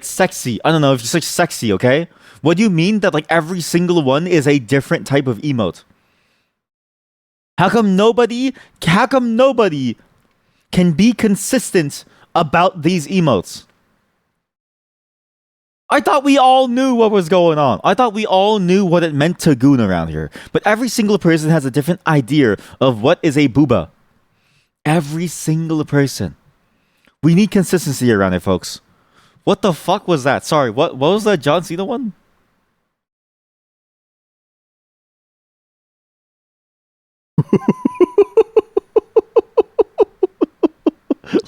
sexy. I don't know if you search sexy, okay. What do you mean that like every single one is a different type of emote? How come nobody can be consistent about these emotes? I thought we all knew what was going on. I thought we all knew what it meant to goon around here. But every single person has a different idea of what is a booba. Every single person. We need consistency around here, folks. What the fuck was that? Sorry, what was that John Cena one?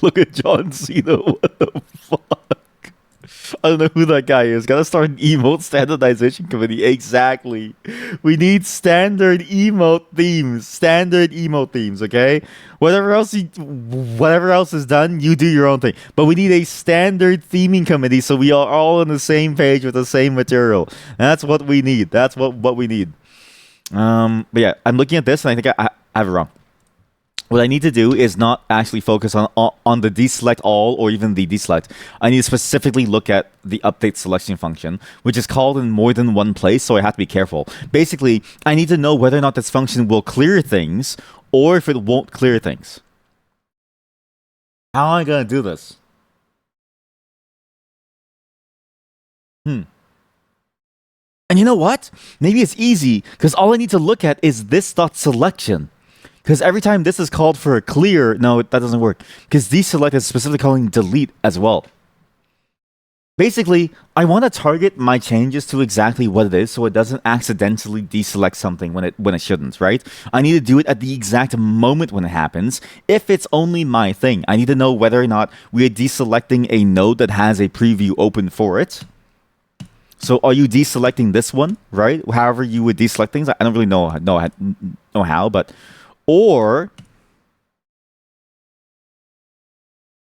Look at John Cena. What the fuck? I don't know who that guy is. Gotta start an emote standardization committee. Exactly. We need standard emote themes. Standard emote themes, okay? Whatever else is done, you do your own thing. But we need a standard theming committee so we are all on the same page with the same material. That's what we need. That's what we need. But yeah, I'm looking at this and I think I have it wrong. What I need to do is not actually focus on the deselect all or even the deselect. I need to specifically look at the update selection function, which is called in more than one place, so I have to be careful. Basically, I need to know whether or not this function will clear things or if it won't clear things. How am I going to do this? And you know what? Maybe it's easy, because all I need to look at is this dot selection. Because every time this is called for a clear, no, that doesn't work. Because deselect is specifically calling delete as well. Basically, I want to target my changes to exactly what it is so it doesn't accidentally deselect something when it shouldn't, right? I need to do it at the exact moment when it happens. If it's only my thing, I need to know whether or not we are deselecting a node that has a preview open for it. So are you deselecting this one, right? However you would deselect things. I don't really know how, but... Or,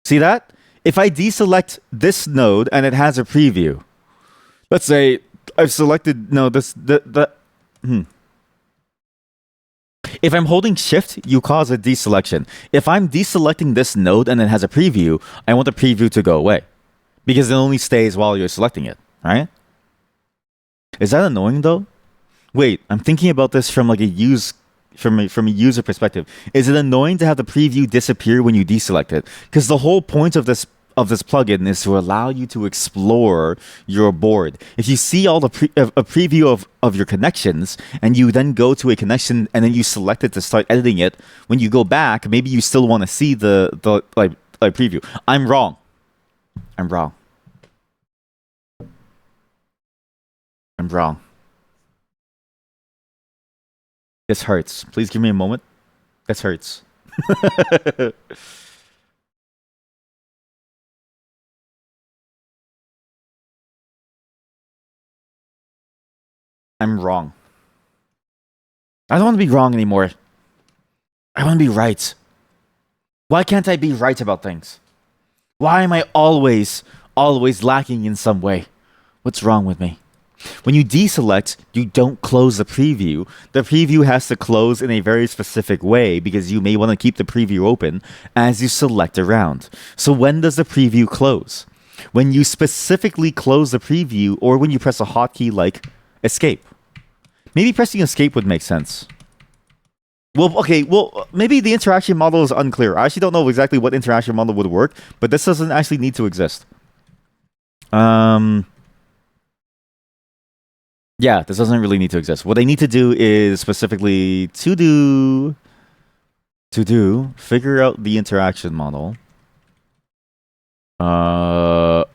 see that? If I deselect this node and it has a preview, let's say I've selected, no, If I'm holding shift, you cause a deselection. If I'm deselecting this node and it has a preview, I want the preview to go away. Because it only stays while you're selecting it, right? Is that annoying though? Wait, I'm thinking about this from like a user perspective. Is it annoying to have the preview disappear when you deselect it? Because the whole point of this plugin is to allow you to explore your board. If you see all a preview of your connections and you then go to a connection and then you select it to start editing it, when you go back, maybe you still want to see the preview. I'm wrong. I'm wrong. I'm wrong. This hurts. Please give me a moment. This hurts. I'm wrong. I don't want to be wrong anymore. I want to be right. Why can't I be right about things? Why am I always lacking in some way? What's wrong with me? When you deselect, you don't close the preview. The preview has to close in a very specific way because you may want to keep the preview open as you select around. So when does the preview close? When you specifically close the preview or when you press a hotkey like escape. Maybe pressing escape would make sense. Well, okay, maybe the interaction model is unclear. I actually don't know exactly what interaction model would work, but this doesn't actually need to exist. Yeah, this doesn't really need to exist. What they need to do is specifically figure out the interaction model. How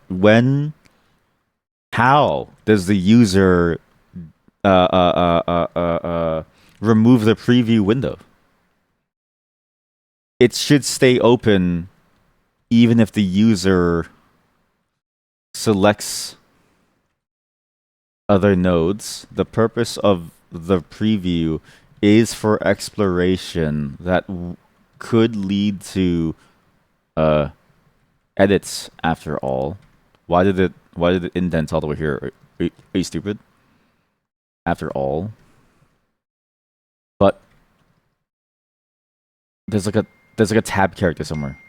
does the user remove the preview window? It should stay open even if the user selects other nodes. The purpose of the preview is for exploration that could lead to edits after all. Why did it indent all the way here? Are you stupid? After all. But there's like a tab character somewhere.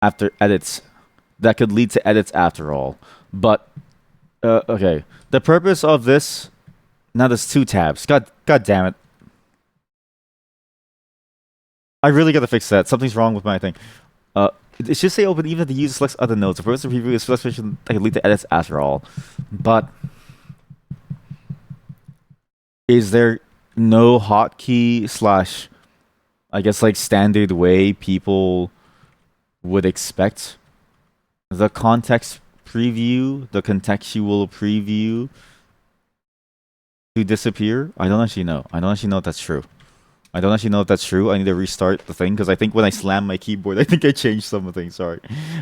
After edits. That could lead to edits after all. But, okay. The purpose of this... Now there's two tabs. God damn it. I really gotta fix that. Something's wrong with my thing. It should say open even if the user selects other nodes. The purpose of preview is selection that could lead to edits after all. But... Is there no hotkey / I guess like standard way people would expect the context preview, the contextual preview to disappear? I don't actually know. I don't actually know if that's true. I don't actually know if that's true. I need to restart the thing because I think when I slammed my keyboard, I think I changed some of the things. Sorry.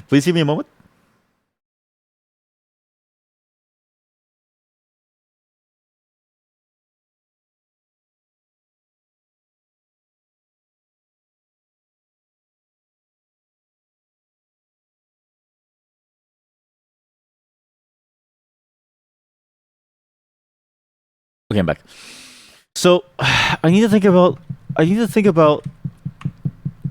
Please give me a moment. Okay, I'm back. So I need to think about. I need to think about.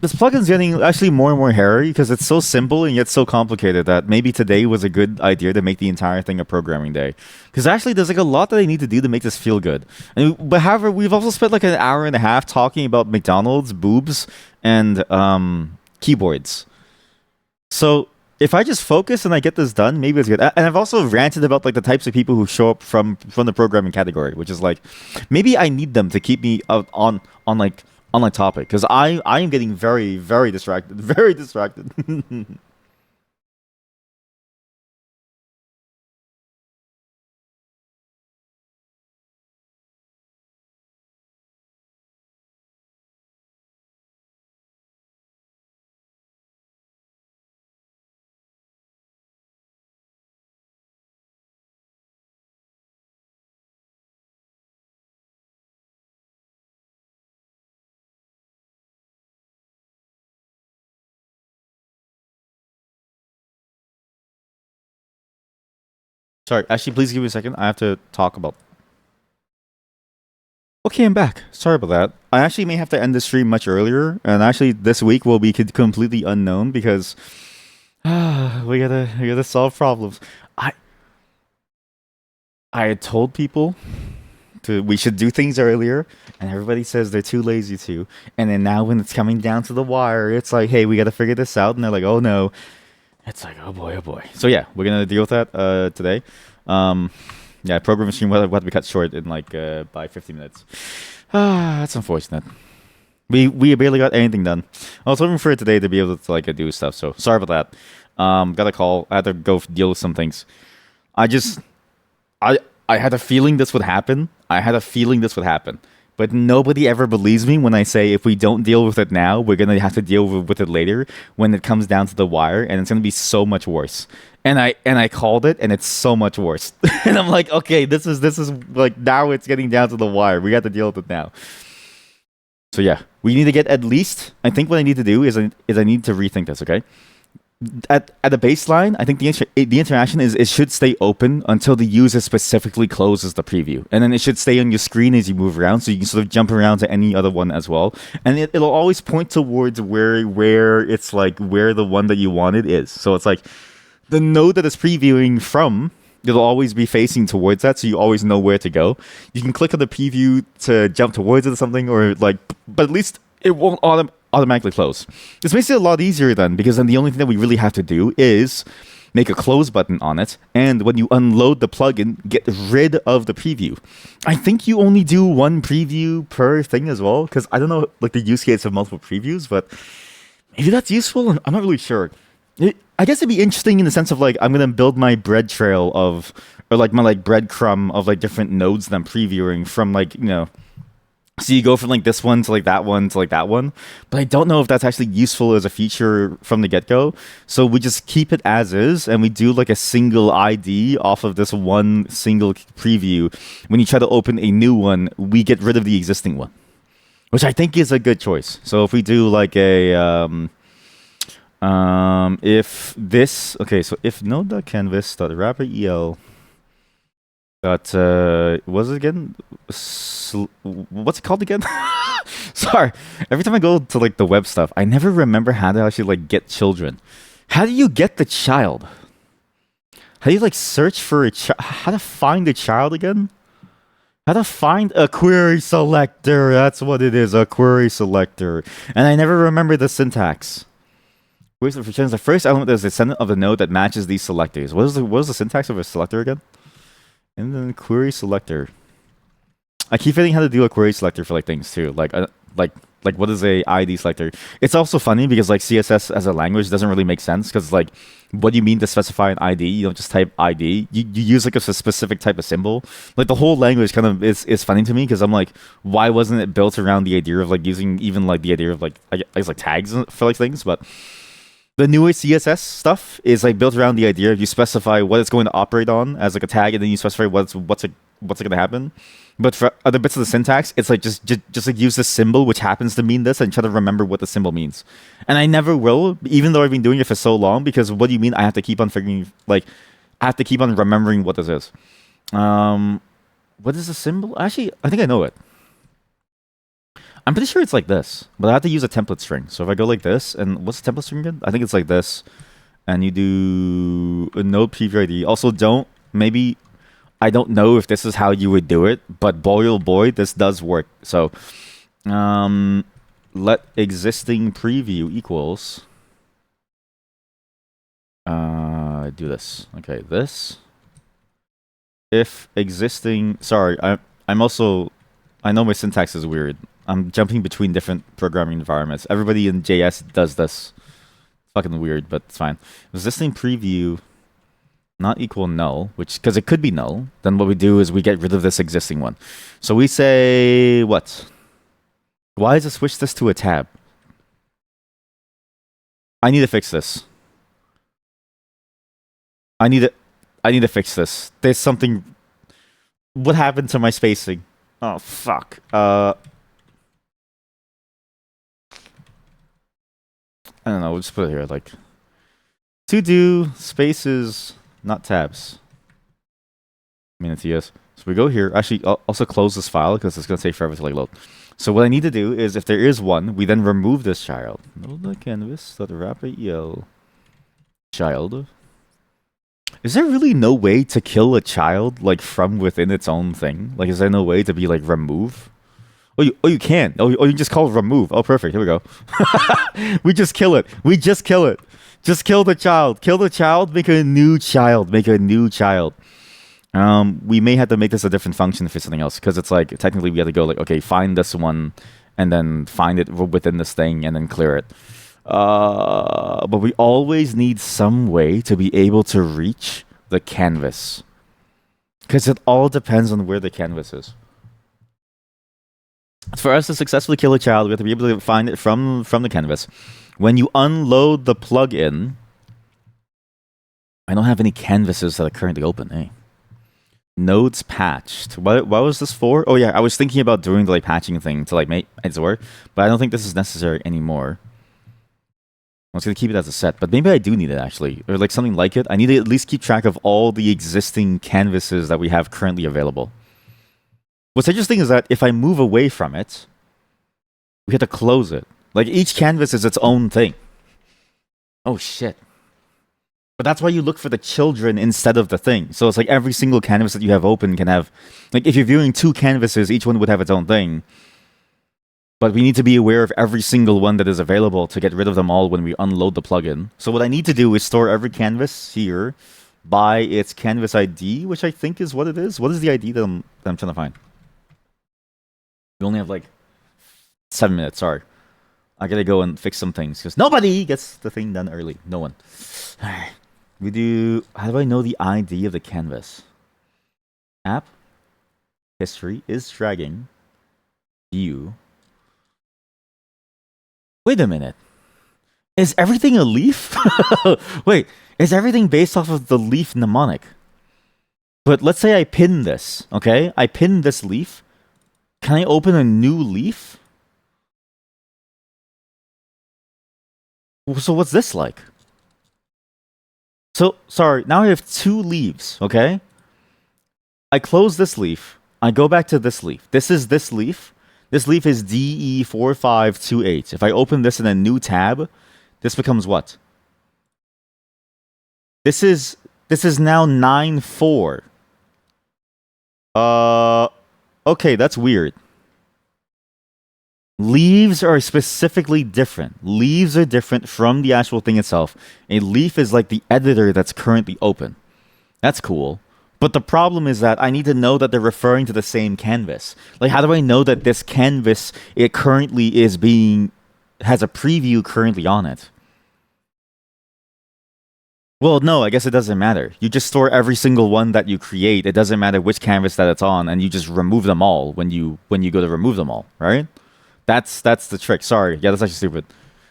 This plugin's getting actually more and more hairy because it's so simple and yet so complicated that maybe today was a good idea to make the entire thing a programming day. Because actually, there's like a lot that I need to do to make this feel good. But however, we've also spent like an hour and a half talking about McDonald's, boobs, and keyboards. So if I just focus and I get this done, maybe it's good. And I've also ranted about like the types of people who show up from the programming category, which is like maybe I need them to keep me on like topic because I am getting very distracted, very distracted. Sorry, actually, please give me a second. I have to talk about. Okay, I'm back. Sorry about that. I actually may have to end the stream much earlier, and actually this week will be completely unknown because we gotta solve problems. I I had told people we should do things earlier, and everybody says they're too lazy to. And then now when it's coming down to the wire, it's like, hey, we gotta figure this out, and they're like, oh no. It's like, oh boy, oh boy. So yeah, we're gonna deal with that today. Um, yeah, program stream will have to be cut short in like by 50 minutes. That's unfortunate. We barely got anything done. I was hoping for today to be able to like do stuff. So sorry about that. Got a call. I had to go deal with some things. I just I had a feeling this would happen. I had a feeling this would happen. But nobody ever believes me when I say if we don't deal with it now, we're gonna have to deal with it later when it comes down to the wire, and it's gonna be so much worse. And I called it, and it's so much worse. And I'm like, okay, this is like now it's getting down to the wire. We got to deal with it now. So yeah, we need to get at least. I think what I need to do is I need to rethink this. Okay, at the baseline, I think the interaction is it should stay open until the user specifically closes the preview, and then it should stay on your screen as you move around, so you can sort of jump around to any other one as well, and it'll always point towards where it's like where the one that you wanted is. So it's like the node that it's previewing from. It'll always be facing towards that, so you always know where to go. You can click on the preview to jump towards it or something, or like, but at least it won't automatically close. This makes it a lot easier then, because then the only thing that we really have to do is make a close button on it, and when you unload the plugin, get rid of the preview. I think you only do one preview per thing as well, because I don't know like the use case of multiple previews, but maybe that's useful. I'm not really sure. I guess it'd be interesting in the sense of like I'm gonna build my bread trail of, or like my like breadcrumb of like different nodes that I'm previewing from like So you go from like this one to like that one to like that one, but I don't know if that's actually useful as a feature from the get-go. So we just keep it as is, and we do like a single ID off of this one single preview. When you try to open a new one, we get rid of the existing one, which I think is a good choice. So if we do like a if this so if node.canvas.wrapper.el dot what's it again? What's it called again? Sorry, every time I go to like the web stuff, I never remember how to actually like get children. How do you get the child? How do you like search for a child? How to find a child again? How to find a query selector? That's what it is, a query selector. And I never remember the syntax. Returns the first element is the descendant of the node that matches these selectors. What is the syntax of a selector again? And then query selector. I keep forgetting how to do a query selector for like things too. Like like what is a ID selector? It's also funny because like CSS as a language doesn't really make sense because like what do you mean to specify an ID? You don't just type ID. You use like a specific type of symbol. Like the whole language kind of is funny to me because I'm like, why wasn't it built around the idea of like using even like the idea of like I guess like tags for like things? But the newer CSS stuff is like built around the idea of you specify what it's going to operate on as like a tag, and then you specify what's going to happen. But for other bits of the syntax, it's like just like use the symbol which happens to mean this and try to remember what the symbol means. And I never will, even though I've been doing it for so long, because what do you mean? I have to keep on figuring, like, I have to keep on remembering what this is. What is the symbol? Actually, I think I know it. I'm pretty sure it's like this, but I have to use a template string. So if I go like this, and what's the template string again? I think it's like this. And you do a node preview ID. Also, maybe, I don't know if this is how you would do it, but boy oh boy, this does work. So, let existing preview equals, do this. Okay, this. If existing, sorry, I'm also, I know my syntax is weird. I'm jumping between different programming environments. Everybody in JS does this. It's fucking weird, but it's fine. Existing preview not equal null, which, because it could be null, then what we do is we get rid of this existing one. So we say, what? Why does it switch this to a tab? I need to fix this. I need to fix this. There's something. What happened to my spacing? Oh, fuck. I don't know, we'll just put it here, like, to do spaces, not tabs. I mean, it's yes. So we go here. Actually, I'll also close this file because it's going to take forever to like load. So what I need to do is, if there is one, we then remove this child. Load the canvas.wrap.el child. Is there really no way to kill a child, like, from within its own thing? Like, is there no way to be, like, remove? Oh, you can. Oh, you just call remove. Oh, perfect. Here we go. We just kill it. We just kill it. Just kill the child. Kill the child. Make a new child. Make a new child. We may have to make this a different function for something else, because it's like, technically we have to go like, okay, find this one, and then find it within this thing, and then clear it. But we always need some way to be able to reach the canvas, because it all depends on where the canvas is. For us to successfully kill a child, we have to be able to find it from the canvas. When you unload the plugin, I don't have any canvases that are currently open. Hey, nodes patched. What was this for? Oh yeah, I was thinking about doing the like patching thing to like make it work, but I don't think this is necessary anymore. I was gonna keep it as a set, but maybe I do need it actually, or like something like it. I need to at least keep track of all the existing canvases that we have currently available. What's interesting is that if I move away from it, we have to close it. Like, each canvas is its own thing. Oh, shit. But that's why you look for the children instead of the thing. So it's like every single canvas that you have open can have... Like, if you're viewing two canvases, each one would have its own thing. But we need to be aware of every single one that is available to get rid of them all when we unload the plugin. So what I need to do is store every canvas here by its canvas ID, which I think is what it is. What is the ID that I'm trying to find? We only have like 7 minutes, sorry. I gotta go and fix some things because nobody gets the thing done early. No one. We do. How do I know the ID of the canvas? App history is dragging. View. Wait a minute. Is everything a leaf? Wait, is everything based off of the leaf mnemonic? But let's say I pin this, okay? I pin this leaf. Can I open a new leaf? So what's this like? So, sorry, now I have two leaves, okay? I close this leaf. I go back to this leaf. This is this leaf. This leaf is DE4528. If I open this in a new tab, this becomes what? This is now 9.4. Okay, that's weird. Leaves are specifically different. Leaves are different from the actual thing itself. A leaf is like the editor that's currently open. That's cool. But the problem is that I need to know that they're referring to the same canvas. Like, how do I know that this canvas it currently is being has a preview currently on it? Well, no, I guess it doesn't matter. You just store every single one that you create. It doesn't matter which canvas that it's on, and you just remove them all when you go to remove them all, right? That's the trick. Sorry, yeah, that's actually stupid.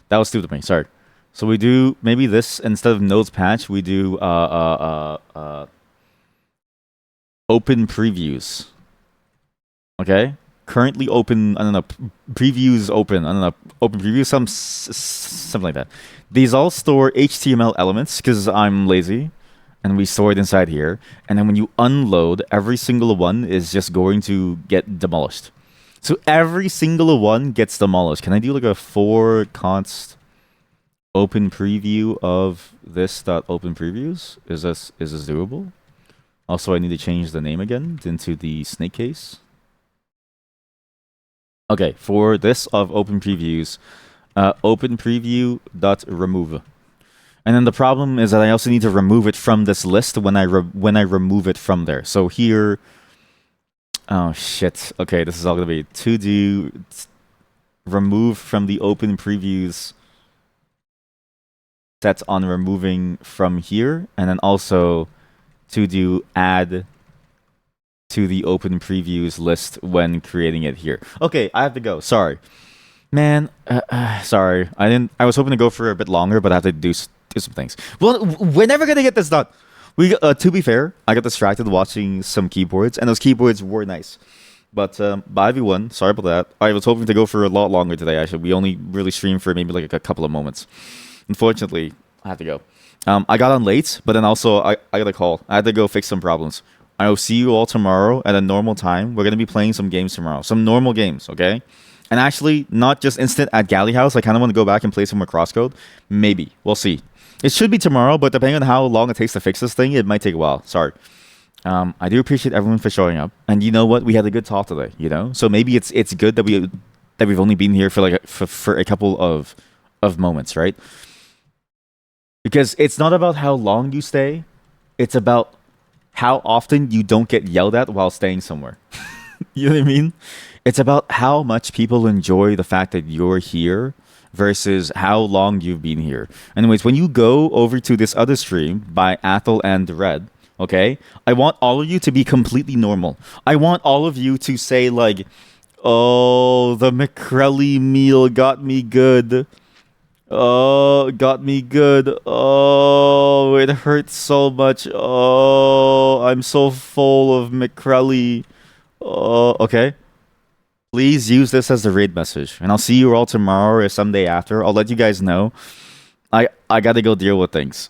That was stupid of me. Sorry. So we do maybe this instead of nodes patch. We do open previews. Okay, currently open. I don't know. Previews open. I don't know. Open previews. Something like that. These all store HTML elements because I'm lazy, and we store it inside here. And then when you unload, every single one is just going to get demolished. So every single one gets demolished. Can I do like a for const open preview of this dot open previews? Is this doable? Also, I need to change the name again into the snake case. Okay, for this of open previews, open preview dot remove. And then the problem is that I also need to remove it from this list when I remove it from there. So here, oh shit. Okay, this is all gonna be to do remove from the open previews set on removing from here, and then also to do add to the open previews list when creating it here. Okay, I have to go. Sorry, man. Sorry, I was hoping to go for a bit longer, but I have to do some things. Well, we're never gonna get this done. To be fair, I got distracted watching some keyboards, and those keyboards were nice. But bye everyone. Sorry about that. I was hoping to go for a lot longer today. Actually, we only really streamed for maybe like a couple of moments. Unfortunately, I have to go. I got on late, but then also I got a call. I had to go fix some problems. I will see you all tomorrow at a normal time. We're gonna be playing some games tomorrow, some normal games, okay? And actually, not just instant at Galley House. I kind of want to go back and play some more Crosscode. Maybe we'll see. It should be tomorrow, but depending on how long it takes to fix this thing, it might take a while. Sorry. I do appreciate everyone for showing up, and you know what? We had a good talk today. You know, so maybe it's good that we've only been here for like for a couple of moments, right? Because it's not about how long you stay, it's about how often you don't get yelled at while staying somewhere. You know what I mean? It's about how much people enjoy the fact that you're here versus how long you've been here. Anyways, when you go over to this other stream by Athel and Red, okay, I want all of you to be completely normal. I want all of you to say like, oh, the McCrelly meal got me good. Oh, got me good. Oh, it hurts so much. Oh, I'm so full of McCrelly. Oh, okay. Please use this as the raid message, and I'll see you all tomorrow or someday after. I'll let you guys know. I gotta go deal with things.